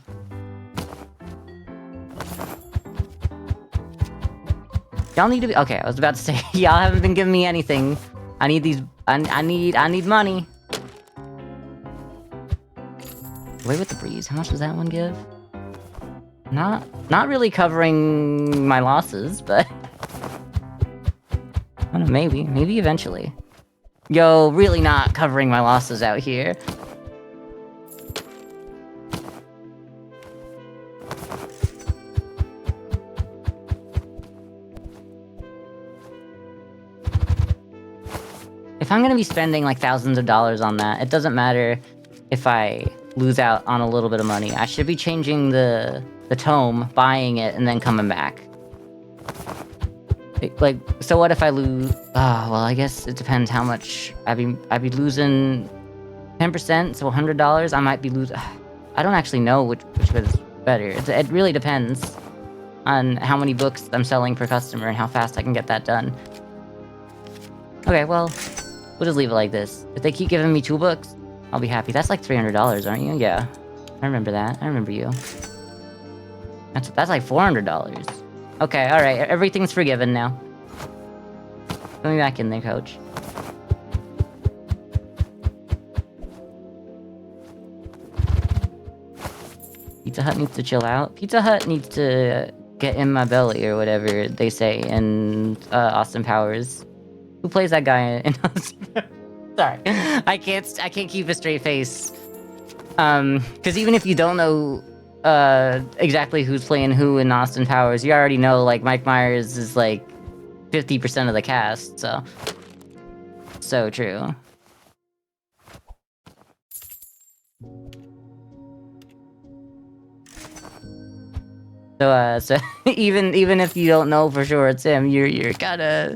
Y'all need to be- okay, I was about to say, y'all haven't been giving me anything. I need these- I need money. Away with the Breeze, how much does that one give? Not really covering my losses, but... I don't know, maybe eventually. Yo, really not covering my losses out here. If I'm gonna be spending like thousands of dollars on that, it doesn't matter if I lose out on a little bit of money. I should be changing the tome, buying it, and then coming back. Like, so what if I lose? Oh, well, I guess it depends how much. I'd be losing 10%, so $100. I might be losing. I don't actually know which was better. It really depends on how many books I'm selling per customer and how fast I can get that done. Okay, well, we'll just leave it like this. If they keep giving me 2 books, I'll be happy. That's like $300, aren't you? Yeah, I remember that. I remember you. That's like $400. Okay, alright, everything's forgiven now. Put me back in there, coach. Pizza Hut needs to chill out. Pizza Hut needs to get in my belly, or whatever they say in Austin Powers. Who plays that guy in Austin Powers? Sorry, I can't keep a straight face. Because even if you don't know exactly who's playing who in Austin Powers, you already know, like, Mike Myers is, like, 50% of the cast, so... So true. So even if you don't know for sure it's him, you're kinda...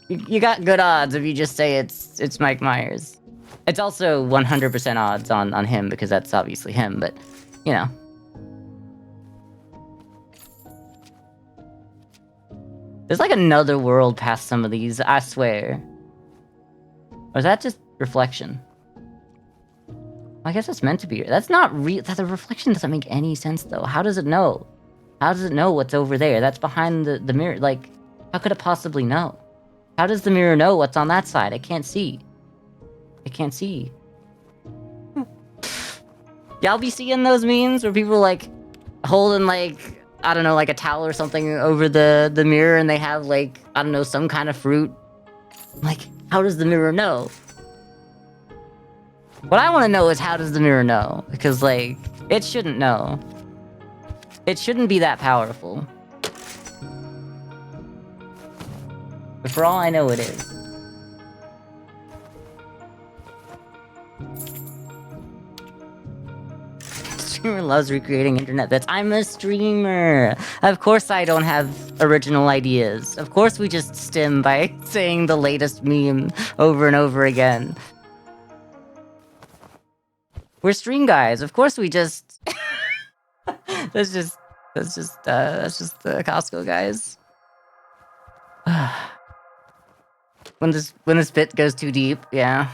You got good odds if you just say it's Mike Myers. It's also 100% odds on him, because that's obviously him, but, you know. There's like another world past some of these, I swear. Or is that just reflection? I guess it's meant to be. That's not real. The reflection doesn't make any sense, though. How does it know? How does it know what's over there? That's behind the mirror. Like, how could it possibly know? How does the mirror know what's on that side? I can't see. I can't see. Y'all be seeing those memes where people, like, holding, like, I don't know, like a towel or something over the mirror, and they have, like, I don't know, some kind of fruit. Like, how does the mirror know? What I want to know is, how does the mirror know? Because, like, it shouldn't know. It shouldn't be that powerful. But for all I know, it is. Streamer loves recreating internet bits. I'm a streamer! Of course I don't have original ideas. Of course we just stim by saying the latest meme over and over again. We're stream guys. Of course we just... That's just the Costco guys. When this bit goes too deep, yeah.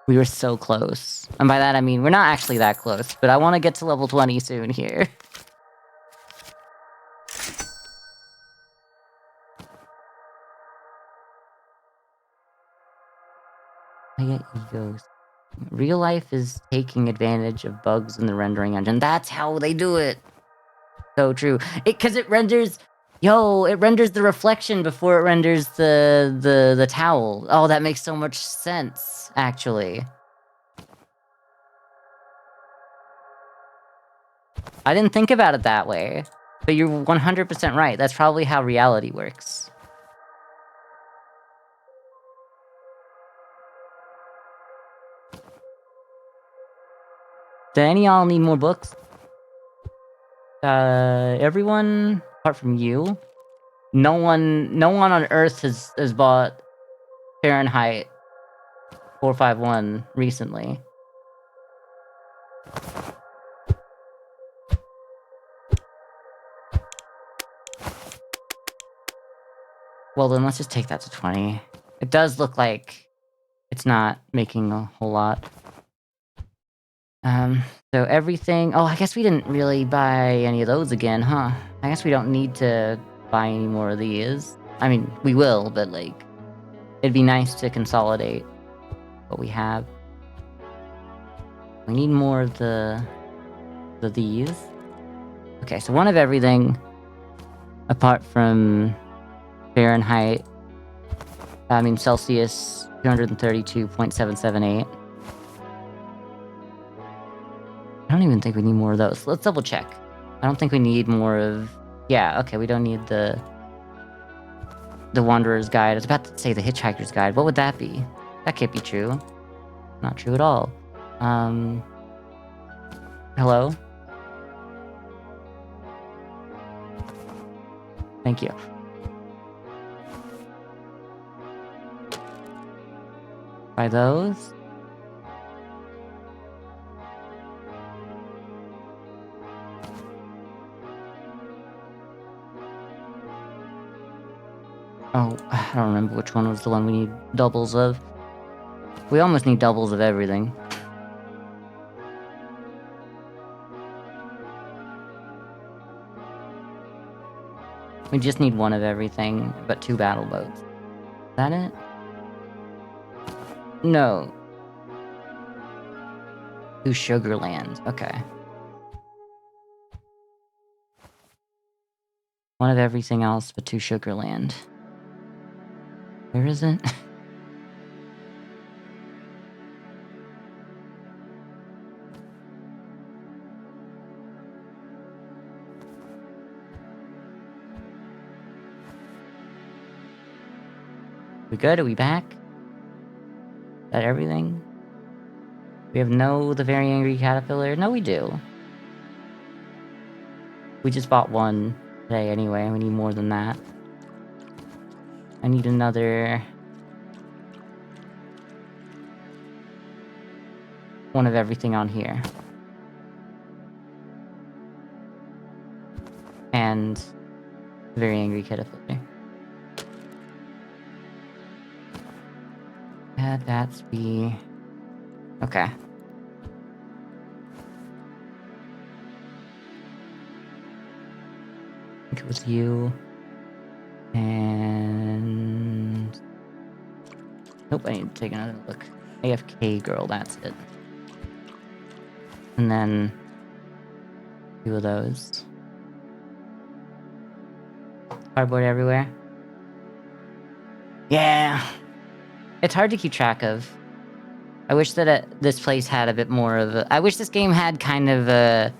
We were so close. And by that I mean, we're not actually that close, but I want to get to level 20 soon here. I get egos. Real life is taking advantage of bugs in the rendering engine. That's how they do it. So true. Because it renders... Yo, it renders the reflection before it renders the towel. Oh, that makes so much sense, actually. I didn't think about it that way. But you're 100% right. That's probably how reality works. Do any of y'all need more books? Everyone apart from you. No one on Earth has bought Fahrenheit 451 recently. Well, then let's just take that to 20. It does look like it's not making a whole lot. So everything... Oh, I guess we didn't really buy any of those again, huh? I guess we don't need to buy any more of these. I mean, we will, but, like, it'd be nice to consolidate what we have. We need more of these. Okay, so one of everything, apart from Fahrenheit, I mean Celsius 232.778. I don't even think we need more of those. Let's double check. I don't think we need more of... Yeah, okay, we don't need the Wanderer's Guide. I was about to say the Hitchhiker's Guide. What would that be? That can't be true. Not true at all. Hello? Thank you. Buy those. Oh, I don't remember which one was the one we need doubles of. We almost need doubles of everything. We just need one of everything, but 2 battle boats. Is that it? No. 2 Sugarland. Okay. One of everything else, but 2 Sugarland. Where is it? We good? Are we back? Is that everything? We have the Very Angry Caterpillar? No, we do. We just bought one today anyway. We need more than that. I need another... one of everything on here. And Very Angry Caterpillar. Yeah, that's the... Okay. I think it was you. And... Nope, I need to take another look. AFK girl, that's it. And then... 2 of those. Cardboard everywhere. Yeah! It's hard to keep track of. I wish that this place had a bit more of a... I wish this game had kind of a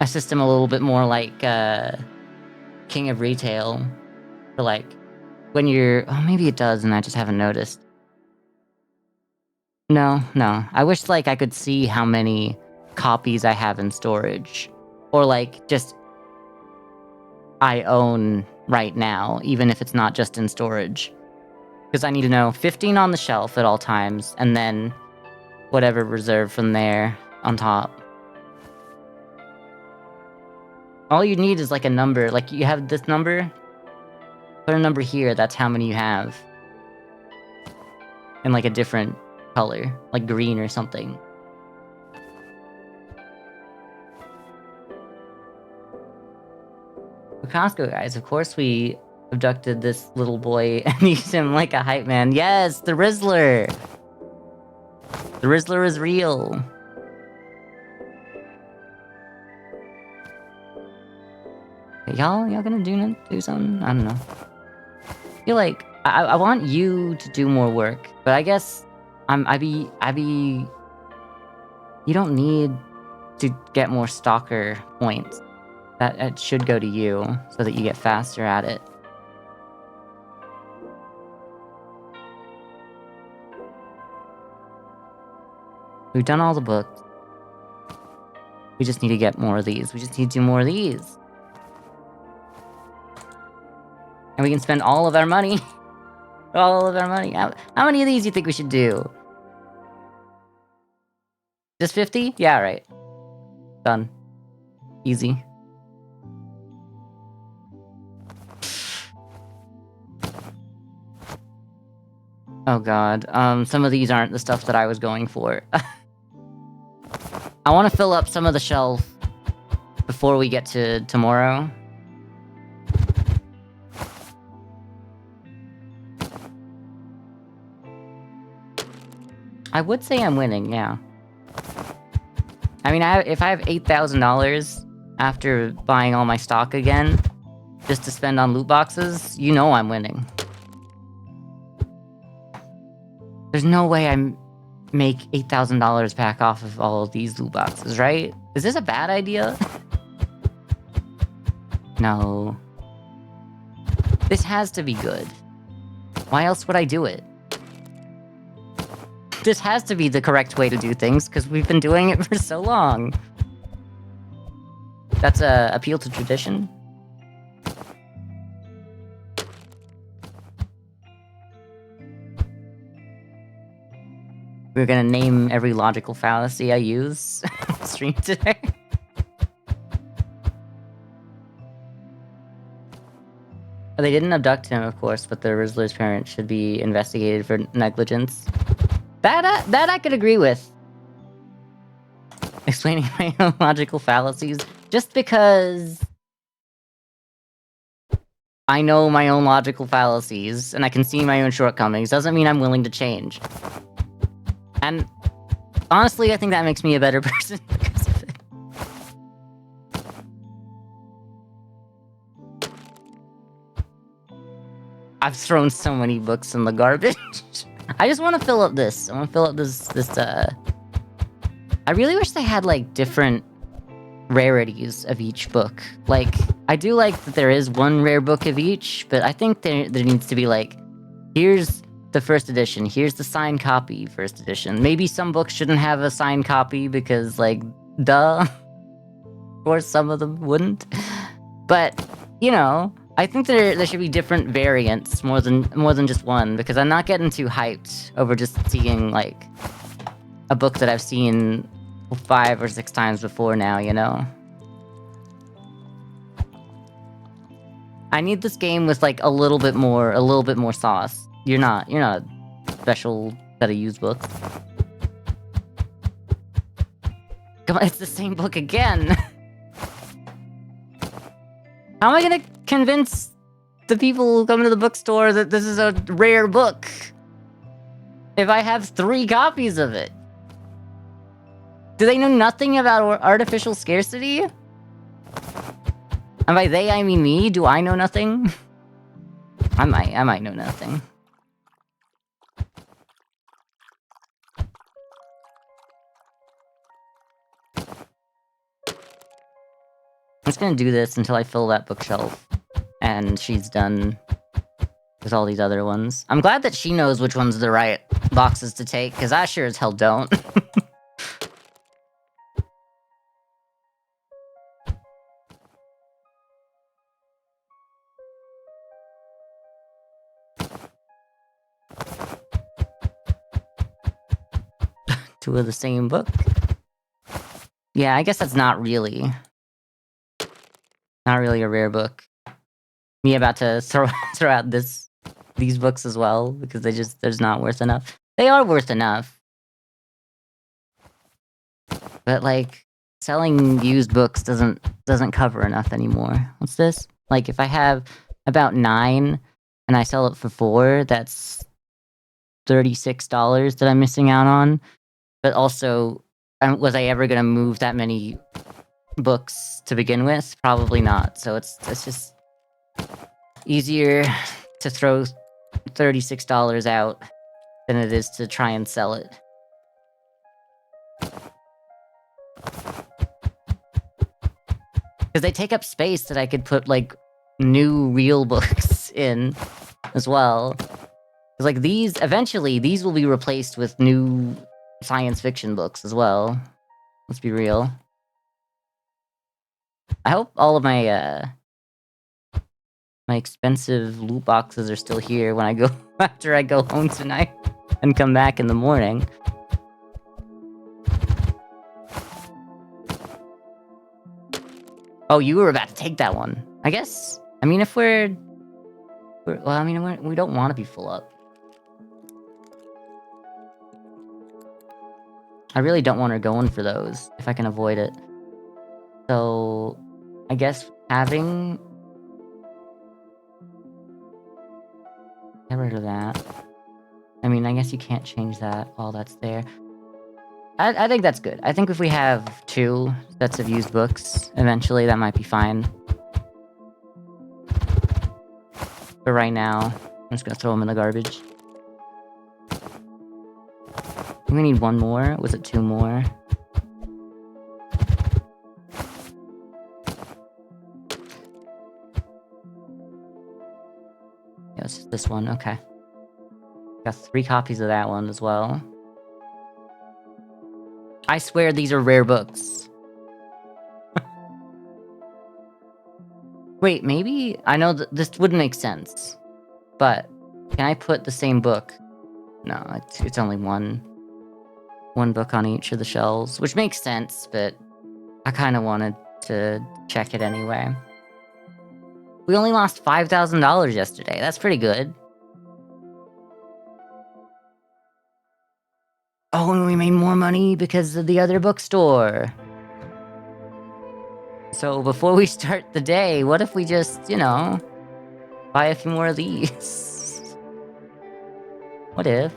system a little bit more like King of Retail. For like, when you're... Oh, maybe it does and I just haven't noticed. No. I wish like I could see how many copies I have in storage. Or like, just... I own right now, even if it's not just in storage. Because I need to know 15 on the shelf at all times, and then whatever reserved from there on top. All you need is like a number. Like you have this number, put a number here, that's how many you have. In like a different color, like green or something. Costco guys, of course we abducted this little boy and used him like a hype man. Yes, the Rizzler! The Rizzler is real. Y'all gonna do something? I don't know. I feel like I want you to do more work, but I guess I be you don't need to get more stalker points. That it should go to you so that you get faster at it. We've done all the books. We just need to get more of these. We just need to do more of these. And we can spend all of our money. All of our money. How many of these do you think we should do? Just 50? Yeah, right. Done. Easy. Oh god. Some of these aren't the stuff that I was going for. I want to fill up some of the shelf before we get to tomorrow. I would say I'm winning, yeah. I mean, if I have $8,000 after buying all my stock again, just to spend on loot boxes, you know I'm winning. There's no way I make $8,000 back off of all of these loot boxes, right? Is this a bad idea? No. This has to be good. Why else would I do it? This has to be the correct way to do things, because we've been doing it for so long. That's a appeal to tradition. We're gonna name every logical fallacy I use on stream today. They didn't abduct him, of course, but the Rizzler's parents should be investigated for negligence. That I could agree with. Explaining my own logical fallacies. Just because I know my own logical fallacies, and I can see my own shortcomings, doesn't mean I'm willing to change. And honestly, I think that makes me a better person because of it. I've thrown so many books in the garbage. I just want to fill up this. I want to fill up this. I really wish they had, like, different rarities of each book. Like, I do like that there is one rare book of each, but I think there needs to be, like, here's the first edition, here's the signed copy first edition. Maybe some books shouldn't have a signed copy because, like, duh. Or some of them wouldn't. But, you know, I think there should be different variants more than just one, because I'm not getting too hyped over just seeing, like, a book that I've seen 5 or 6 times before now, you know? I need this game with, like, a little bit more sauce. You're not a special set of used books. Come on, it's the same book again! How am I gonna convince the people who come to the bookstore that this is a rare book if I have 3 copies of it? Do they know nothing about artificial scarcity? And by they, I mean me? Do I know nothing? I might know nothing. I'm just gonna do this until I fill that bookshelf. And she's done with all these other ones. I'm glad that she knows which one's the right boxes to take, because I sure as hell don't. Two of the same book. Yeah, I guess that's not really a rare book. Me about to throw out these books as well, because they're just not worth enough. They are worth enough. But like selling used books doesn't cover enough anymore. What's this? Like if I have about 9 and I sell it for 4, that's $36 that I'm missing out on. But also, was I ever gonna move that many books to begin with? Probably not. So it's just easier to throw $36 out than it is to try and sell it. Because they take up space that I could put, like, new real books in as well. Because, like, eventually, these will be replaced with new science fiction books as well. Let's be real. I hope all of my expensive loot boxes are still here when I go after I go home tonight and come back in the morning. Oh, you were about to take that one. I guess. I mean, if well, I mean, we don't want to be full up. I really don't want her going for those, if I can avoid it. So, I guess having... Get rid of that. I mean, I guess you can't change that while that's there. I think that's good. I think if we have 2 sets of used books, eventually that might be fine. But right now, I'm just gonna throw them in the garbage. We need 1 more. Was it 2 more? Yeah, it's just this one. Okay. Got 3 copies of that one as well. I swear these are rare books. Wait, maybe? I know this wouldn't make sense. But, can I put the same book? No, it's only one book on each of the shelves. Which makes sense, but I kind of wanted to check it anyway. We only lost $5,000 yesterday. That's pretty good. Oh, and we made more money because of the other bookstore. So before we start the day, what if we just, you know, buy a few more of these? What if?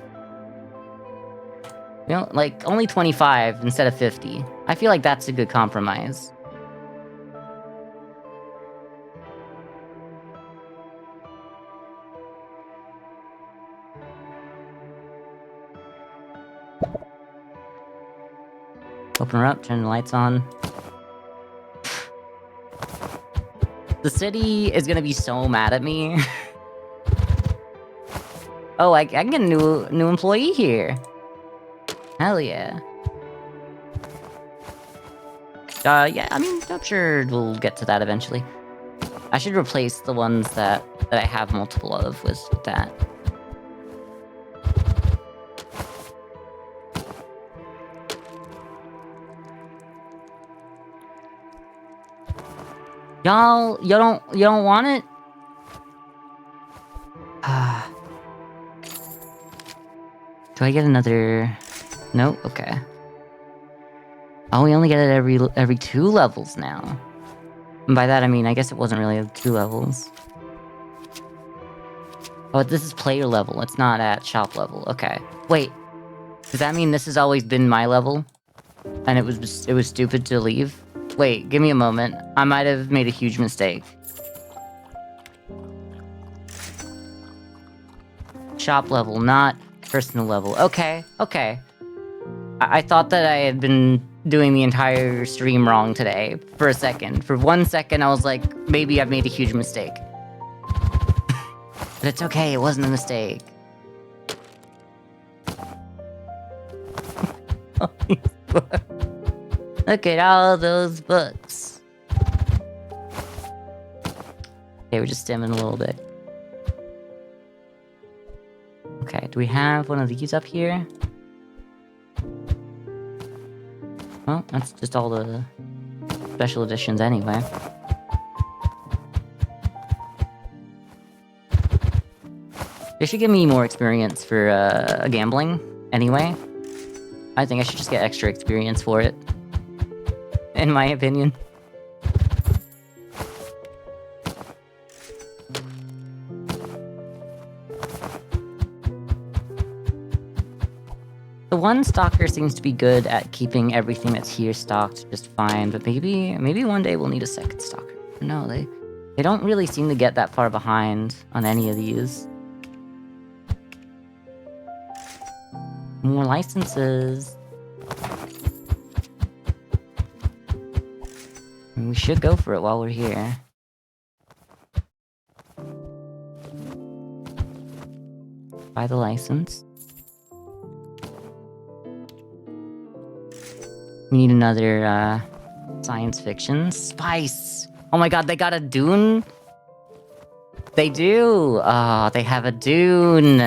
You know, like, only 25 instead of 50. I feel like that's a good compromise. Open her up, turn the lights on. The city is gonna be so mad at me. Oh, I can get a new employee here. Hell yeah. Yeah, I mean, I'm sure we'll get to that eventually. I should replace the ones that I have multiple of with that. Y'all, you don't want it? Do I get another... No? Okay. Oh, we only get it every 2 levels now. And by that I mean, I guess it wasn't really 2 levels. Oh, this is player level, it's not at shop level. Okay. Wait. Does that mean this has always been my level? And it was stupid to leave? Wait, give me a moment. I might have made a huge mistake. Shop level, not personal level. Okay, okay. I thought that I had been doing the entire stream wrong today. For a second. For 1 second, I was like, maybe I've made a huge mistake. But it's okay, it wasn't a mistake. Look at all those books. Okay, we're just stimming a little bit. Okay, do we have one of these up here? Well, that's just all the special editions anyway. They should give me more experience for gambling anyway. I think I should just get extra experience for it. In my opinion. The one stalker seems to be good at keeping everything that's here stocked just fine, but maybe one day we'll need a second stalker. No, they don't really seem to get that far behind on any of these. More licenses. And we should go for it while we're here. Buy the license. We need another, science fiction. Spice! Oh my god, they got a Dune? They do! Oh, they have a Dune!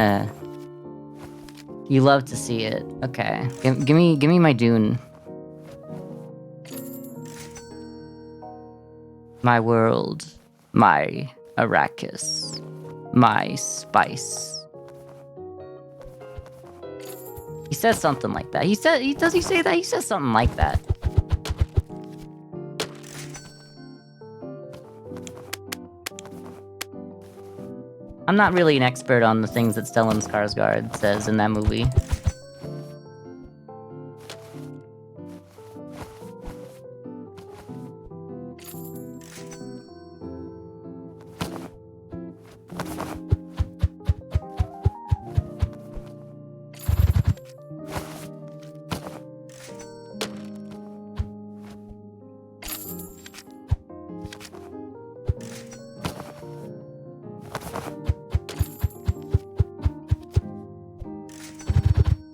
You love to see it. Okay. Give me my Dune. My world. My Arrakis. My spice. He says something like that. Does he say that? He says something like that. I'm not really an expert on the things that Stellan Skarsgård says in that movie.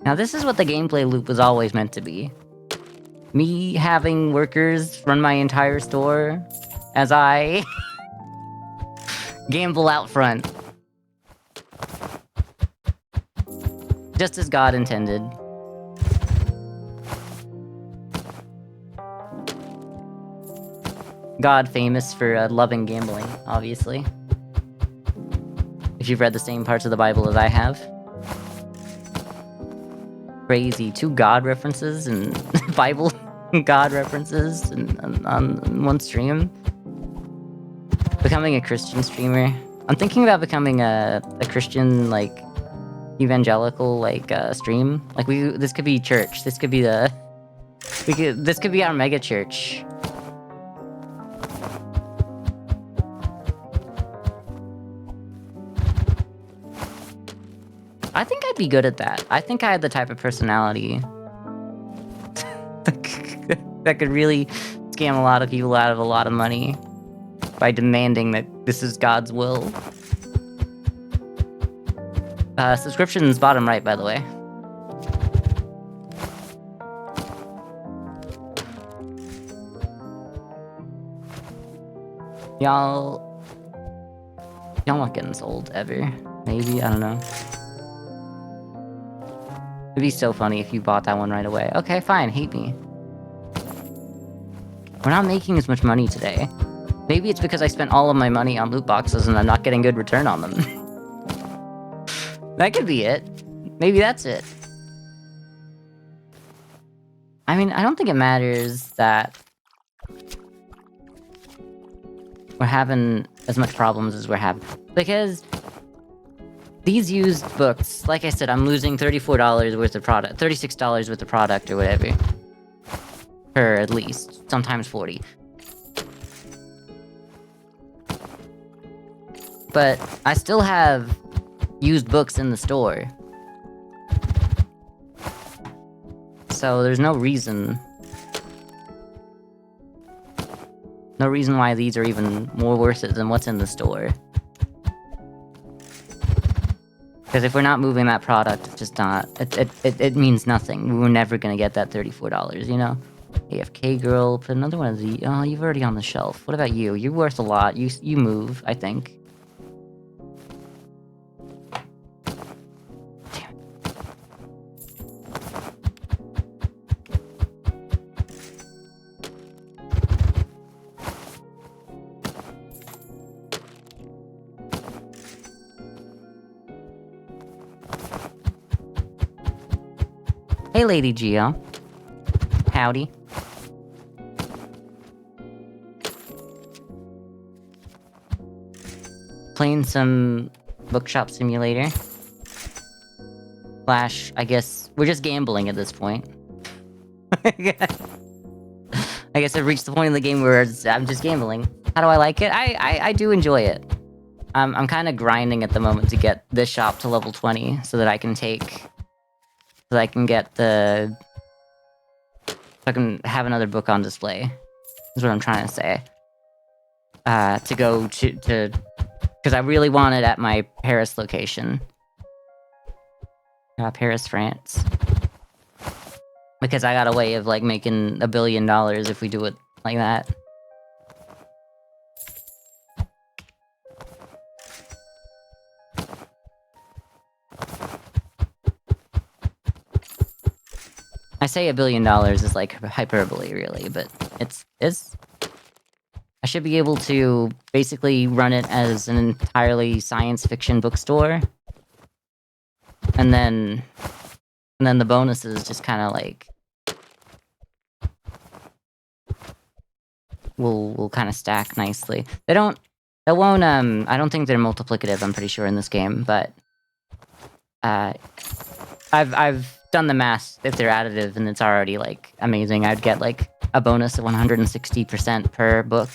Now this is what the gameplay loop was always meant to be. Me having workers run my entire store as I gamble out front. Just as God intended. God famous for loving gambling, obviously. If you've read the same parts of the Bible as I have. Crazy. 2 God references and Bible God references on one stream. Becoming a Christian streamer. I'm thinking about becoming a Christian, like, evangelical, like, stream. Like, this could be church. This could be this could be our mega church. I think I'd be good at that. I think I had the type of personality that could really scam a lot of people out of a lot of money by demanding that this is God's will. Subscriptions bottom right, by the way. Y'all not getting sold ever. Maybe, I don't know. It'd be so funny if you bought that one right away. Okay, fine, hate me. We're not making as much money today. Maybe it's because I spent all of my money on loot boxes and I'm not getting good return on them. That could be it. Maybe that's it. I mean, I don't think it matters that we're having as much problems as we're having. Because these used books, like I said, I'm losing $34 worth of product, $36 worth of product or whatever. Per at least, sometimes 40. But I still have used books in the store. So there's no reason why these are even more worth it than what's in the store. Because if we're not moving that product, it's just not... It means nothing. We're never gonna get that $34, you know? AFK girl, put another one of these... Oh, you've already on the shelf. What about you? You're worth a lot. You move, I think. Hey, Lady Geo. Howdy. Playing some Bookshop Simulator. Slash, I guess, we're just gambling at this point. I guess I've reached the point in the game where I'm just gambling. How do I like it? I do enjoy it. I'm kind of grinding at the moment to get this shop to level 20 so that I can take... So I can get the... So I can have another book on display. Is what I'm trying to say. To go to... Because I really want it at my Paris location. Paris, France. Because I got a way of, like, making $1 billion if we do it like that. I say $1 billion is like hyperbole, really, but it's... I should be able to basically run it as an entirely science fiction bookstore. And then the bonuses just kind of like... will kind of stack nicely. They won't, I don't think they're multiplicative, I'm pretty sure, in this game, but... I've done the math. If they're additive, and it's already, like, amazing. I'd get, like, a bonus of 160% per book.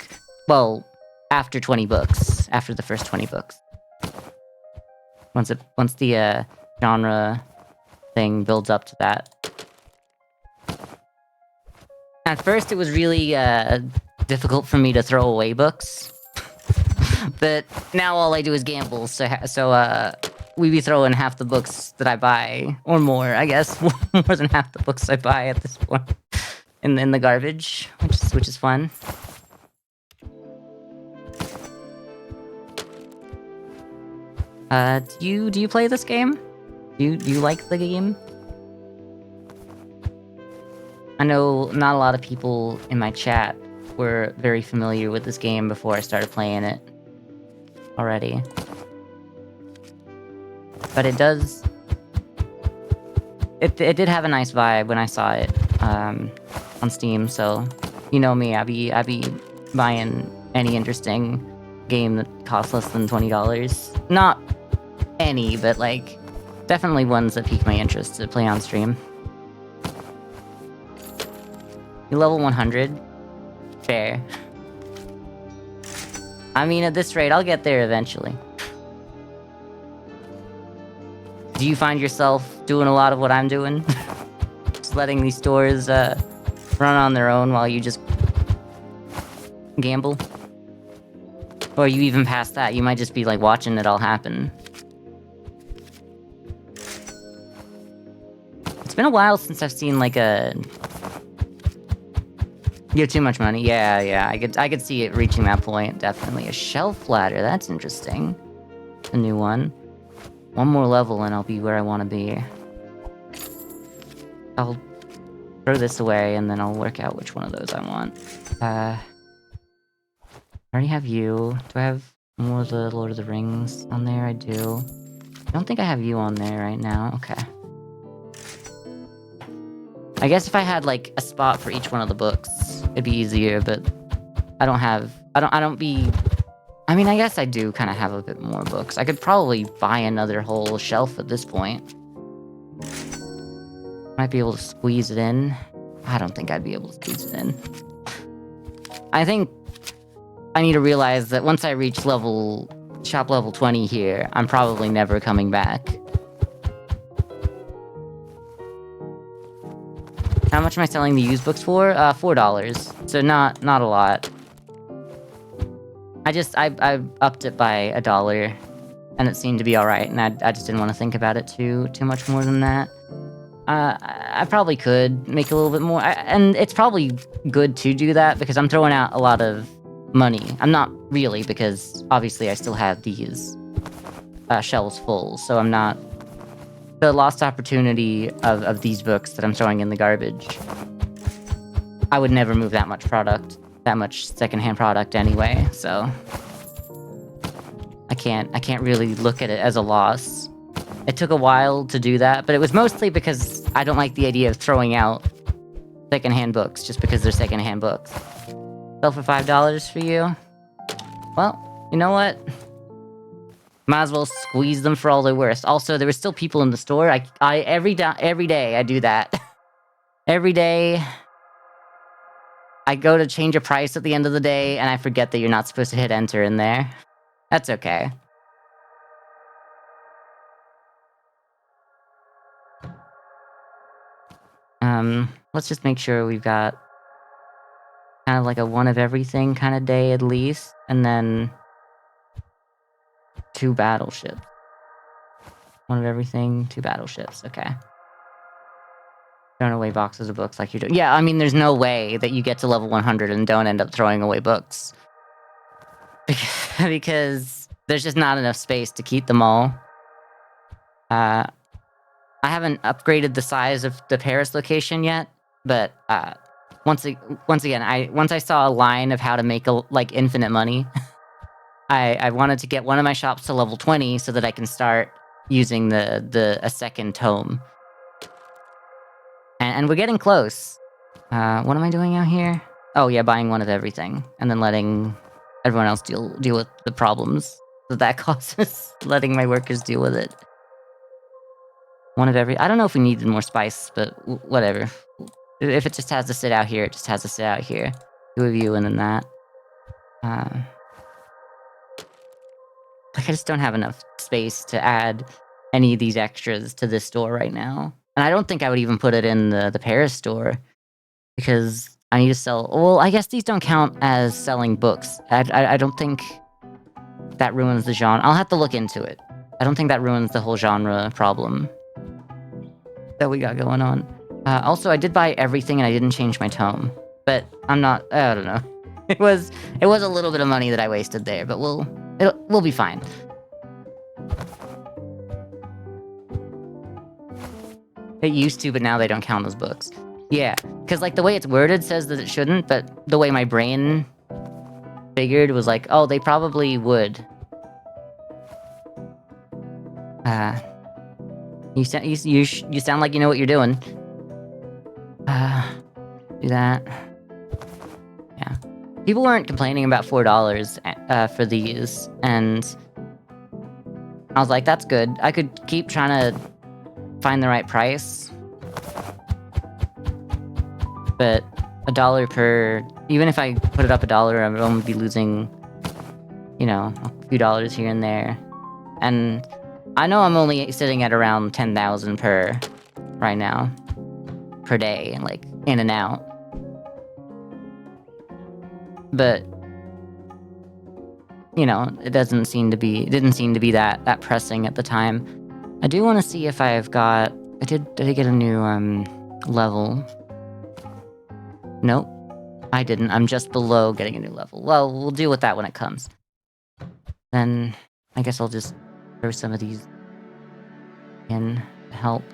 Well, after 20 books. After the first 20 books. Once the, genre thing builds up to that. At first, it was really, difficult for me to throw away books. But now all I do is gamble, so we be throwing half the books that I buy, or more, I guess, more than half the books I buy at this point, in the garbage, which is fun. Do you play this game? Do you like the game? I know not a lot of people in my chat were very familiar with this game before I started playing it already. But it does... It did have a nice vibe when I saw it on Steam, so you know me, I be buying any interesting game that costs less than $20. Not any, but like definitely ones that pique my interest to play on stream. You level 100? Fair. I mean, at this rate, I'll get there eventually. Do you find yourself doing a lot of what I'm doing? Just letting these stores run on their own while you just gamble? Or are you even past that? You might just be like watching it all happen. It's been a while since I've seen like a... You have too much money? Yeah, I could see it reaching that point, definitely. A shelf ladder, that's interesting. A new one. One more level and I'll be where I want to be. I'll throw this away and then I'll work out which one of those I want. I already have you. Do I have more of the Lord of the Rings on there? I do. I don't think I have you on there right now. Okay. I guess if I had, like, a spot for each one of the books, it'd be easier, but I don't have... I don't be... I mean, I guess I do kind of have a bit more books. I could probably buy another whole shelf at this point. Might be able to squeeze it in. I don't think I'd be able to squeeze it in. I think I need to realize that once I reach shop level 20 here, I'm probably never coming back. How much am I selling the used books for? $4. So not a lot. I upped it by $1, and it seemed to be alright, and I just didn't want to think about it too much more than that. I probably could make a little bit more, and it's probably good to do that, because I'm throwing out a lot of money. I'm not really, because obviously I still have these shelves full, so I'm not... The lost opportunity of these books that I'm throwing in the garbage. I would never move that much product, that much secondhand product anyway, so... I can't really look at it as a loss. It took a while to do that, but it was mostly because I don't like the idea of throwing out secondhand books just because they're secondhand books. Sell for $5 for you? Well, you know what? Might as well squeeze them for all they're worth. Also, there were still people in the store. Every day I do that. Every day I go to change a price at the end of the day, and I forget that you're not supposed to hit enter in there. That's okay. Let's just make sure we've got kind of like a one of everything kind of day at least, and then 2 battleships. One of everything, 2 battleships, okay. Throwing away boxes of books like you do. Yeah, I mean, there's no way that you get to level 100 and don't end up throwing away books. Because there's just not enough space to keep them all. I haven't upgraded the size of the Paris location yet, but once again, I saw a line of how to make like infinite money. I wanted to get one of my shops to level 20 so that I can start using a second tome. And we're getting close. What am I doing out here? Oh yeah, buying one of everything, and then letting everyone else deal with the problems that causes. Letting my workers deal with it. One of every... I don't know if we needed more spice, but whatever. If it just has to sit out here, it just has to sit out here. 2 of you, and then that. Like, I just don't have enough space to add any of these extras to this store right now. And I don't think I would even put it in the Paris store, because I need to sell... Well, I guess these don't count as selling books. I don't think that ruins the genre. I'll have to look into it. I don't think that ruins the whole genre problem that we got going on. Also, I did buy everything and I didn't change my tome. But I'm not... I don't know. It was a little bit of money that I wasted there, but we'll be fine. It used to, but now they don't count as books. Yeah, because like the way it's worded says that it shouldn't, but the way my brain figured was like, oh, they probably would. You sound like you know what you're doing. Do that. Yeah. People weren't complaining about $4 for these, and I was like, that's good. I could keep trying to find the right price. But $1 per... Even if I put it up $1, I would only be losing, you know, a few dollars here and there. And I know I'm only sitting at around 10,000 per right now. Per day, like, in and out. But, you know, it didn't seem to be that pressing at the time. I do want to see if I've got... Did I get a new, level? Nope. I didn't. I'm just below getting a new level. Well, we'll deal with that when it comes. Then, I guess I'll just throw some of these in to help.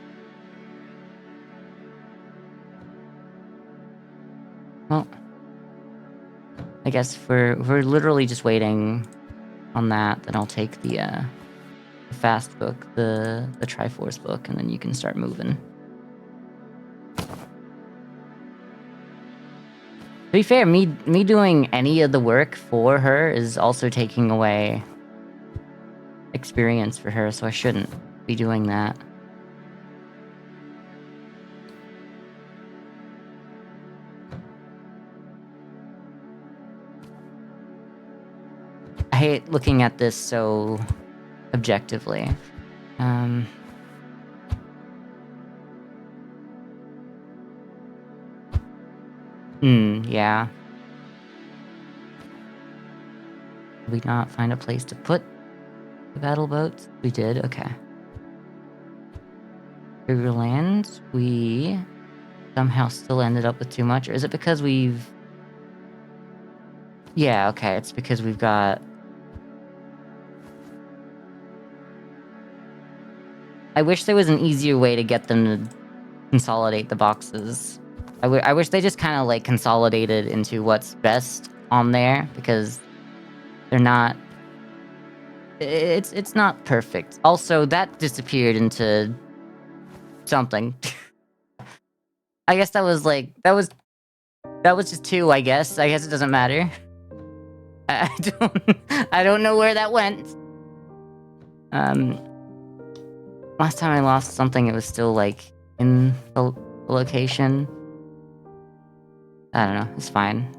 Well, I guess we're literally just waiting on that. Then I'll take the fast book, the Triforce book, and then you can start moving. be fair, me doing any of the work for her is also taking away experience for her, so I shouldn't be doing that. I hate looking at this so objectively. Yeah. Did we not find a place to put the battle boats? We did, okay. Sugarland, we somehow still ended up with too much, or is it because we've... Yeah, okay, it's because we've got... I wish there was an easier way to get them to consolidate the boxes. I wish they just kind of, like, consolidated into what's best on there, because they're not... It's not perfect. Also, that disappeared into... something. I guess that was, like... That was just 2, I guess. I guess it doesn't matter. I don't know where that went. Last time I lost something, it was still, like, in the location. I don't know, it's fine.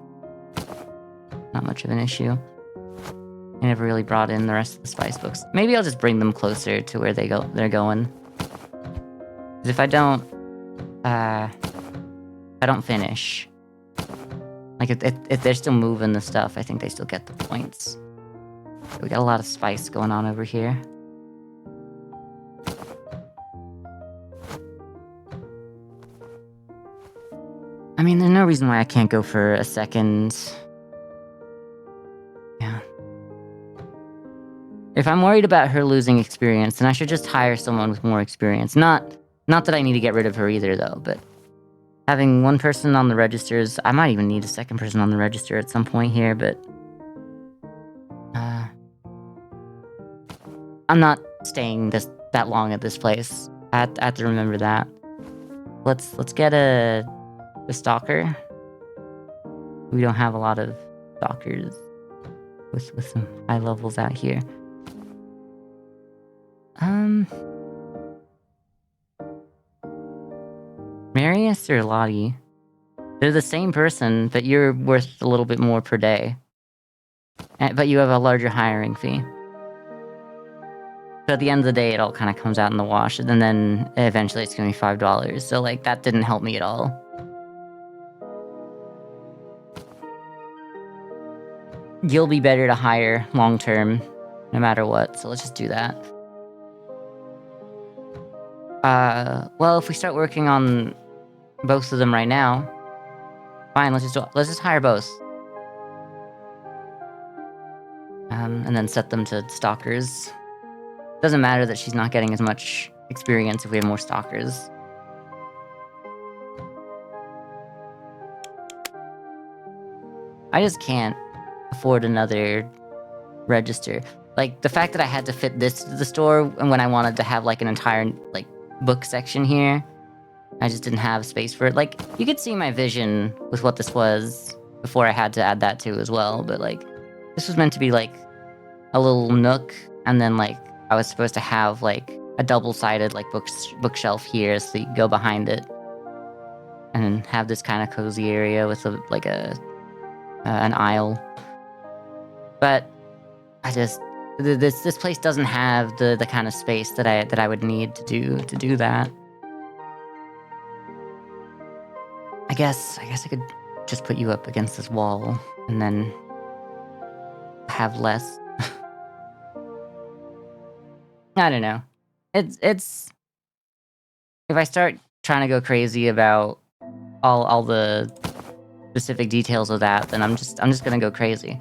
Not much of an issue. I never really brought in the rest of the spice books. Maybe I'll just bring them closer to where they're going. 'Cause if I don't finish. Like, if they're still moving the stuff, I think they still get the points. So we got a lot of spice going on over here. I mean, there's no reason why I can't go for a second. Yeah. If I'm worried about her losing experience, then I should just hire someone with more experience. Not that I need to get rid of her either, though, but... Having one person on the registers... I might even need a second person on the register at some point here, but... I'm not staying that long at this place. I have to remember that. Let's get a stalker. We don't have a lot of stalkers with some high levels out here. Marius or Lottie? They're the same person, but you're worth a little bit more per day. But you have a larger hiring fee. So at the end of the day, it all kind of comes out in the wash, and then eventually it's gonna be $5. So, like, that didn't help me at all. You'll be better to hire long-term, no matter what, so let's just do that. Well, if we start working on both of them right now... Fine, let's just hire both. And then set them to stalkers. Doesn't matter that she's not getting as much experience if we have more stalkers. I just can't afford another register. Like, the fact that I had to fit this to the store and when I wanted to have, like, an entire, like, book section here, I just didn't have space for it. Like, you could see my vision with what this was before I had to add that too as well, but, like, this was meant to be, like, a little nook, and then, like, I was supposed to have, like, a double-sided, like, bookshelf here so you could go behind it. And have this kind of cozy area with, an aisle. But I just... This place doesn't have the kind of space that I would need to do that. I guess I could just put you up against this wall and then have less. I don't know. It's if I start trying to go crazy about all the specific details of that, then I'm just gonna go crazy.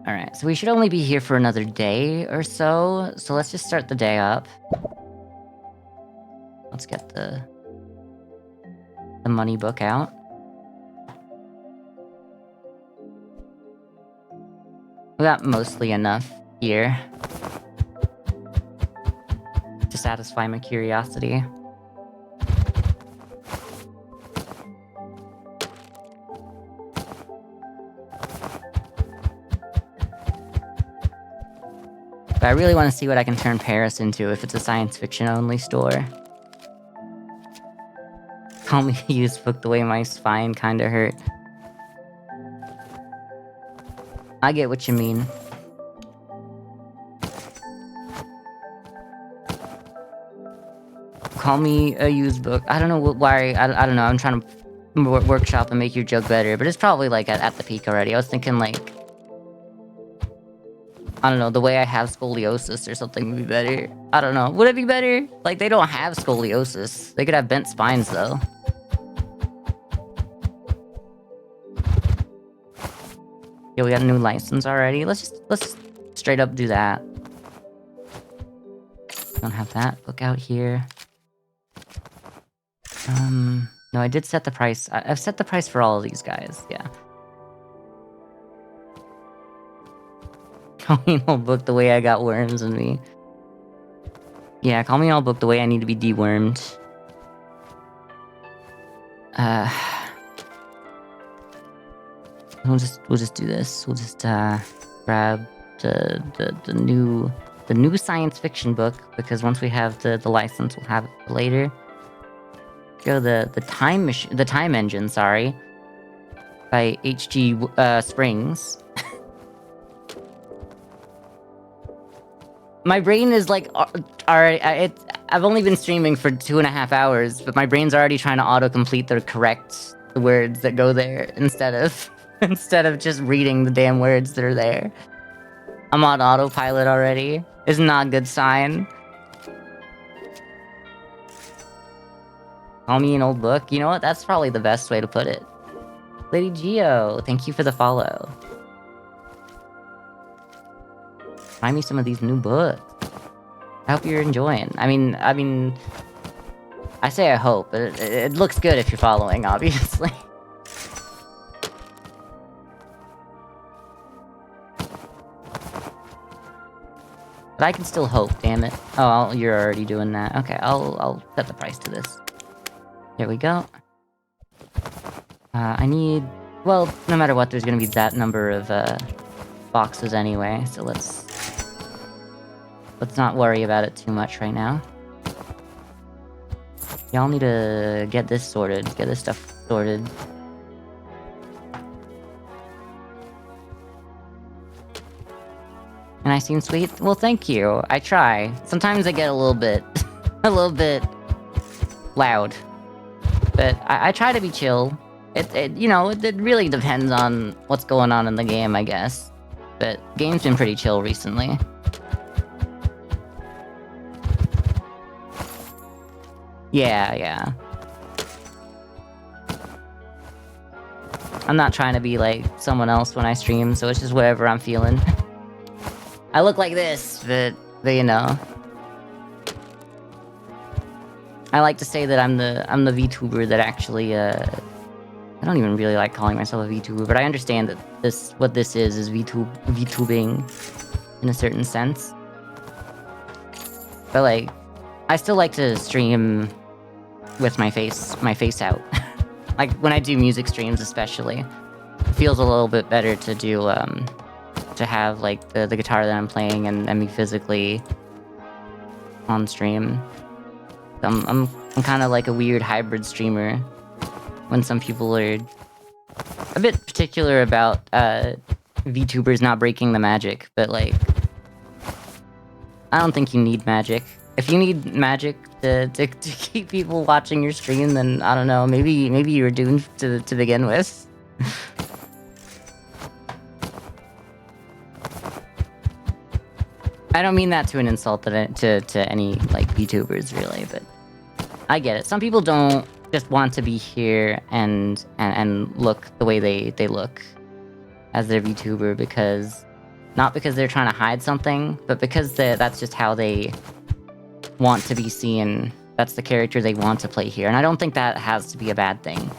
Alright, so we should only be here for another day or so, so let's just start the day up. Let's get the money book out. We got mostly enough here to satisfy my curiosity. But I really want to see what I can turn Paris into if it's a science fiction only store. Call me a used book the way my spine kinda hurt. I get what you mean. Call me a used book. I don't know why. I don't know. I'm trying to workshop and make your joke better, but it's probably like at the peak already. I was thinking like, I don't know, the way I have scoliosis or something would be better. I don't know. Would it be better? Like, they don't have scoliosis. They could have bent spines though. Yeah, we got a new license already. Let's straight up do that. Don't have that book out here. No, I did set the price. I've set the price for all of these guys, yeah. Call me an old book the way I got worms in me. Yeah, call me an old book the way I need to be dewormed. We'll just do this. We'll just grab the new science fiction book, because once we have the license, we'll have it later. Go the time engine, sorry, by H.G. Springs. My brain is like already. I've only been streaming for 2.5 hours, but my brain's already trying to autocomplete the words that go there instead of just reading the damn words that are there. I'm on autopilot already. It's not a good sign. Call me an old book. You know what? That's probably the best way to put it. Lady Geo, thank you for the follow. Find me some of these new books. I hope you're enjoying. I mean, I say I hope, but it looks good if you're following, obviously. But I can still hope, damn it. Oh, you're already doing that. Okay, I'll set the price to this. There we go. I need... Well, no matter what, there's gonna be that number of, boxes anyway, so let's not worry about it too much right now. Y'all need to get this sorted, get this stuff sorted. And I seem sweet? Well, thank you. I try. Sometimes I get a little bit... a little bit... loud. But I try to be chill. You know, it really depends on what's going on in the game, I guess. But game's been pretty chill recently. Yeah. I'm not trying to be like someone else when I stream, so it's just whatever I'm feeling. I look like this, but you know. I like to say that I'm the VTuber that actually I don't even really like calling myself a VTuber, but I understand that what this is VTubing in a certain sense. But like, I still like to stream with my face out. Like when I do music streams especially, it feels a little bit better to do to have like the guitar that I'm playing and me physically on stream. I'm kind of like a weird hybrid streamer, when some people are a bit particular about VTubers not breaking the magic, but like, I don't think you need magic. If you need magic to keep people watching your stream, then I don't know, maybe you're doomed to begin with. I don't mean that to an insult to any like VTubers really, but I get it. Some people don't just want to be here and look the way they look as their VTuber, because not because they're trying to hide something, but because that's just how they want to be seen. That's the character they want to play here, and I don't think that has to be a bad thing.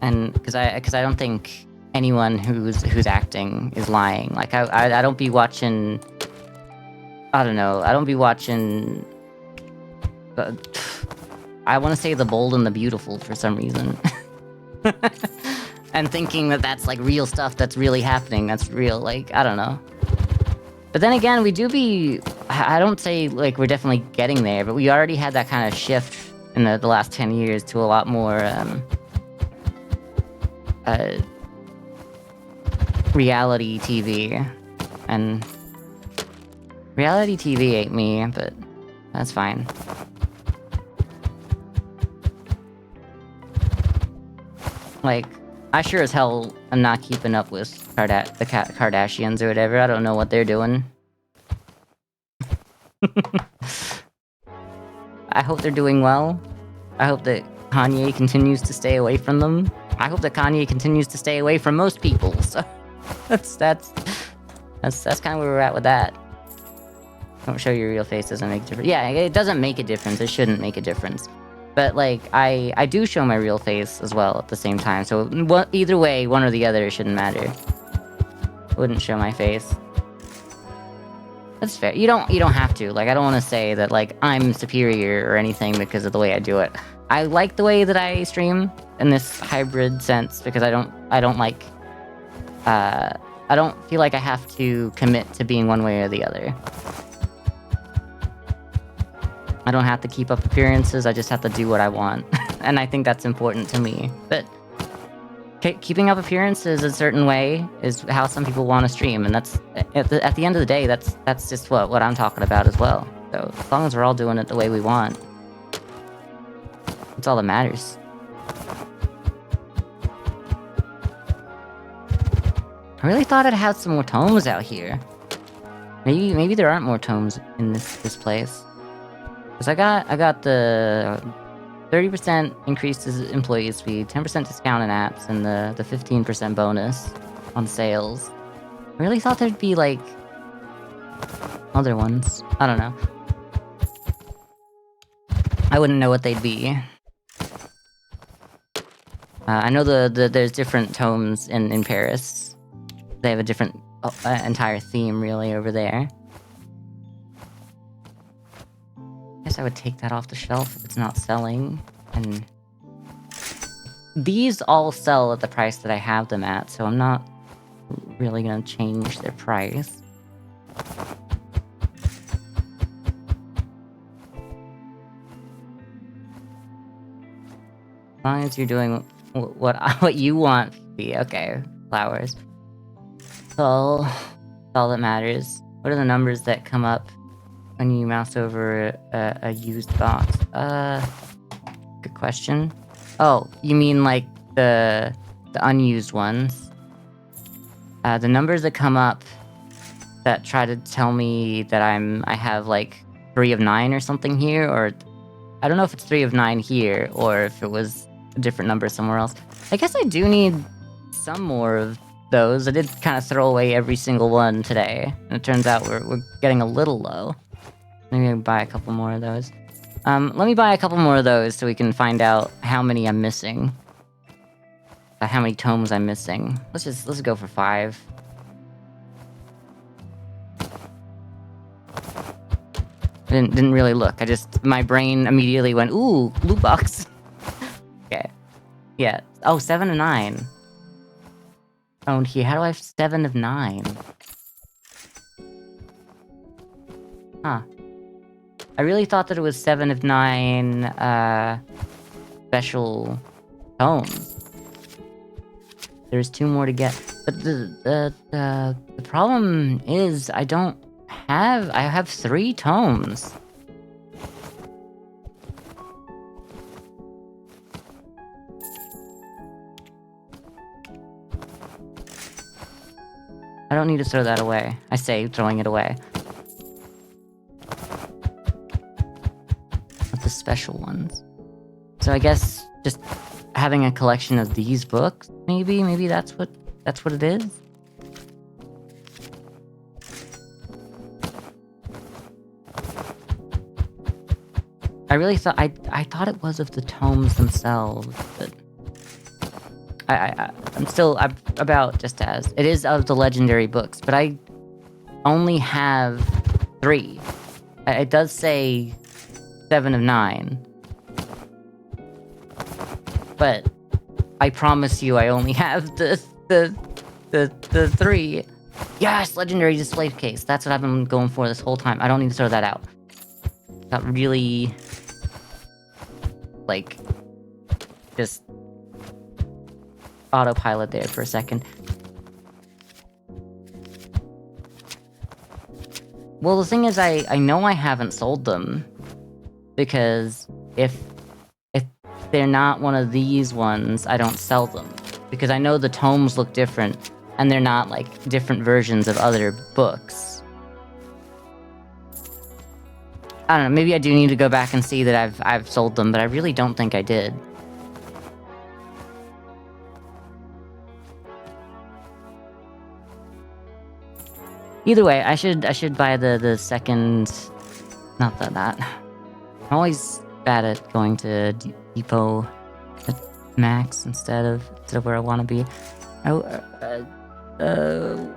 And because I don't think anyone who's acting is lying. Like I don't be watching. I don't know. I don't be watching. I want to say The Bold and the Beautiful for some reason. and thinking that that's like real stuff that's really happening. That's real, like, I don't know. But then again, we do be... I don't say, like, we're definitely getting there, but we already had that kind of shift in the last 10 years to a lot more, reality TV. And reality TV ate me, but that's fine. Like, I sure as hell am not keeping up with the Kardashians or whatever. I don't know what they're doing. I hope they're doing well. I hope that Kanye continues to stay away from them. I hope that Kanye continues to stay away from most people. So that's kind of where we're at with that. Don't show your real face doesn't make a difference. Yeah, it doesn't make a difference. It shouldn't make a difference. But, like, I do show my real face as well at the same time. So either way, one or the other, it shouldn't matter. Wouldn't show my face. That's fair. You don't have to. Like, I don't want to say that, like, I'm superior or anything because of the way I do it. I like the way that I stream in this hybrid sense because I don't like... I don't feel like I have to commit to being one way or the other. I don't have to keep up appearances, I just have to do what I want. And I think that's important to me. But keeping up appearances a certain way is how some people want to stream, and that's at the end of the day, that's just what I'm talking about as well. So as long as we're all doing it the way we want, that's all that matters. I really thought I'd have some more tomes out here. Maybe there aren't more tomes in this place. Cause I got the 30% increases employee speed, 10% discount in apps, and the 15% bonus on sales. I really thought there'd be like other ones. I don't know. I wouldn't know what they'd be. I know there's different tomes in Paris. They have a different entire theme really over there. I guess I would take that off the shelf if it's not selling, and these all sell at the price that I have them at, so I'm not really gonna change their price. As long as you're doing what you want to be. Okay, flowers. So, that's all that matters. What are the numbers that come up when you mouse over a used box? Good question. Oh, you mean like the unused ones? The numbers that come up that try to tell me that I have like 3 of 9 or something here, or I don't know if it's 3 of 9 here or if it was a different number somewhere else. I guess I do need some more of those. I did kind of throw away every single one today, and it turns out we're getting a little low. Maybe I'll buy a couple more of those. Let me buy a couple more of those so we can find out how many I'm missing. How many tomes I'm missing. Let's go for 5. Didn't really look. My brain immediately went, ooh, loot box. Okay. Yeah. Oh, 7 of 9. Oh, here, how do I have 7 of 9? Huh. I really thought that it was 7 of 9, special tomes. There's 2 more to get. But the problem is, I have 3 tomes. I don't need to throw that away. I say throwing it away. But the special ones. So I guess just having a collection of these books, maybe that's what it is. I really thought I thought it was of the tomes themselves, but I'm about just as it is of the legendary books, but I only have 3. It does say 7 of 9, but I promise you, I only have the 3. Yes, legendary display case. That's what I've been going for this whole time. I don't need to throw that out. Got really, like, just autopilot there for a second. Well, the thing is, I know I haven't sold them, because if they're not one of these ones, I don't sell them. Because I know the tomes look different, and they're not, like, different versions of other books. I don't know, maybe I do need to go back and see that I've sold them, but I really don't think I did. Either way, I should buy the second... Not that. I'm always bad at going to Depot at Max instead of where I want to be.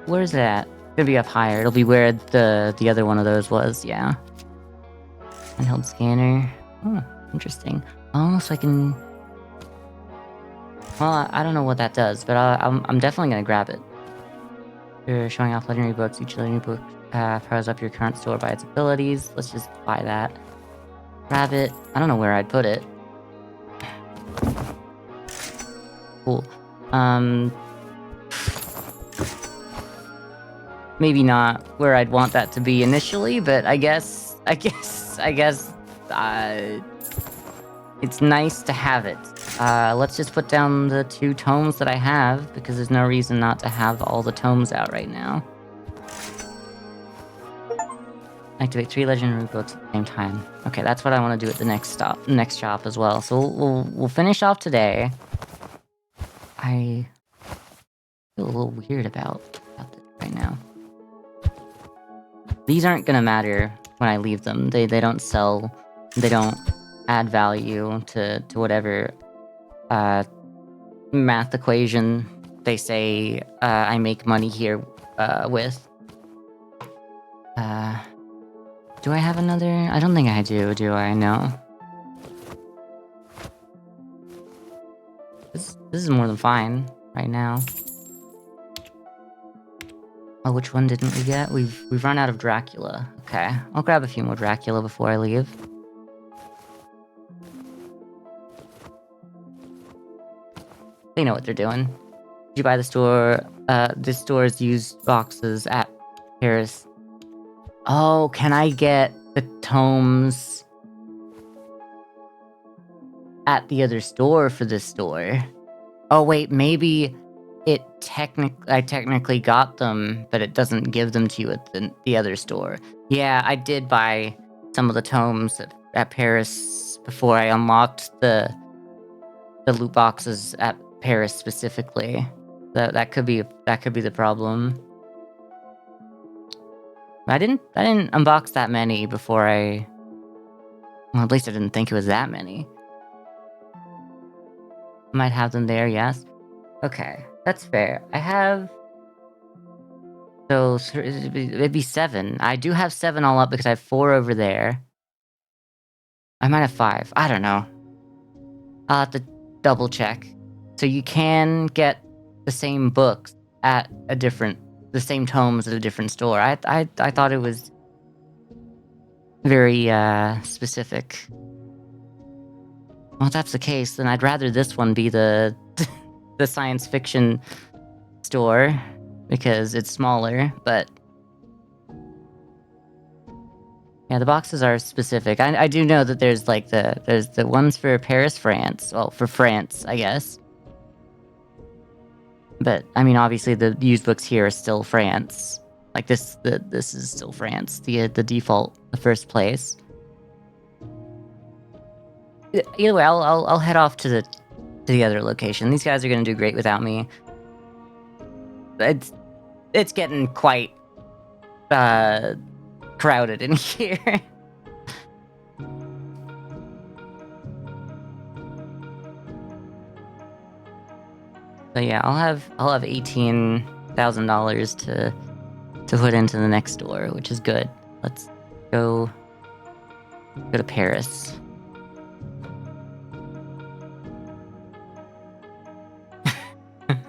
Where is it at? It's gonna be up higher. It'll be where the other one of those was, yeah. Handheld scanner. Oh, interesting. Oh, so I can... Well, I don't know what that does, but I'm definitely gonna grab it. You're showing off legendary books. Each legendary book powers up your current store by its abilities. Let's just buy that. Grab it. I don't know where I'd put it. Cool. Maybe not where I'd want that to be initially, but I guess it's nice to have it. Let's just put down the 2 tomes that I have, because there's no reason not to have all the tomes out right now. Activate 3 legendary books at the same time. Okay, that's what I want to do at the next shop as well. So we'll finish off today. I feel a little weird about this right now. These aren't gonna matter when I leave them. They don't sell. They don't add value to whatever math equation they say I make money here with. Do I have another? I don't think I do I? No. This is more than fine right now. Oh, which one didn't we get? We've run out of Dracula. Okay, I'll grab a few more Dracula before I leave. They know what they're doing. Did you buy the store? This store's used boxes at Paris. Oh, can I get the tomes at the other store for this store? Oh wait, maybe I technically got them, but it doesn't give them to you at the other store. Yeah, I did buy some of the tomes at Paris before I unlocked the loot boxes at Paris specifically. That could be the problem. I didn't unbox that many before well, at least I didn't think it was that many. I might have them there, yes. Okay, that's fair. I have... So, it'd be 7. I do have 7 all up because I have 4 over there. I might have 5. I don't know. I'll have to double check. So you can get the same books at the same tomes at a different store. I thought it was very specific. Well, if that's the case, then I'd rather this one be the the science fiction store, because it's smaller, but yeah, the boxes are specific. I do know that there's like there's the ones for Paris, France. Well, for France, I guess. But I mean, obviously the used books here are still France. Like this is still France. The default, the first place. Either way, I'll head off to the other location. These guys are gonna do great without me. It's getting quite crowded in here. So yeah, I'll have $18,000 to put into the next store, which is good. Let's go to Paris.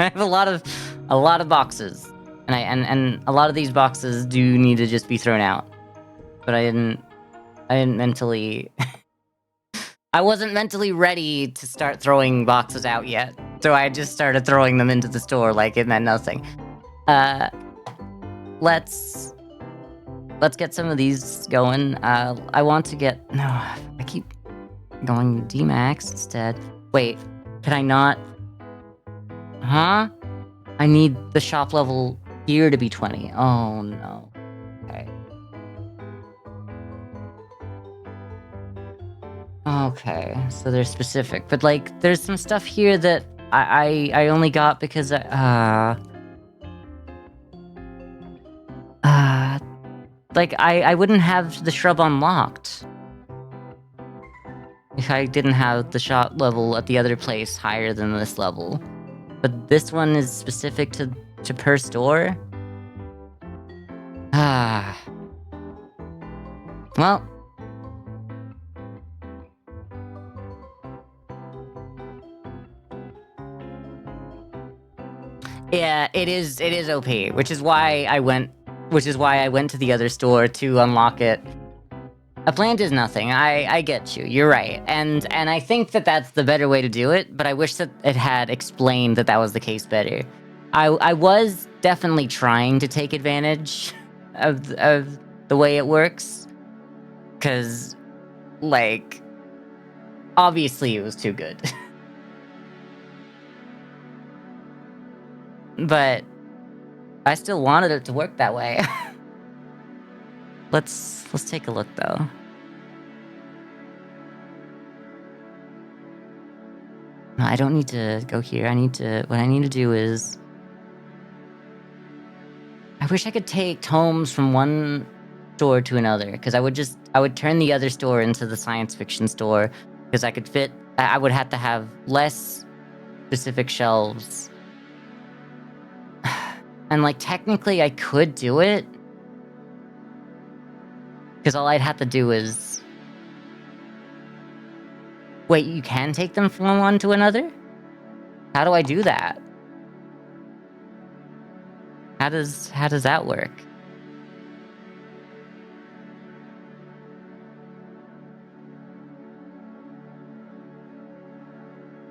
have a lot of boxes, and a lot of these boxes do need to just be thrown out. But I didn't mentally. I wasn't mentally ready to start throwing boxes out yet, so I just started throwing them into the store like it meant nothing. Let's get some of these going. I want to get... No, I keep going D-Max instead. Wait, can I not... Huh? I need the shop level here to be 20. Oh, no. Okay. Okay, so they're specific. But, like, there's some stuff here that I only got because like, I wouldn't have the shrub unlocked if I didn't have the shop level at the other place higher than this level. But this one is specific to per store? Well... Yeah, it is OP, which is why I went to the other store to unlock it. A plant is nothing. I get you. You're right. And I think that that's the better way to do it, but I wish that it had explained that that was the case better. I was definitely trying to take advantage of the way it works, cuz like obviously it was too good. But I still wanted it to work that way. Let's take a look though. No, I don't need to go here. What I need to do is... I wish I could take tomes from one store to another, because I would turn the other store into the science fiction store, because I would have to have less specific shelves. And, like, technically I could do it, because all I'd have to do is... Wait, you can take them from one to another? How do I do that? How does that work?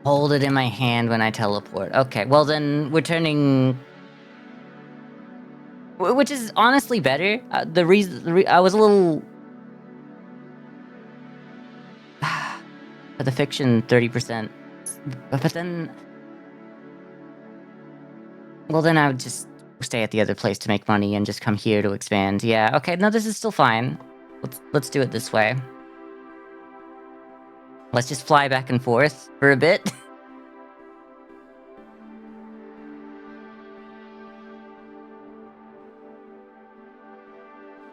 Hold it in my hand when I teleport. Okay, well then we're turning... Which is honestly better. The reason I was a little... For the fiction, 30%. But then... Well, then I would just stay at the other place to make money and just come here to expand. Yeah, okay, no, this is still fine. Let's do it this way. Let's just fly back and forth for a bit.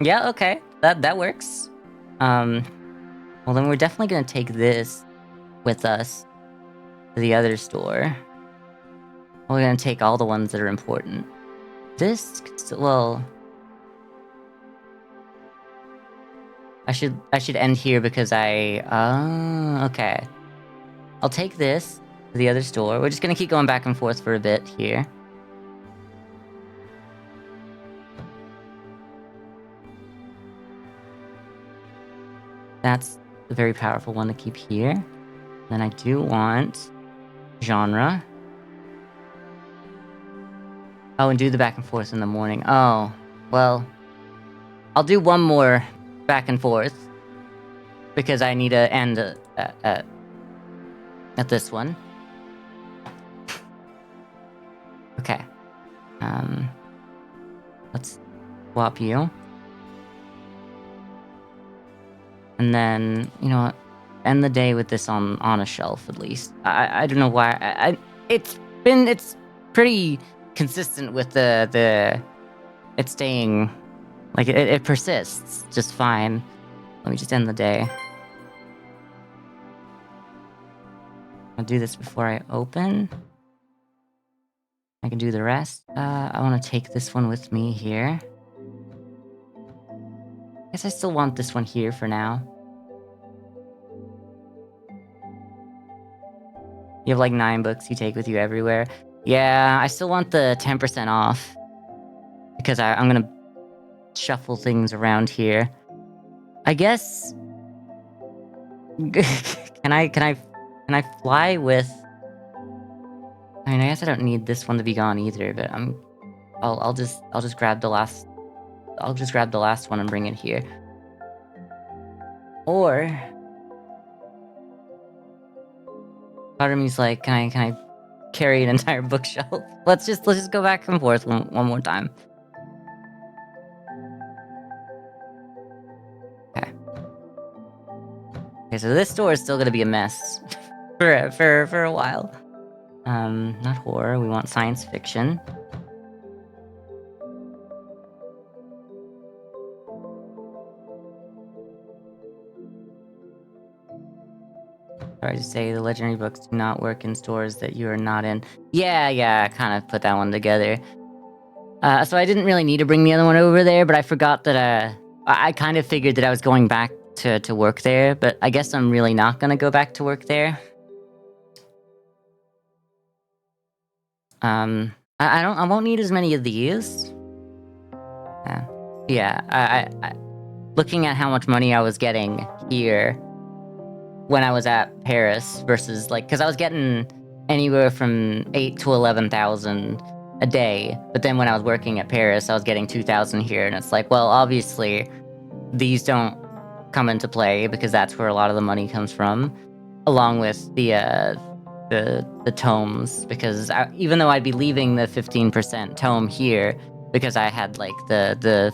Yeah, okay. That works. Well, then we're definitely gonna take this with us to the other store. We're gonna take all the ones that are important. This could still, well... I should end here because okay. I'll take this to the other store. We're just gonna keep going back and forth for a bit here. That's a very powerful one to keep here. Then I do want genre. Oh, and do the back and forth in the morning. Oh, well, I'll do one more back and forth because I need to end at this one. Okay. Let's swap you. And then, you know what? End the day with this on a shelf, at least. I don't know why. It's pretty consistent with the it's staying, like, it persists just fine. Let me just end the day. I'll do this before I open. I can do the rest. I want to take this one with me here. Guess I still want this one here for now. You have like 9 books you take with you everywhere. Yeah, I still want the 10% off. Because I'm gonna shuffle things around here. I guess... can I fly with... I mean, I guess I don't need this one to be gone either, but I'll just grab the last... I'll just grab the last one and bring it here. Or... part of me's like, can I carry an entire bookshelf? Let's just go back and forth one more time. Okay. Okay, so this store is still gonna be a mess for a while. Not horror. We want science fiction. Sorry to say, the legendary books do not work in stores that you are not in. Yeah, I kind of put that one together. So I didn't really need to bring the other one over there, but I forgot that, I kind of figured that I was going back to work there, but I guess I'm really not gonna go back to work there. I won't need as many of these. Yeah, I looking at how much money I was getting here when I was at Paris versus, like, because I was getting anywhere from 8 to 11,000 a day, but then when I was working at Paris, I was getting 2,000 here, and it's like, well, obviously, these don't come into play because that's where a lot of the money comes from, along with the tomes, because even though I'd be leaving the 15% tome here because I had like the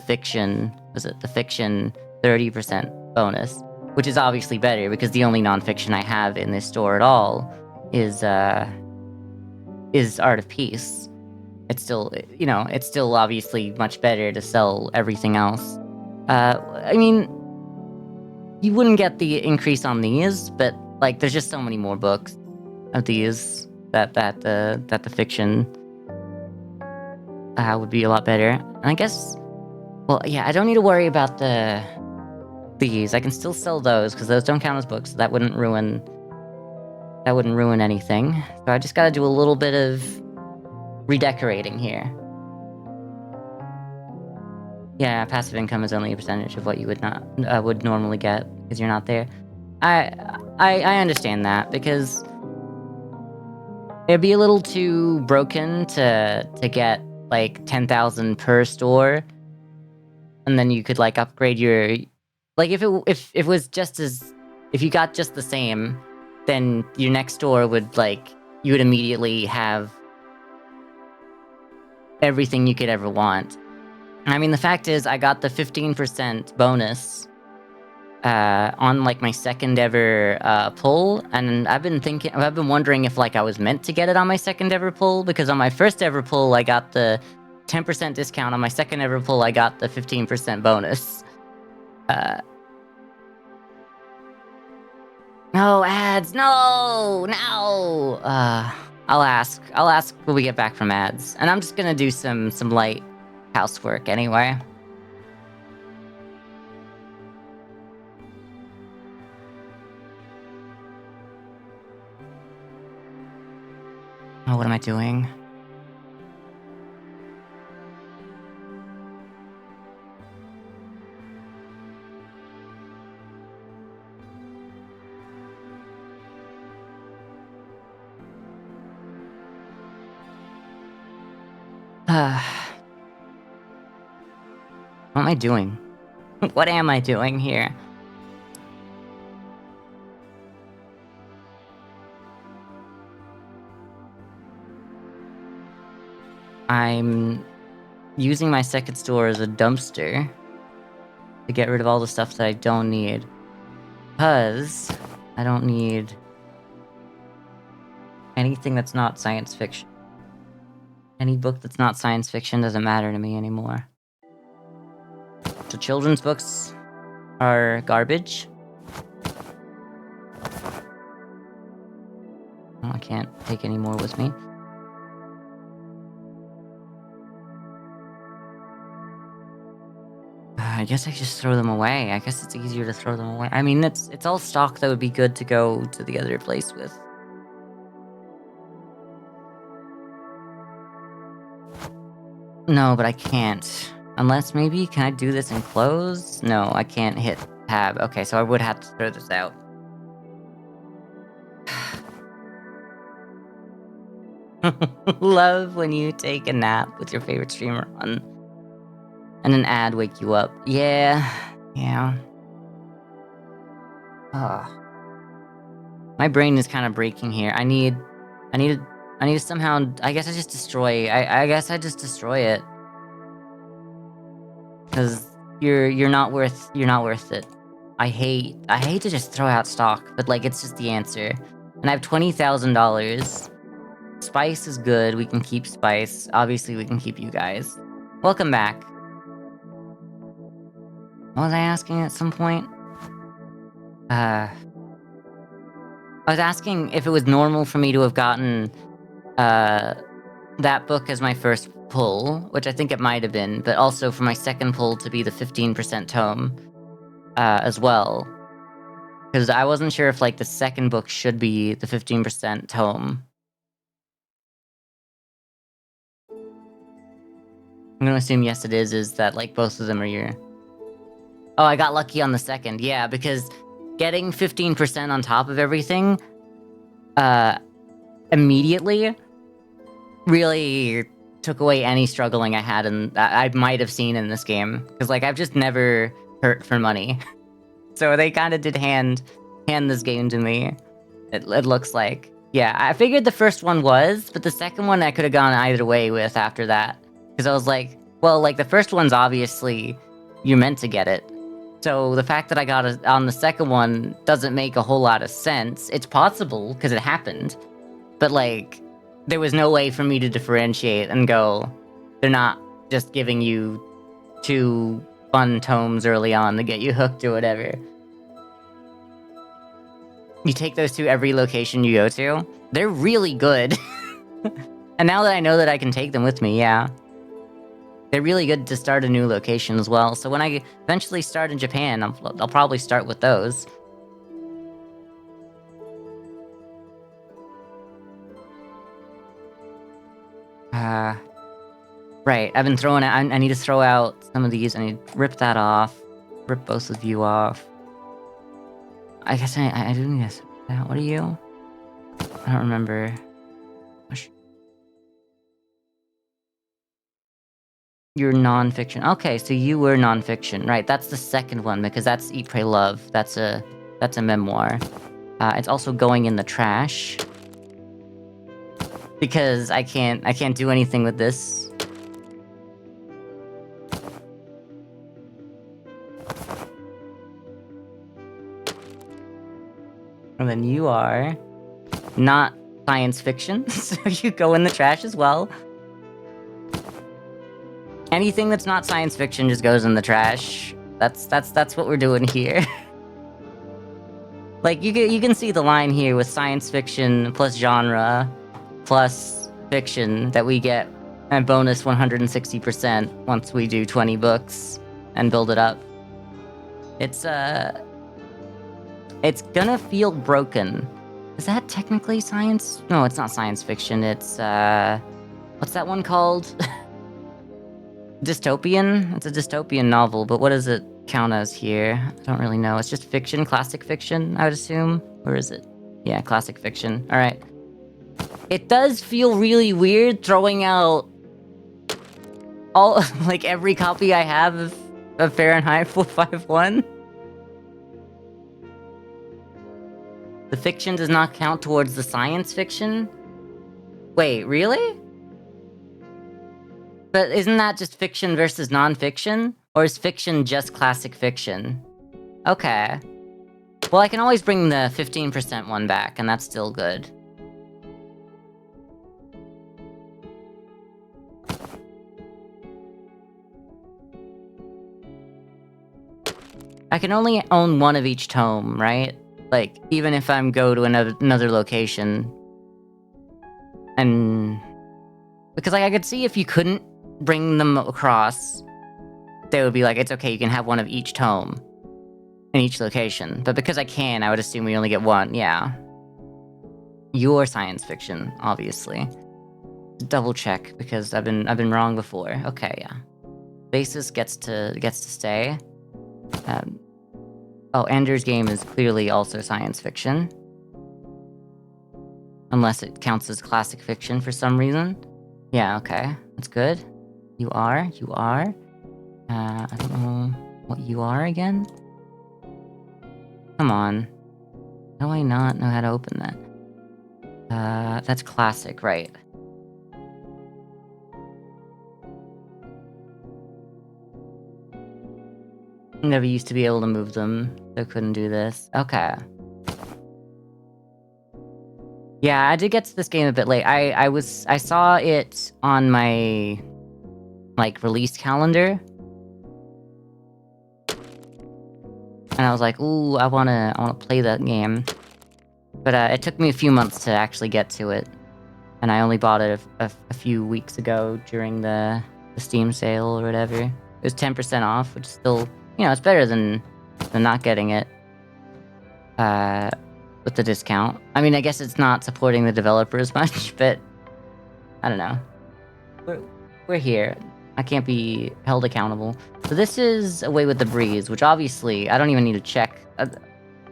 fiction, was it the fiction 30% bonus, which is obviously better because the only nonfiction I have in this store at all is Art of Peace. It's still, it's still obviously much better to sell everything else. I mean, you wouldn't get the increase on these, but like, there's just so many more books of these that the fiction would be a lot better. And I guess, well, yeah, I don't need to worry about these. I can still sell those because those don't count as books. So that wouldn't ruin anything. So I just got to do a little bit of redecorating here. Yeah, passive income is only a percentage of what you would normally get because you're not there. I understand that because it'd be a little too broken to get like 10,000 per store, and then you could like upgrade your, like, if it was just as, if you got just the same, then your next store would, like, you would immediately have everything you could ever want. I mean, the fact is, I got the 15% bonus on like my second ever pull, and I've been wondering if like I was meant to get it on my second ever pull, because on my first ever pull I got the 10% discount, on my second ever pull I got the 15% bonus. No ads, no. I'll ask when we get back from ads, and I'm just gonna do some light housework anyway. Oh, what am I doing? What am I doing? What am I doing here? I'm using my second store as a dumpster to get rid of all the stuff that I don't need. Because I don't need anything that's not science fiction. Any book that's not science fiction doesn't matter to me anymore. So children's books are garbage. Oh, I can't take any more with me. I guess I just throw them away. I guess it's easier to throw them away. I mean, it's all stock that would be good to go to the other place with. No, but I can't. Unless maybe, can I do this and close? No, I can't hit tab. Okay, so I would have to throw this out. Love when you take a nap with your favorite streamer on and an ad wake you up. Yeah. Ugh. My brain is kind of breaking here. I need to somehow, I guess I just destroy it. Cause you're not worth it. I hate to just throw out stock, but like it's just the answer. And I have $20,000. Spice is good. We can keep Spice. Obviously, we can keep you guys. Welcome back. What was I asking at some point? I was asking if it was normal for me to have gotten that book as my first pull, which I think it might have been, but also for my second pull to be the 15% tome as well. Because I wasn't sure if like the second book should be the 15% tome. I'm gonna assume yes it is that like both of them are your... Oh, I got lucky on the second, yeah, because getting 15% on top of everything immediately really took away any struggling I had and I might have seen in this game. Because like I've just never hurt for money. So they kind of did hand this game to me. It looks like. Yeah, I figured the first one was, but the second one I could have gone either way with after that. Because I was like, well, like the first one's obviously you're meant to get it. So the fact that I got it on the second one doesn't make a whole lot of sense. It's possible, because it happened. But like, there was no way for me to differentiate and go, they're not just giving you 2 fun tomes early on to get you hooked or whatever. You take those to every location you go to. They're really good. And now that I know that I can take them with me, yeah. They're really good to start a new location as well. So when I eventually start in Japan, I'll probably start with those. Right, I've been throwing out... I need to throw out some of these. I need to rip that off. Rip both of you off. I guess I do need to... What are you? I don't remember. You're non-fiction. Okay, so you were non-fiction. Right, that's the second one, because that's Eat, Pray, Love. That's a memoir. It's also going in the trash. Because I can't do anything with this. And then you are not science fiction, so you go in the trash as well. Anything that's not science fiction just goes in the trash. That's what we're doing here. Like you can see the line here with science fiction plus genre plus fiction that we get a bonus 160% once we do 20 books and build it up. It's gonna feel broken. Is that technically science? No, it's not science fiction. It's what's that one called? Dystopian? It's a dystopian novel, but what does it count as here? I don't really know. It's just fiction, classic fiction, I would assume. Or is it? Yeah, classic fiction. Alright. It does feel really weird throwing out all, like, every copy I have of Fahrenheit 451. The fiction does not count towards the science fiction? Wait, really? But isn't that just fiction versus non-fiction? Or is fiction just classic fiction? Okay. Well, I can always bring the 15% one back, and that's still good. I can only own one of each tome, right? Like, even if I'm go to another location. And... because, like, I could see if you couldn't bring them across, they would be like, it's okay, you can have one of each tome in each location. But because I can, I would assume we only get one, yeah. Your science fiction, obviously. double check because I've been wrong before. Okay, yeah. Basis gets to stay. Oh, Ender's Game is clearly also science fiction. Unless it counts as classic fiction for some reason. Yeah, okay. That's good. You are. I don't know what you are again. Come on. How do I not know how to open that? That's classic, right. Never used to be able to move them, so couldn't do this. Okay. Yeah, I did get to this game a bit late. I saw it on my like release calendar. And I was like, ooh, I wanna play that game. But it took me a few months to actually get to it. And I only bought it a few weeks ago during the Steam sale or whatever. It was 10% off, which is still, it's better than not getting it. With the discount. I mean, I guess it's not supporting the developer as much, but I don't know. We're here. I can't be held accountable. So this is Away with the Breeze, which obviously I don't even need to check.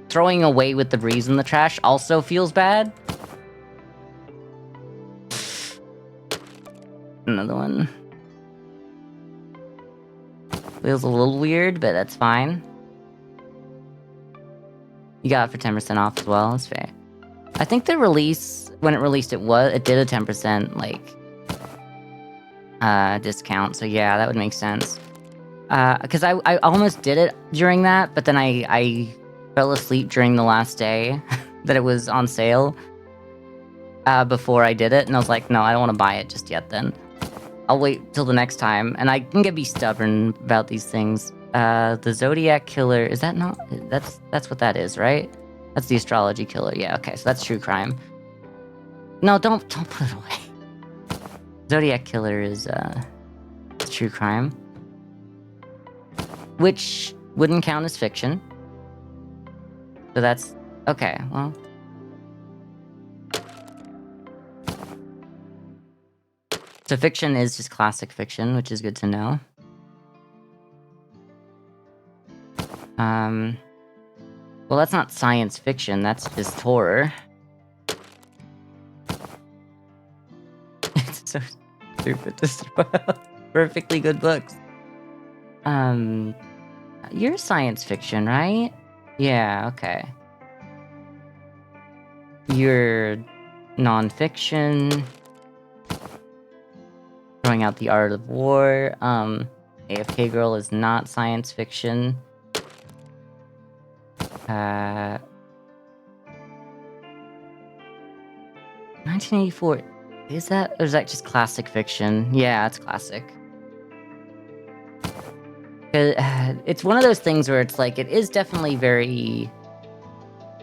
Throwing Away with the Breeze in the trash also feels bad. Another one. Feels a little weird, but that's fine. You got it for 10% off as well, that's fair. I think the release, when it released, it did a 10%, like, discount, so yeah, that would make sense. Because I almost did it during that, but then I fell asleep during the last day that it was on sale, before I did it, and I was like, no, I don't want to buy it just yet then. I'll wait till the next time, and I can be stubborn about these things. The Zodiac Killer, is that not... That's what that is, right? That's the Astrology Killer, yeah, okay, so that's true crime. No, don't put it away. Zodiac Killer is, true crime. Which wouldn't count as fiction. So that's... Okay, well... So fiction is just classic fiction, which is good to know. Well, that's not science fiction, that's just horror. It's so stupid to throw out perfectly good books. You're science fiction, right? Yeah, okay. You're non-fiction. Throwing out The Art of War. AFK Girl is not science fiction. 1984. Is that, or is that just classic fiction? Yeah, it's classic. It's one of those things where it's like, it is definitely very...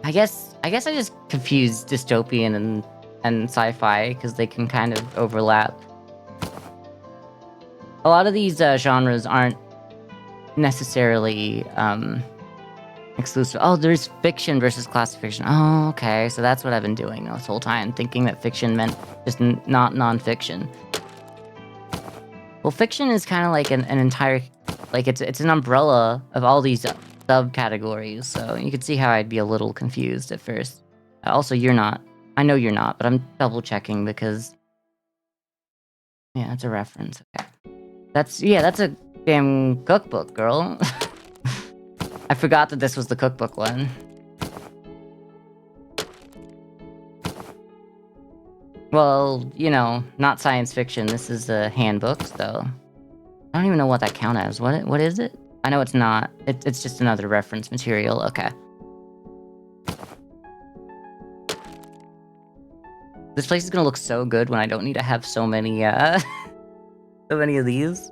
I guess I just confuse dystopian and sci-fi, because they can kind of overlap. A lot of these genres aren't necessarily exclusive. Oh, there's fiction versus classic fiction. Oh, okay, so that's what I've been doing this whole time, thinking that fiction meant just not non-fiction. Well, fiction is kind of like an entire... Like, it's an umbrella of all these subcategories, so you could see how I'd be a little confused at first. Also, you're not. I know you're not, but I'm double-checking because... Yeah, that's a reference, okay. That's a damn cookbook, girl. I forgot that this was the cookbook one. Well, not science fiction. This is a handbook, so... I don't even know what that counts as. What is it? I know it's not. It's just another reference material. Okay. This place is gonna look so good when I don't need to have so many, so many of these.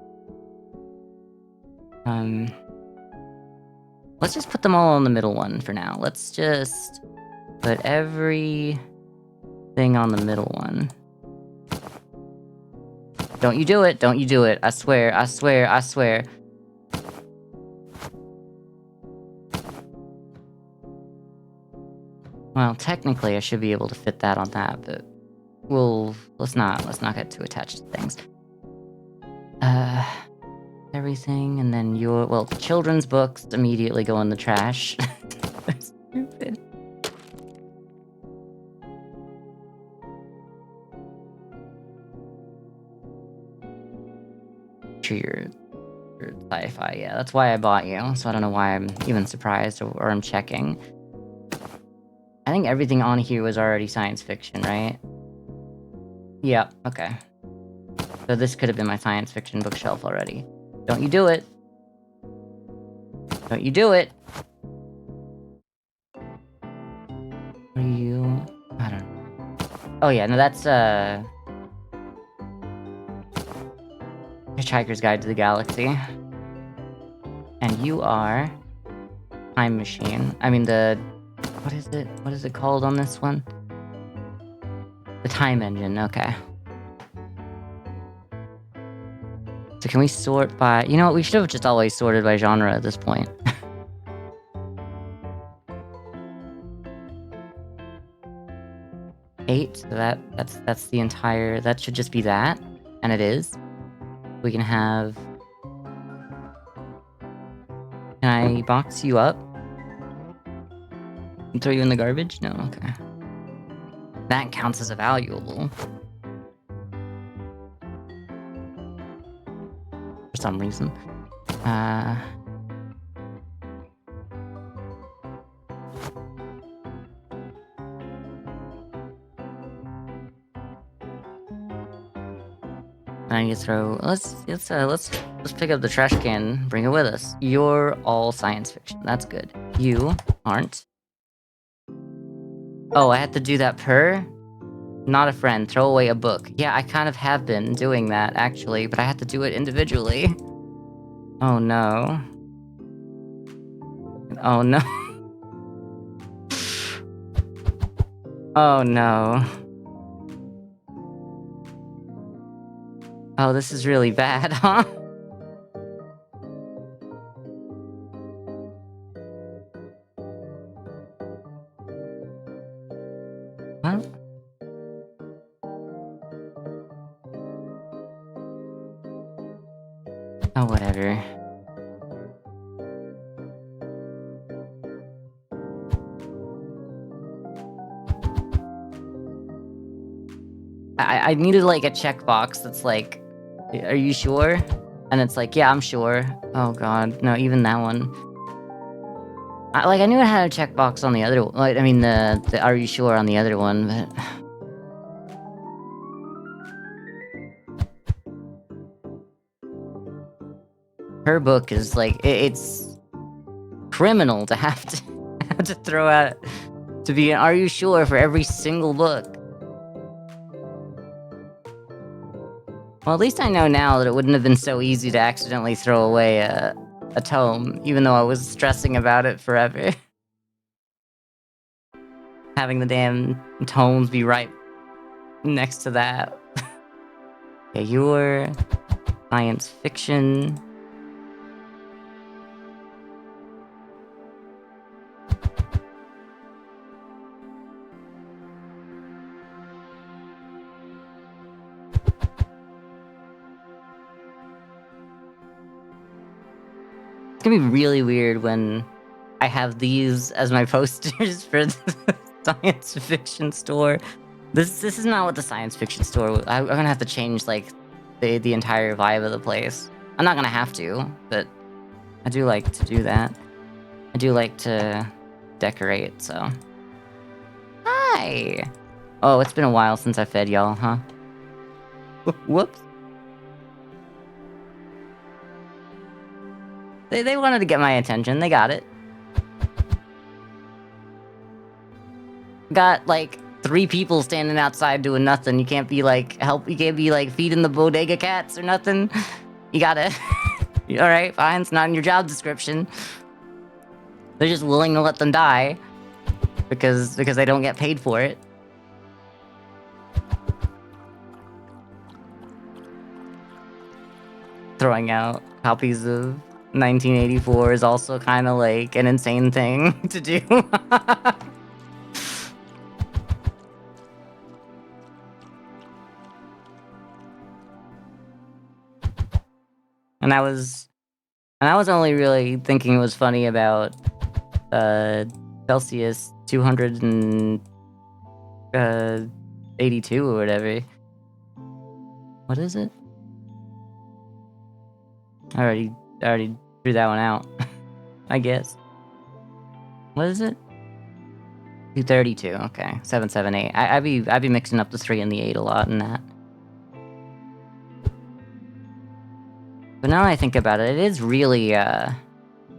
Let's just put them all on the middle one for now. Let's just put everything on the middle one. Don't you do it, don't you do it. I swear, I swear, I swear. Well, technically I should be able to fit that on that, but... let's not get too attached to things. Everything, and then children's books immediately go in the trash. They're stupid. Sure, you're sci-fi, yeah. That's why I bought you, so I don't know why I'm even surprised or I'm checking. I think everything on here was already science fiction, right? Yeah, okay. So this could have been my science fiction bookshelf already. Don't you do it! Don't you do it! Are you... I don't know. Oh yeah, no, that's, Hitchhiker's Guide to the Galaxy. And you are... Time Machine. I mean, what is it? What is it called on this one? The Time Engine, okay. So can we sort by... You know what, we should have just always sorted by genre at this point. 8, so that's the entire... That should just be that, and it is. We can have... Can I box you up? And throw you in the garbage? No, okay. That counts as a valuable. For some reason. I need to throw... Let's pick up the trash can, bring it with us. You're all science fiction. That's good. You aren't. Oh, I had to do that per? Not a friend. Throw away a book. Yeah, I kind of have been doing that, actually, but I had to do it individually. Oh, no. Oh, no. Oh, no. Oh, this is really bad, huh? What? Oh, whatever. I needed, like, a checkbox that's like, are you sure? And it's like, yeah, I'm sure. Oh god, no, even that one. I knew it had a checkbox on the other one. Like, I mean, the are you sure on the other one, but... Her book is, like, it's criminal to have to throw out... To be an are you sure for every single book. Well, at least I know now that it wouldn't have been so easy to accidentally throw away a tome, even though I was stressing about it forever. Having the damn tomes be right next to that. Yeah, you're science fiction. It's gonna be really weird when I have these as my posters for the science fiction store. This is not what the science fiction store... I'm gonna have to change, like, the entire vibe of the place. I'm not gonna have to, but I do like to do that. I do like to decorate, so... Hi! Oh, it's been a while since I fed y'all, huh? Whoops. They wanted to get my attention. They got it. Got, like, 3 people standing outside doing nothing. You can't be, like, you can't be, like, feeding the bodega cats or nothing. You gotta... Alright, fine. It's not in your job description. They're just willing to let them die. Because they don't get paid for it. Throwing out copies of 1984 is also kind of like an insane thing to do. And I was only really thinking it was funny about Celsius 282 or whatever. What is it? I already threw that one out. I guess. What is it? 232. Okay, 778. I'd be mixing up the 3 and the 8 a lot in that. But now that I think about it, it is really it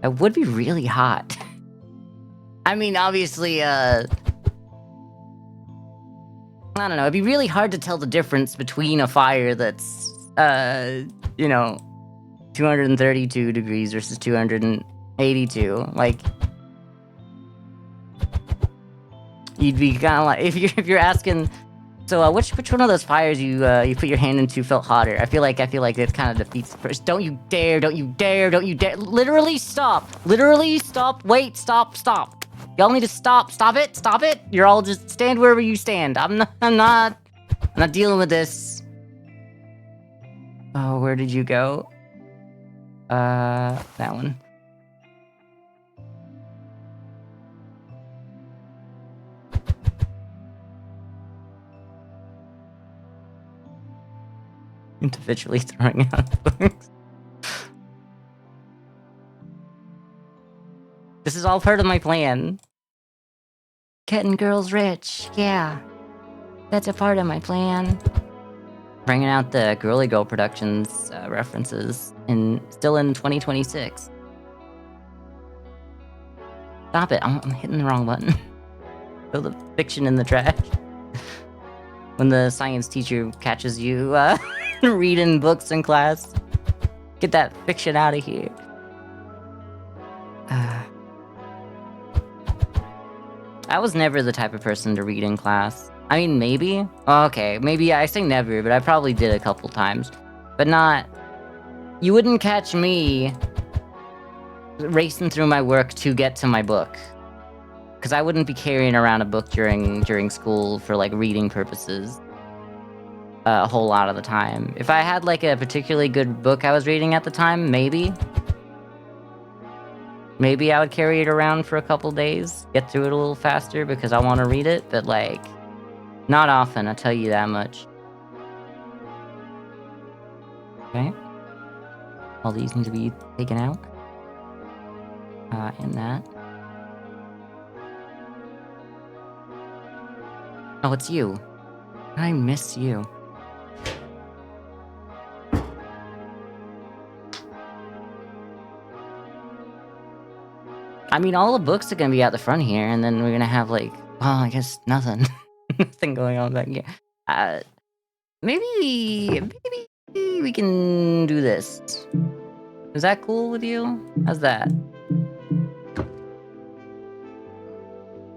would be really hot. I mean, obviously, I don't know. It'd be really hard to tell the difference between a fire that's, you know, 232 degrees versus 282. Like, you'd be kind of like, if you're asking, so which one of those fires you put your hand into felt hotter? I feel like it kind of defeats the first. Don't you dare! Don't you dare! Don't you dare! Literally stop! Literally stop! Wait! Stop! Stop! Y'all need to stop! Stop it! Stop it! You're all just stand wherever you stand. I'm not dealing with this. Oh, where did you go? That one. Individually throwing out books. This is all part of my plan. Getting girls rich, yeah. That's a part of my plan. Bringing out the Girly Girl Productions references still in 2026. Stop it! I'm hitting the wrong button. Throw the fiction in the trash. When the science teacher catches you reading books in class, get that fiction out of here. I was never the type of person to read in class. I mean, maybe. Okay, maybe I say never, but I probably did a couple times. But not... You wouldn't catch me racing through my work to get to my book. Because I wouldn't be carrying around a book during school for, like, reading purposes. A whole lot of the time. If I had, like, a particularly good book I was reading at the time, maybe. Maybe I would carry it around for a couple days, get through it a little faster because I want to read it, but, like, not often, I'll tell you that much. Okay. All these need to be taken out. And that. Oh, it's you. I miss you. I mean, all the books are gonna be out the front here, and then we're gonna have, like, well, I guess nothing. Nothing going on back here. Maybe we can do this. Is that cool with you? How's that?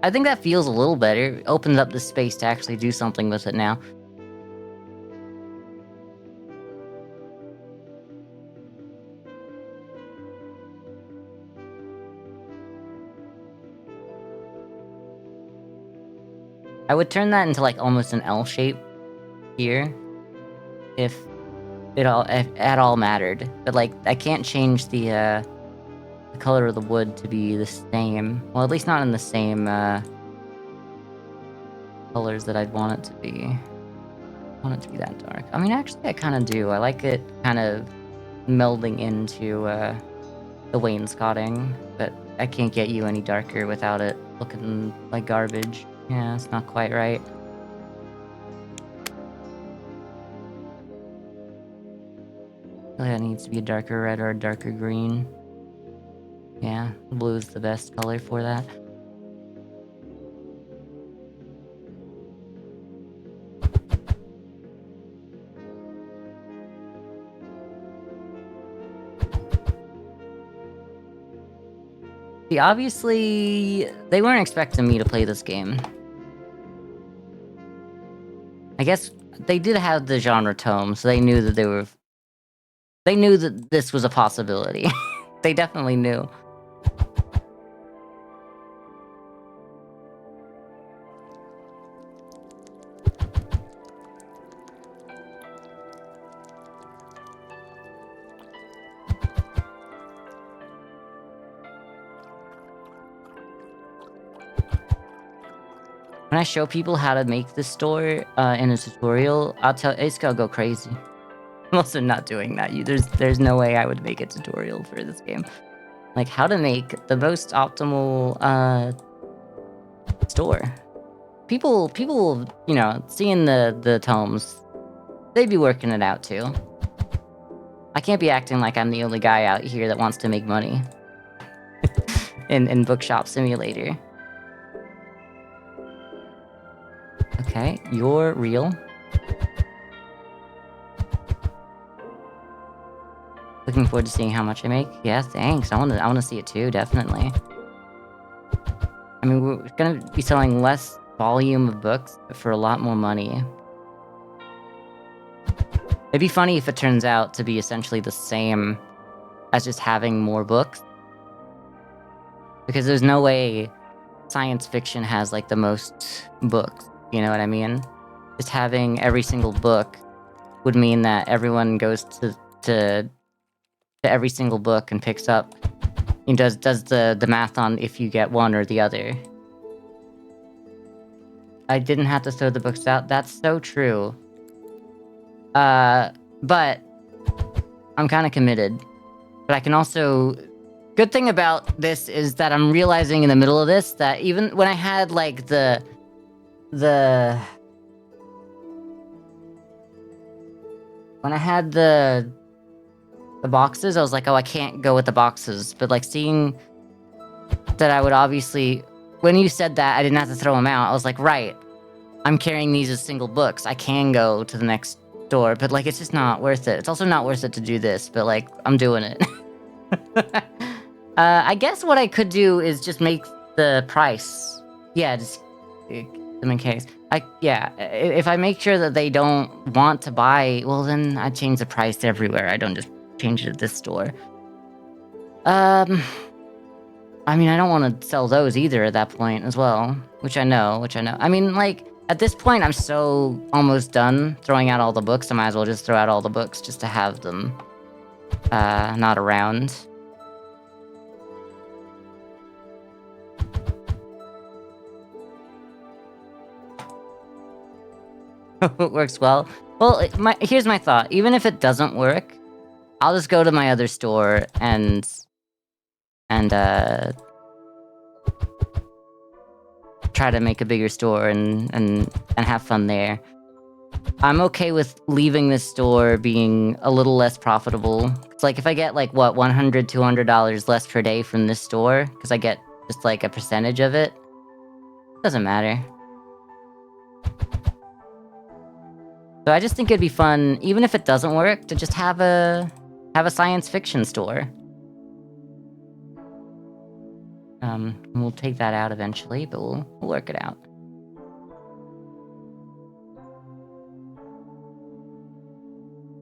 I think that feels a little better. It opens up the space to actually do something with it now. I would turn that into, like, almost an L shape here, if at all mattered. But, like, I can't change the color of the wood to be the same. Well, at least not in the same colors that I'd want it to be. I want it to be that dark. I mean, actually, I kind of do. I like it kind of melding into the wainscoting, but I can't get you any darker without it looking like garbage. Yeah, it's not quite right. I feel like it needs to be a darker red or a darker green. Yeah, blue is the best color for that. See, obviously, they weren't expecting me to play this game. I guess they did have the genre tome, so they knew that they knew that this was a possibility. They definitely knew. when I show people how to make this store in a tutorial, it's gonna go crazy. I'm also not doing that. There's no way I would make a tutorial for this game. Like how to make the most optimal store. People, you know, seeing the tomes, they'd be working it out too. I can't be acting like I'm the only guy out here that wants to make money in Bookshop Simulator. Okay, you're real. Looking forward to seeing how much I make. Yeah, thanks. I wanna see it too, definitely. I mean, we're gonna be selling less volume of books, but for a lot more money. It'd be funny if it turns out to be essentially the same as just having more books. Because there's no way science fiction has, like, the most books, you know what I mean? Just having every single book would mean that everyone goes to every single book and picks up and does the math on if you get one or the other. I didn't have to throw the books out. That's so true. But I'm kind of committed. But I can also... Good thing about this is that I'm realizing in the middle of this that even when I had, like, the when I had the boxes, I was like, oh, I can't go with the boxes. But, like, seeing that I would obviously... When you said that, I didn't have to throw them out. I was like, right. I'm carrying these as single books. I can go to the next door, but, like, it's just not worth it. It's also not worth it to do this, but, like, I'm doing it. I guess what I could do is just make the price. Yeah, just in case. Yeah, if I make sure that they don't want to buy, well, then I change the price everywhere. I don't just change it at this store. I mean, I don't want to sell those either at that point as well, which I know. I mean, like, at this point, I'm so almost done throwing out all the books. I might as well just throw out all the books just to have them not around. It works well. Well, here's my thought. Even if it doesn't work, I'll just go to my other store and try to make a bigger store and have fun there. I'm okay with leaving this store being a little less profitable. It's like if I get like what $100, $200 less per day from this store, because I get just like a percentage of it, doesn't matter. So I just think it'd be fun, even if it doesn't work, to just have a science fiction store. We'll take that out eventually, but we'll work it out.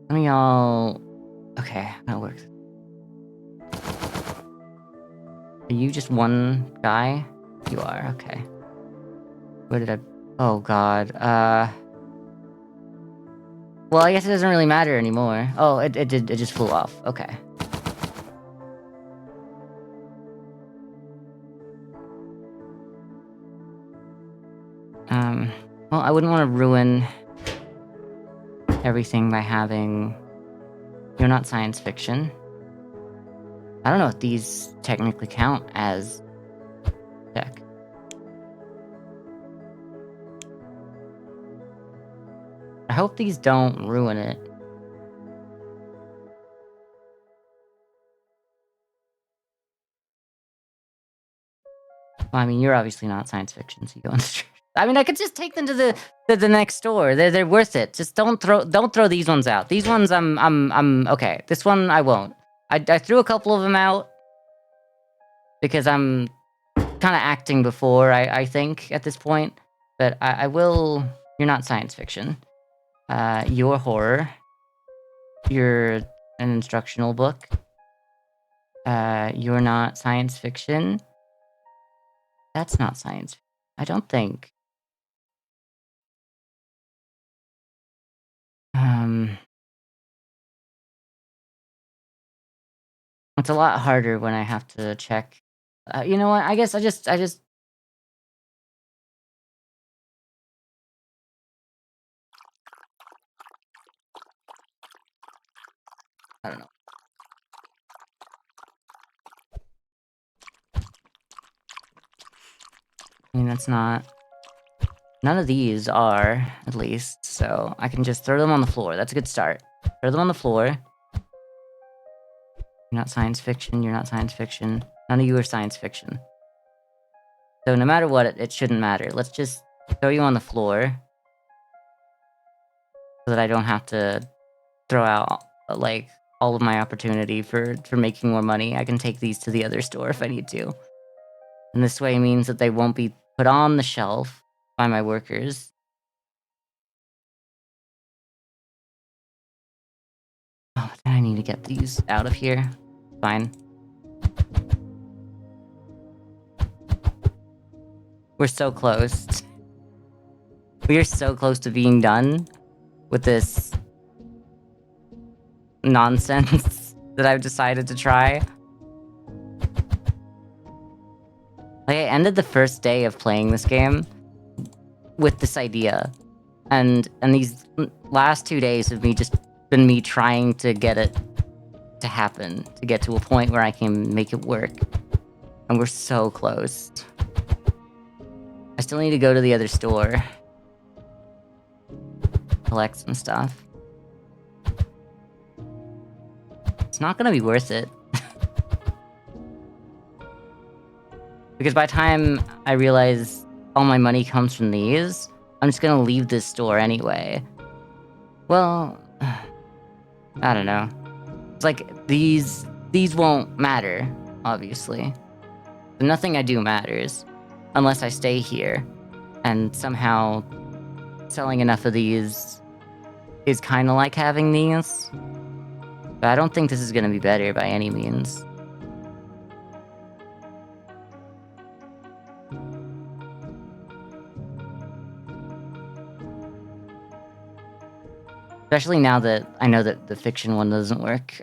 Let me all... Okay, that works. Are you just one guy? You are, okay. Where did I... Oh god, well, I guess it doesn't really matter anymore. Oh, it just flew off. Okay. Well, I wouldn't want to ruin everything by having... You're not science fiction. I don't know if these technically count as tech. I hope these don't ruin it. Well, I mean, you're obviously not science fiction, so you go on the street. I mean, I could just take them to the next store. They're worth it. Just don't throw these ones out. These ones, I'm okay. This one, I won't. I threw a couple of them out because I'm kind of acting before, I think, at this point. But I will... You're not science fiction. You're horror. You're an instructional book. You're not science fiction. That's not science. I don't think. It's a lot harder when I have to check. You know what? I guess I just I don't know. I mean, that's not... None of these are, at least, so I can just throw them on the floor. That's a good start. Throw them on the floor. You're not science fiction, you're not science fiction. None of you are science fiction. So no matter what, it shouldn't matter. Let's just throw you on the floor. So that I don't have to throw out, like, all of my opportunity for making more money. I can take these to the other store if I need to. And this way means that they won't be put on the shelf by my workers. Oh, then I need to get these out of here. Fine. We're so close. We are so close to being done with this nonsense that I've decided to try. Like, I ended the first day of playing this game with this idea. And these last 2 days have been me trying to get it to happen, to get to a point where I can make it work. And we're so close. I still need to go to the other store. Collect some stuff. It's not gonna be worth it. Because by the time I realize all my money comes from these, I'm just gonna leave this store anyway. Well, I don't know. It's like, these won't matter, obviously. But nothing I do matters. Unless I stay here. And somehow, selling enough of these is kinda like having these. But I don't think this is gonna be better by any means. Especially now that I know that the fiction one doesn't work.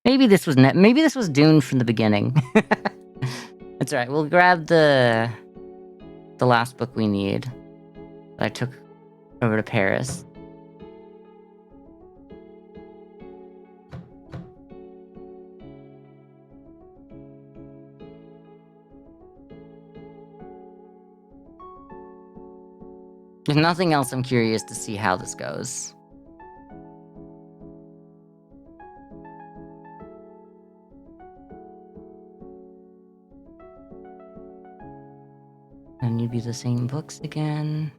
Maybe this was doomed from the beginning. That's alright, we'll grab the last book we need that I took over to Paris. If nothing else, I'm curious to see how this goes. And you'd be the same books again.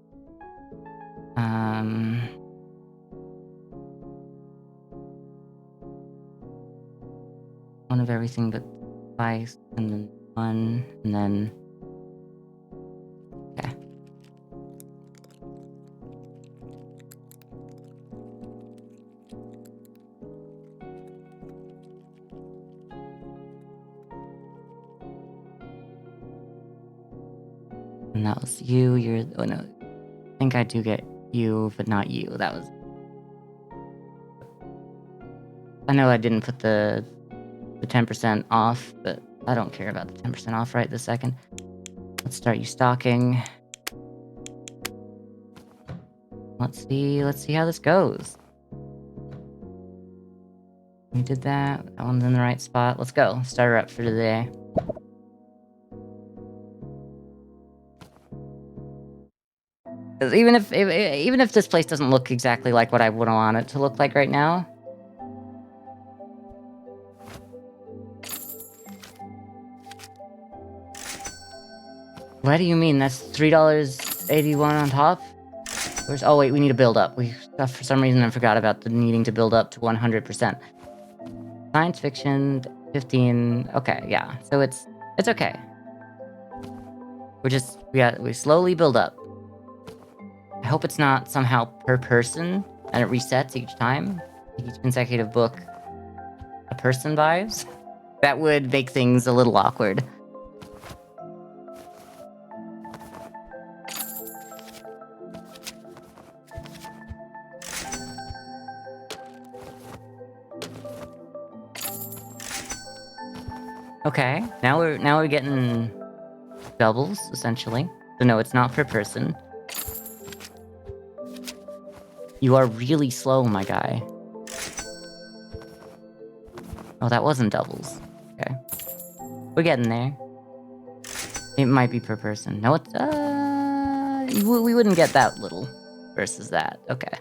One of everything but Vice, and then one, and then... Okay. And that was you, oh no. I think I do get you, but not you. That was... I know I didn't put the 10% off, but I don't care about the 10% off right this second. Let's start you stocking. Let's see how this goes. We did that. That one's in the right spot. Let's go. Start her up for today. Even if this place doesn't look exactly like what I would want it to look like right now. What do you mean? That's $3.81 on top? Oh wait, we need to build up. For some reason I forgot about the needing to build up to 100%. Science fiction, 15. Okay, yeah. So it's okay. We slowly build up. I hope it's not somehow per person and it resets each time. Each consecutive book a person buys. That would make things a little awkward. Okay, now we're getting doubles, essentially. So no, it's not per person. You are really slow, my guy. Oh, that wasn't doubles. Okay. We're getting there. It might be per person. No, it's, we wouldn't get that little versus that. Okay.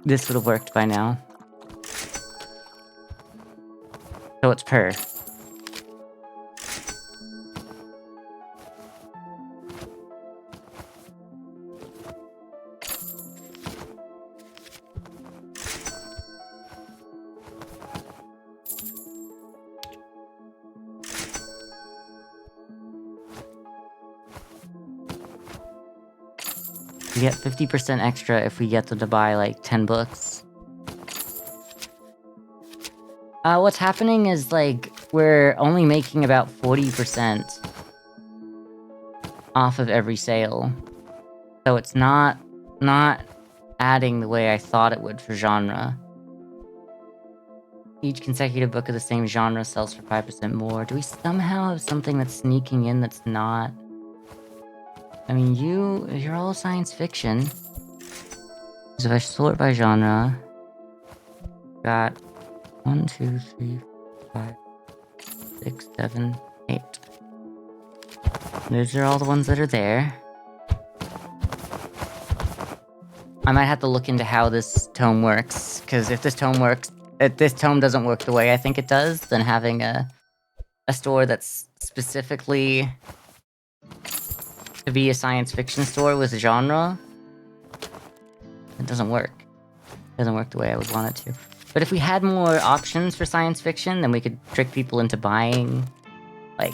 This would have worked by now. So it's per. We get 50% extra if we get them to buy like 10 books. What's happening is like we're only making about 40% off of every sale. So it's not adding the way I thought it would for genre. Each consecutive book of the same genre sells for 5% more. Do we somehow have something that's sneaking in that's not? I mean, you're all science fiction. So if I sort by genre, got 1, 2, 3, 5, 6, 7, 8. Those are all the ones that are there. I might have to look into how this tome works, because if this tome doesn't work the way I think it does, then having a store that's specifically to be a science fiction store with genre, it doesn't work. It doesn't work the way I would want it to. But if we had more options for science fiction, then we could trick people into buying, like,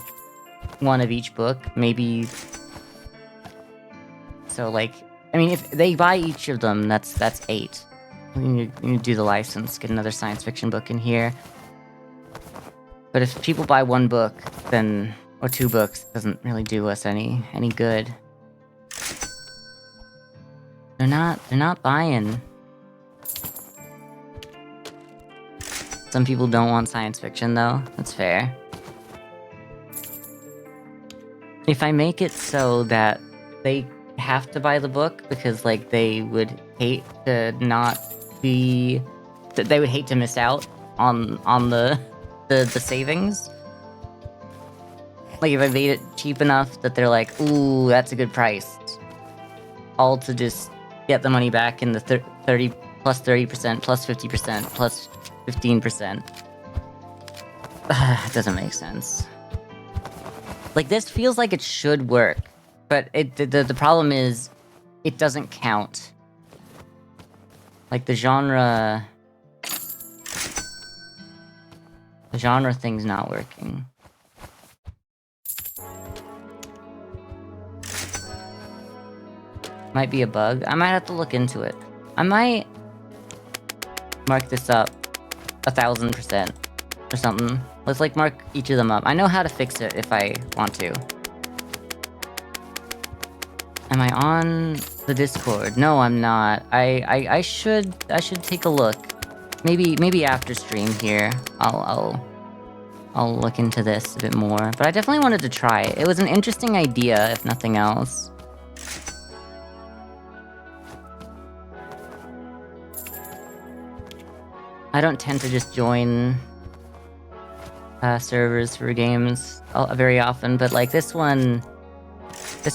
one of each book, maybe. So, like, I mean, if they buy each of them, that's 8. We need to do the license, get another science fiction book in here. But if people buy 1 book, then, or 2 books, it doesn't really do us any good. They're not buying. Some people don't want science fiction, though. That's fair. If I make it so that they have to buy the book because, like, they would hate to not be... They would hate to miss out on the savings. Like, if I made it cheap enough that they're like, ooh, that's a good price. All to just get the money back in the 30 plus 30% plus 50% plus 15%. It doesn't make sense. Like, this feels like it should work, but the problem is it doesn't count. Like, the genre thing's not working. Might be a bug. I might have to look into it. I might mark this up 1000% or something. Let's, like, mark each of them up. I know how to fix it if I want to. Am I on the Discord? No, I'm not. I should take a look. Maybe after stream here, I'll look into this a bit more. But I definitely wanted to try it. It was an interesting idea, if nothing else. I don't tend to just join servers for games very often, but like this one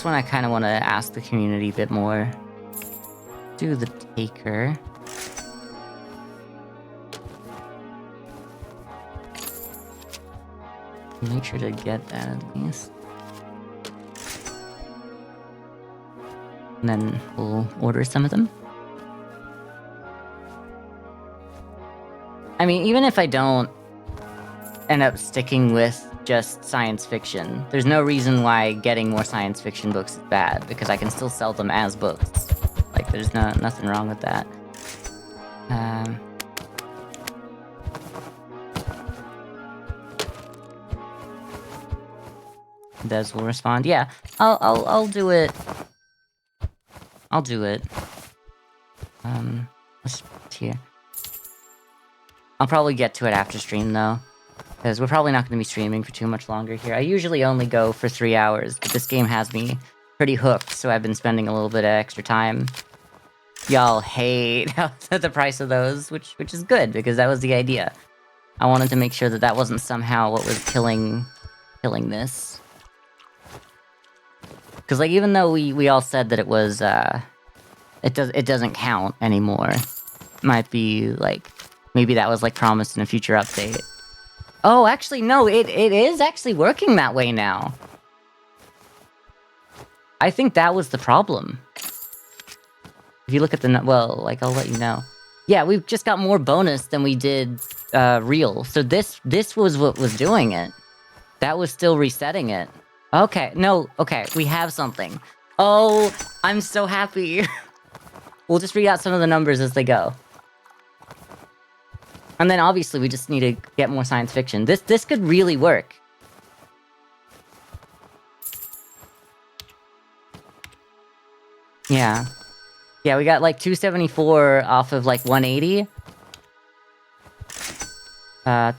I kind of want to ask the community a bit more. Do the Taker. Make sure to get that at least. And then we'll order some of them. I mean, even if I don't end up sticking with just science fiction, there's no reason why getting more science fiction books is bad, because I can still sell them as books. Like, there's nothing wrong with that. Des will respond. Yeah, I'll do it. I'll do it. Let's put here. I'll probably get to it after stream though, because we're probably not going to be streaming for too much longer here. I usually only go for 3 hours, but this game has me pretty hooked, so I've been spending a little bit of extra time. Y'all hate the price of those, which is good, because that was the idea. I wanted to make sure that that wasn't somehow what was killing this. Because, like, even though we all said that it was, it doesn't count anymore. Might be, like, maybe that was, like, promised in a future update. Oh, actually, no, it is actually working that way now. I think that was the problem. If you look at the... Well, like, I'll let you know. Yeah, we've just got more bonus than we did, real. So this was what was doing it. That was still resetting it. Okay, no, okay, we have something. Oh, I'm so happy. We'll just read out some of the numbers as they go. And then obviously we just need to get more science fiction. This could really work. Yeah. Yeah, we got like 274 off of like 180.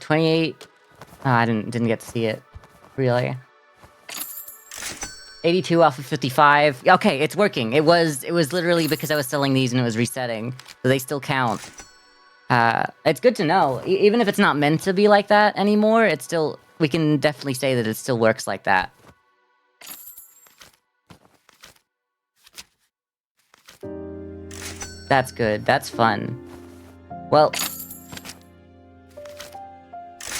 28. Oh, I didn't get to see it. Really. 82 off of 55. Okay, it's working. It was literally because I was selling these and it was resetting. So they still count. It's good to know. Even if it's not meant to be like that anymore, it's still... We can definitely say that it still works like that. That's good. That's fun. Well...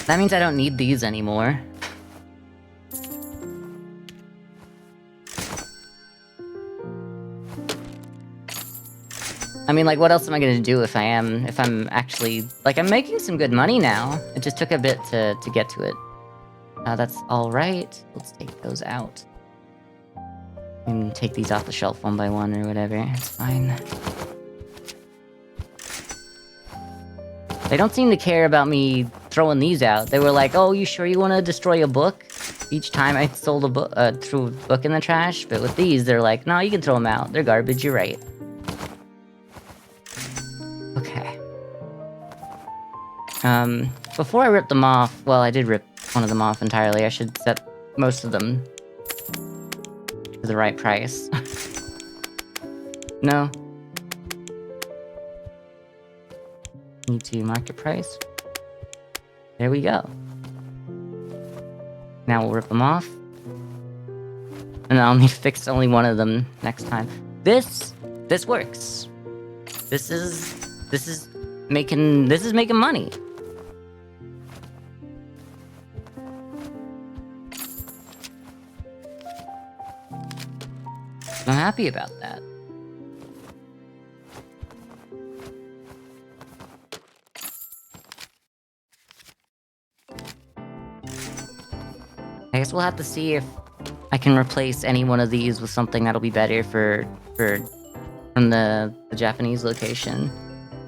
That means I don't need these anymore. I mean, like, what else am I gonna do if I'm actually... Like, I'm making some good money now. It just took a bit to get to it. That's alright. Let's take those out. And take these off the shelf one by one or whatever. It's fine. They don't seem to care about me throwing these out. They were like, oh, you sure you want to destroy a book? Each time I sold a book, threw a book in the trash. But with these, they're like, no, you can throw them out. They're garbage, you're right. Okay. Before I rip them off... Well, I did rip one of them off entirely. I should set most of them to the right price. No. Need to market price. There we go. Now we'll rip them off. And I'll need to fix only one of them next time. This works. This is making money. I'm happy about that. I guess we'll have to see if I can replace any one of these with something that'll be better from the Japanese location.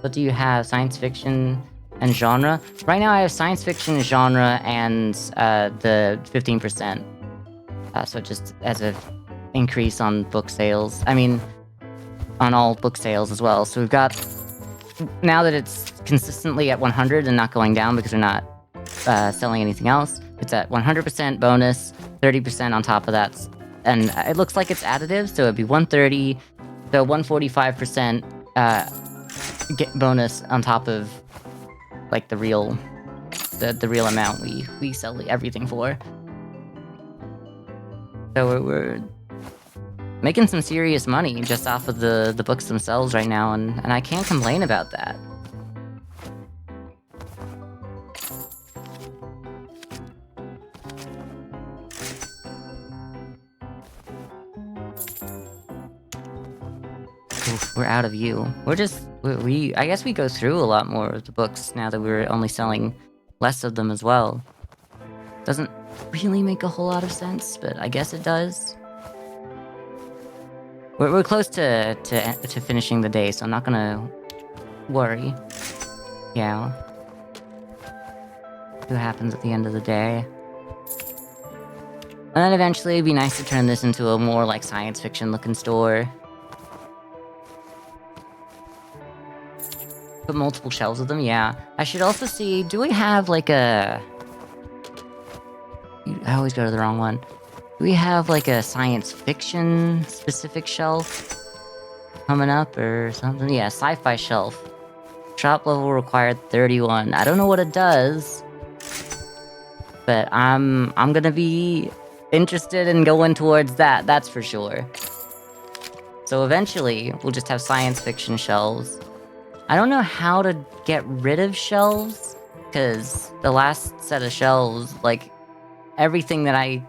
What do you have? Science fiction and genre? Right now I have science fiction, genre, and the 15%. So just as an increase on book sales. I mean, on all book sales as well. So we've got... Now that it's consistently at 100 and not going down because we're not selling anything else, it's at 100% bonus, 30% on top of that. And it looks like it's additive, so it'd be 130, so 145% get bonus on top of like the real amount we sell everything for. So we're making some serious money just off of the books themselves right now, and I can't complain about that. Oof, we're out of you. I guess we go through a lot more of the books now that we're only selling less of them as well. Doesn't really make a whole lot of sense, but I guess it does. We're close to finishing the day, so I'm not gonna worry. Yeah. See what happens at the end of the day. And then eventually it'd be nice to turn this into a more, like, science fiction looking store. Put multiple shelves of them, yeah. I should also see, do we have, like, a... I always go to the wrong one. Do we have, like, a science fiction specific shelf coming up or something? Yeah, sci-fi shelf. Shop level required 31. I don't know what it does, but I'm gonna be interested in going towards that, that's for sure. So eventually, we'll just have science fiction shelves. I don't know how to get rid of shelves, because the last set of shelves, like, everything that I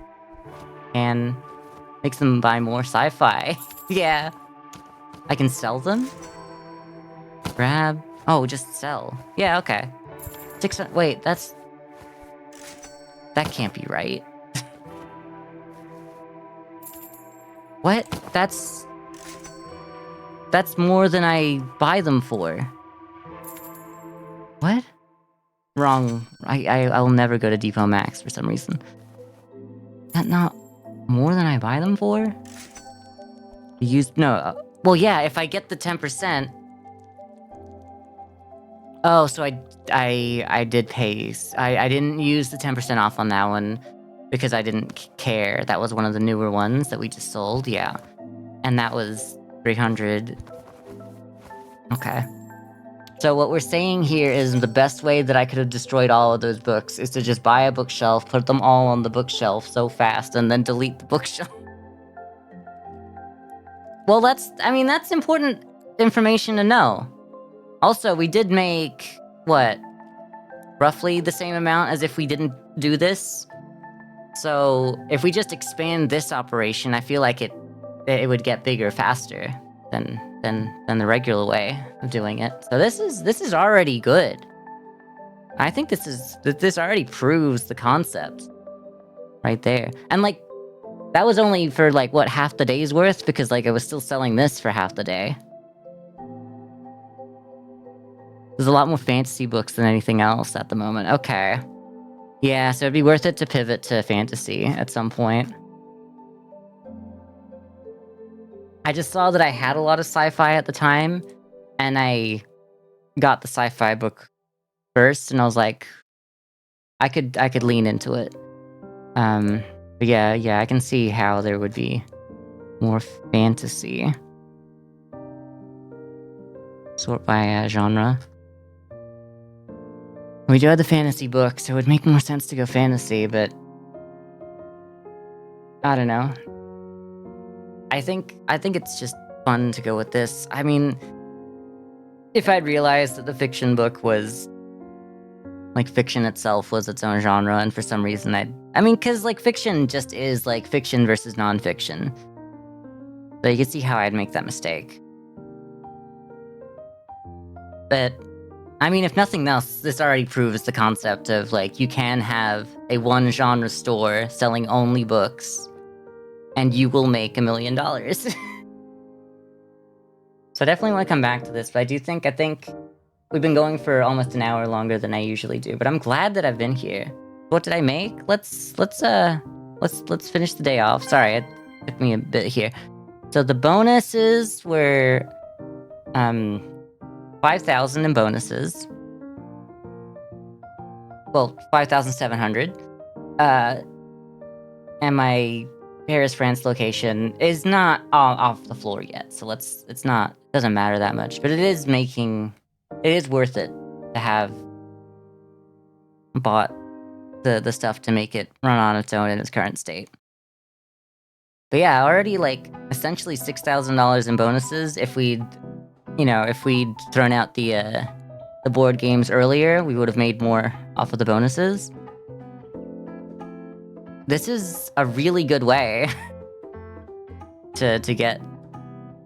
can makes them buy more sci-fi. Yeah. I can sell them? Grab. Oh, just sell. Yeah, okay. 600. Wait, that's... That can't be right. What? That's more than I buy them for. What? Wrong. I'll never go to Depot Max for some reason. Is that not more than I buy them for? No. Well, yeah, if I get the 10%... Oh, so I did pay... I didn't use the 10% off on that one because I didn't care. That was one of the newer ones that we just sold, yeah. And that was 300. Okay. So what we're saying here is the best way that I could have destroyed all of those books is to just buy a bookshelf, put them all on the bookshelf so fast, and then delete the bookshelf. Well, that's important information to know. Also, we did make, what, roughly the same amount as if we didn't do this? So, if we just expand this operation, I feel like it would get bigger faster than the regular way of doing it. So this is already good. I think this already proves the concept right there. And like, that was only for like, what, half the day's worth? Because like, I was still selling this for half the day. There's a lot more fantasy books than anything else at the moment. Okay. Yeah, so it'd be worth it to pivot to fantasy at some point. I just saw that I had a lot of sci-fi at the time, and I got the sci-fi book first, and I was like, I could lean into it. But yeah, I can see how there would be more fantasy. Sort by genre. We do have the fantasy book, so it would make more sense to go fantasy, but I don't know. I think it's just fun to go with this. I mean, if I'd realized that the fiction book was like fiction itself was its own genre, and for some reason because like fiction just is like fiction versus nonfiction. So you can see how I'd make that mistake. But I mean, if nothing else, this already proves the concept of like you can have a one genre store selling only books, and you will make $1 million. So I definitely want to come back to this, but I think we've been going for almost an hour longer than I usually do, but I'm glad that I've been here. What did I make? Let's finish the day off. Sorry, it took me a bit here. So the bonuses were 5,000 in bonuses. Well, 5,700. And my Paris, France location is not off the floor yet, so doesn't matter that much, but it is worth it to have bought the stuff to make it run on its own in its current state. But yeah, already like essentially $6,000 in bonuses. If we'd thrown out the board games earlier, we would have made more off of the bonuses. This is a really good way to get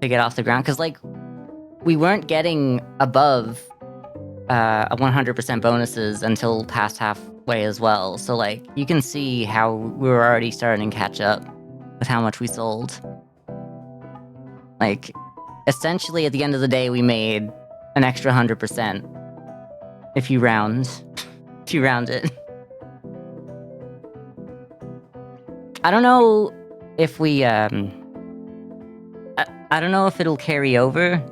off the ground, because like we weren't getting above 100% bonuses until past halfway as well. So like you can see how we were already starting to catch up with how much we sold. Like essentially at the end of the day, we made an extra 100% if you round it. I don't know if we, I don't know if it'll carry over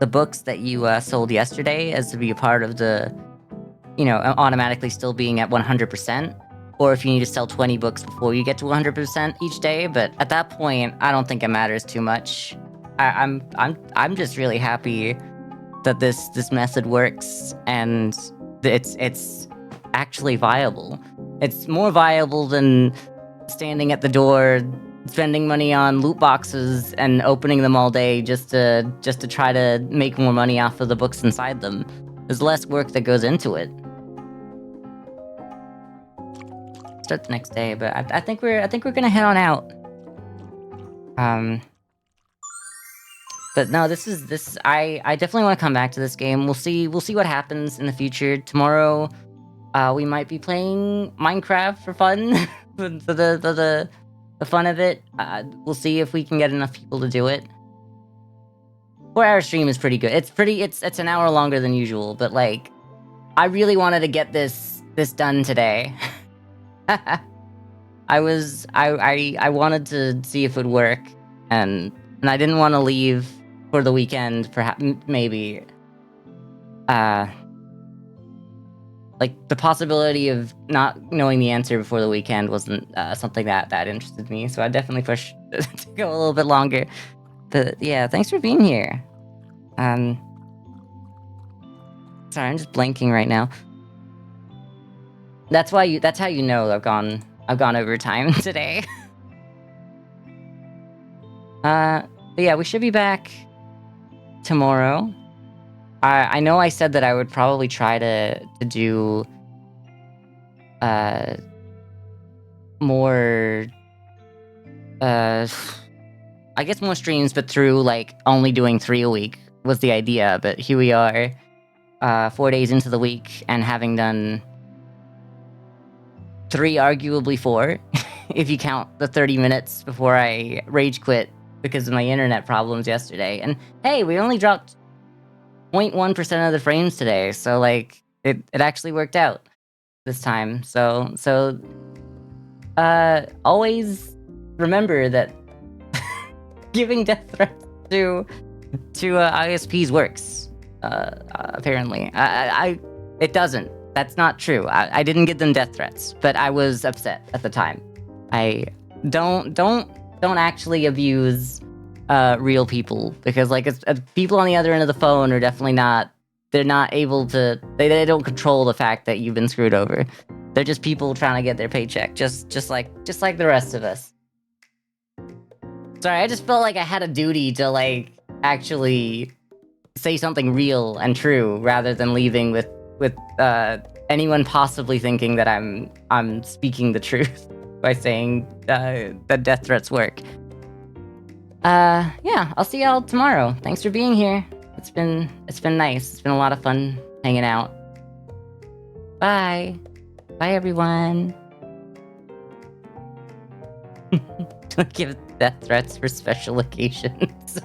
the books that you sold yesterday as to be a part of the, automatically still being at 100%, or if you need to sell 20 books before you get to 100% each day. But at that point, I don't think it matters too much. I'm just really happy that this method works and it's actually viable. It's more viable than standing at the door, spending money on loot boxes and opening them all day just to try to make more money off of the books inside them. There's less work that goes into it. Start the next day, but I think we're gonna head on out. But no, I definitely want to come back to this game. We'll see what happens in the future. Tomorrow, we might be playing Minecraft for fun, for the fun of it. We'll see if we can get enough people to do it. 4-hour stream is pretty good. It's an hour longer than usual, but like, I really wanted to get this done today. I wanted to see if it would work, and I didn't want to leave for the weekend, perhaps, maybe. Like, the possibility of not knowing the answer before the weekend wasn't something that interested me, so I definitely pushed to go a little bit longer. But yeah, thanks for being here. Sorry, I'm just blanking right now. That's how you know I've gone over time today. But yeah, we should be back tomorrow. I know I said that I would probably try to do more I guess more streams, but through like only doing 3 a week was the idea. But here we are, 4 days into the week and having done 3, arguably 4, if you count the 30 minutes before I rage quit because of my internet problems yesterday. And hey, we only dropped 0.1% of the frames today, so like it actually worked out this time. So always remember that giving death threats to ISPs works. Apparently, it doesn't. That's not true. I didn't give them death threats, but I was upset at the time. I don't actually abuse real people, because like people on the other end of the phone are definitely not. They're not able to. They don't control the fact that you've been screwed over. They're just people trying to get their paycheck, just like the rest of us. Sorry, I just felt like I had a duty to like actually say something real and true rather than leaving with anyone possibly thinking that I'm speaking the truth by saying that death threats work. Yeah, I'll see y'all tomorrow. Thanks for being here. It's been nice. It's been a lot of fun hanging out. Bye. Bye, everyone. Don't give death threats for special occasions.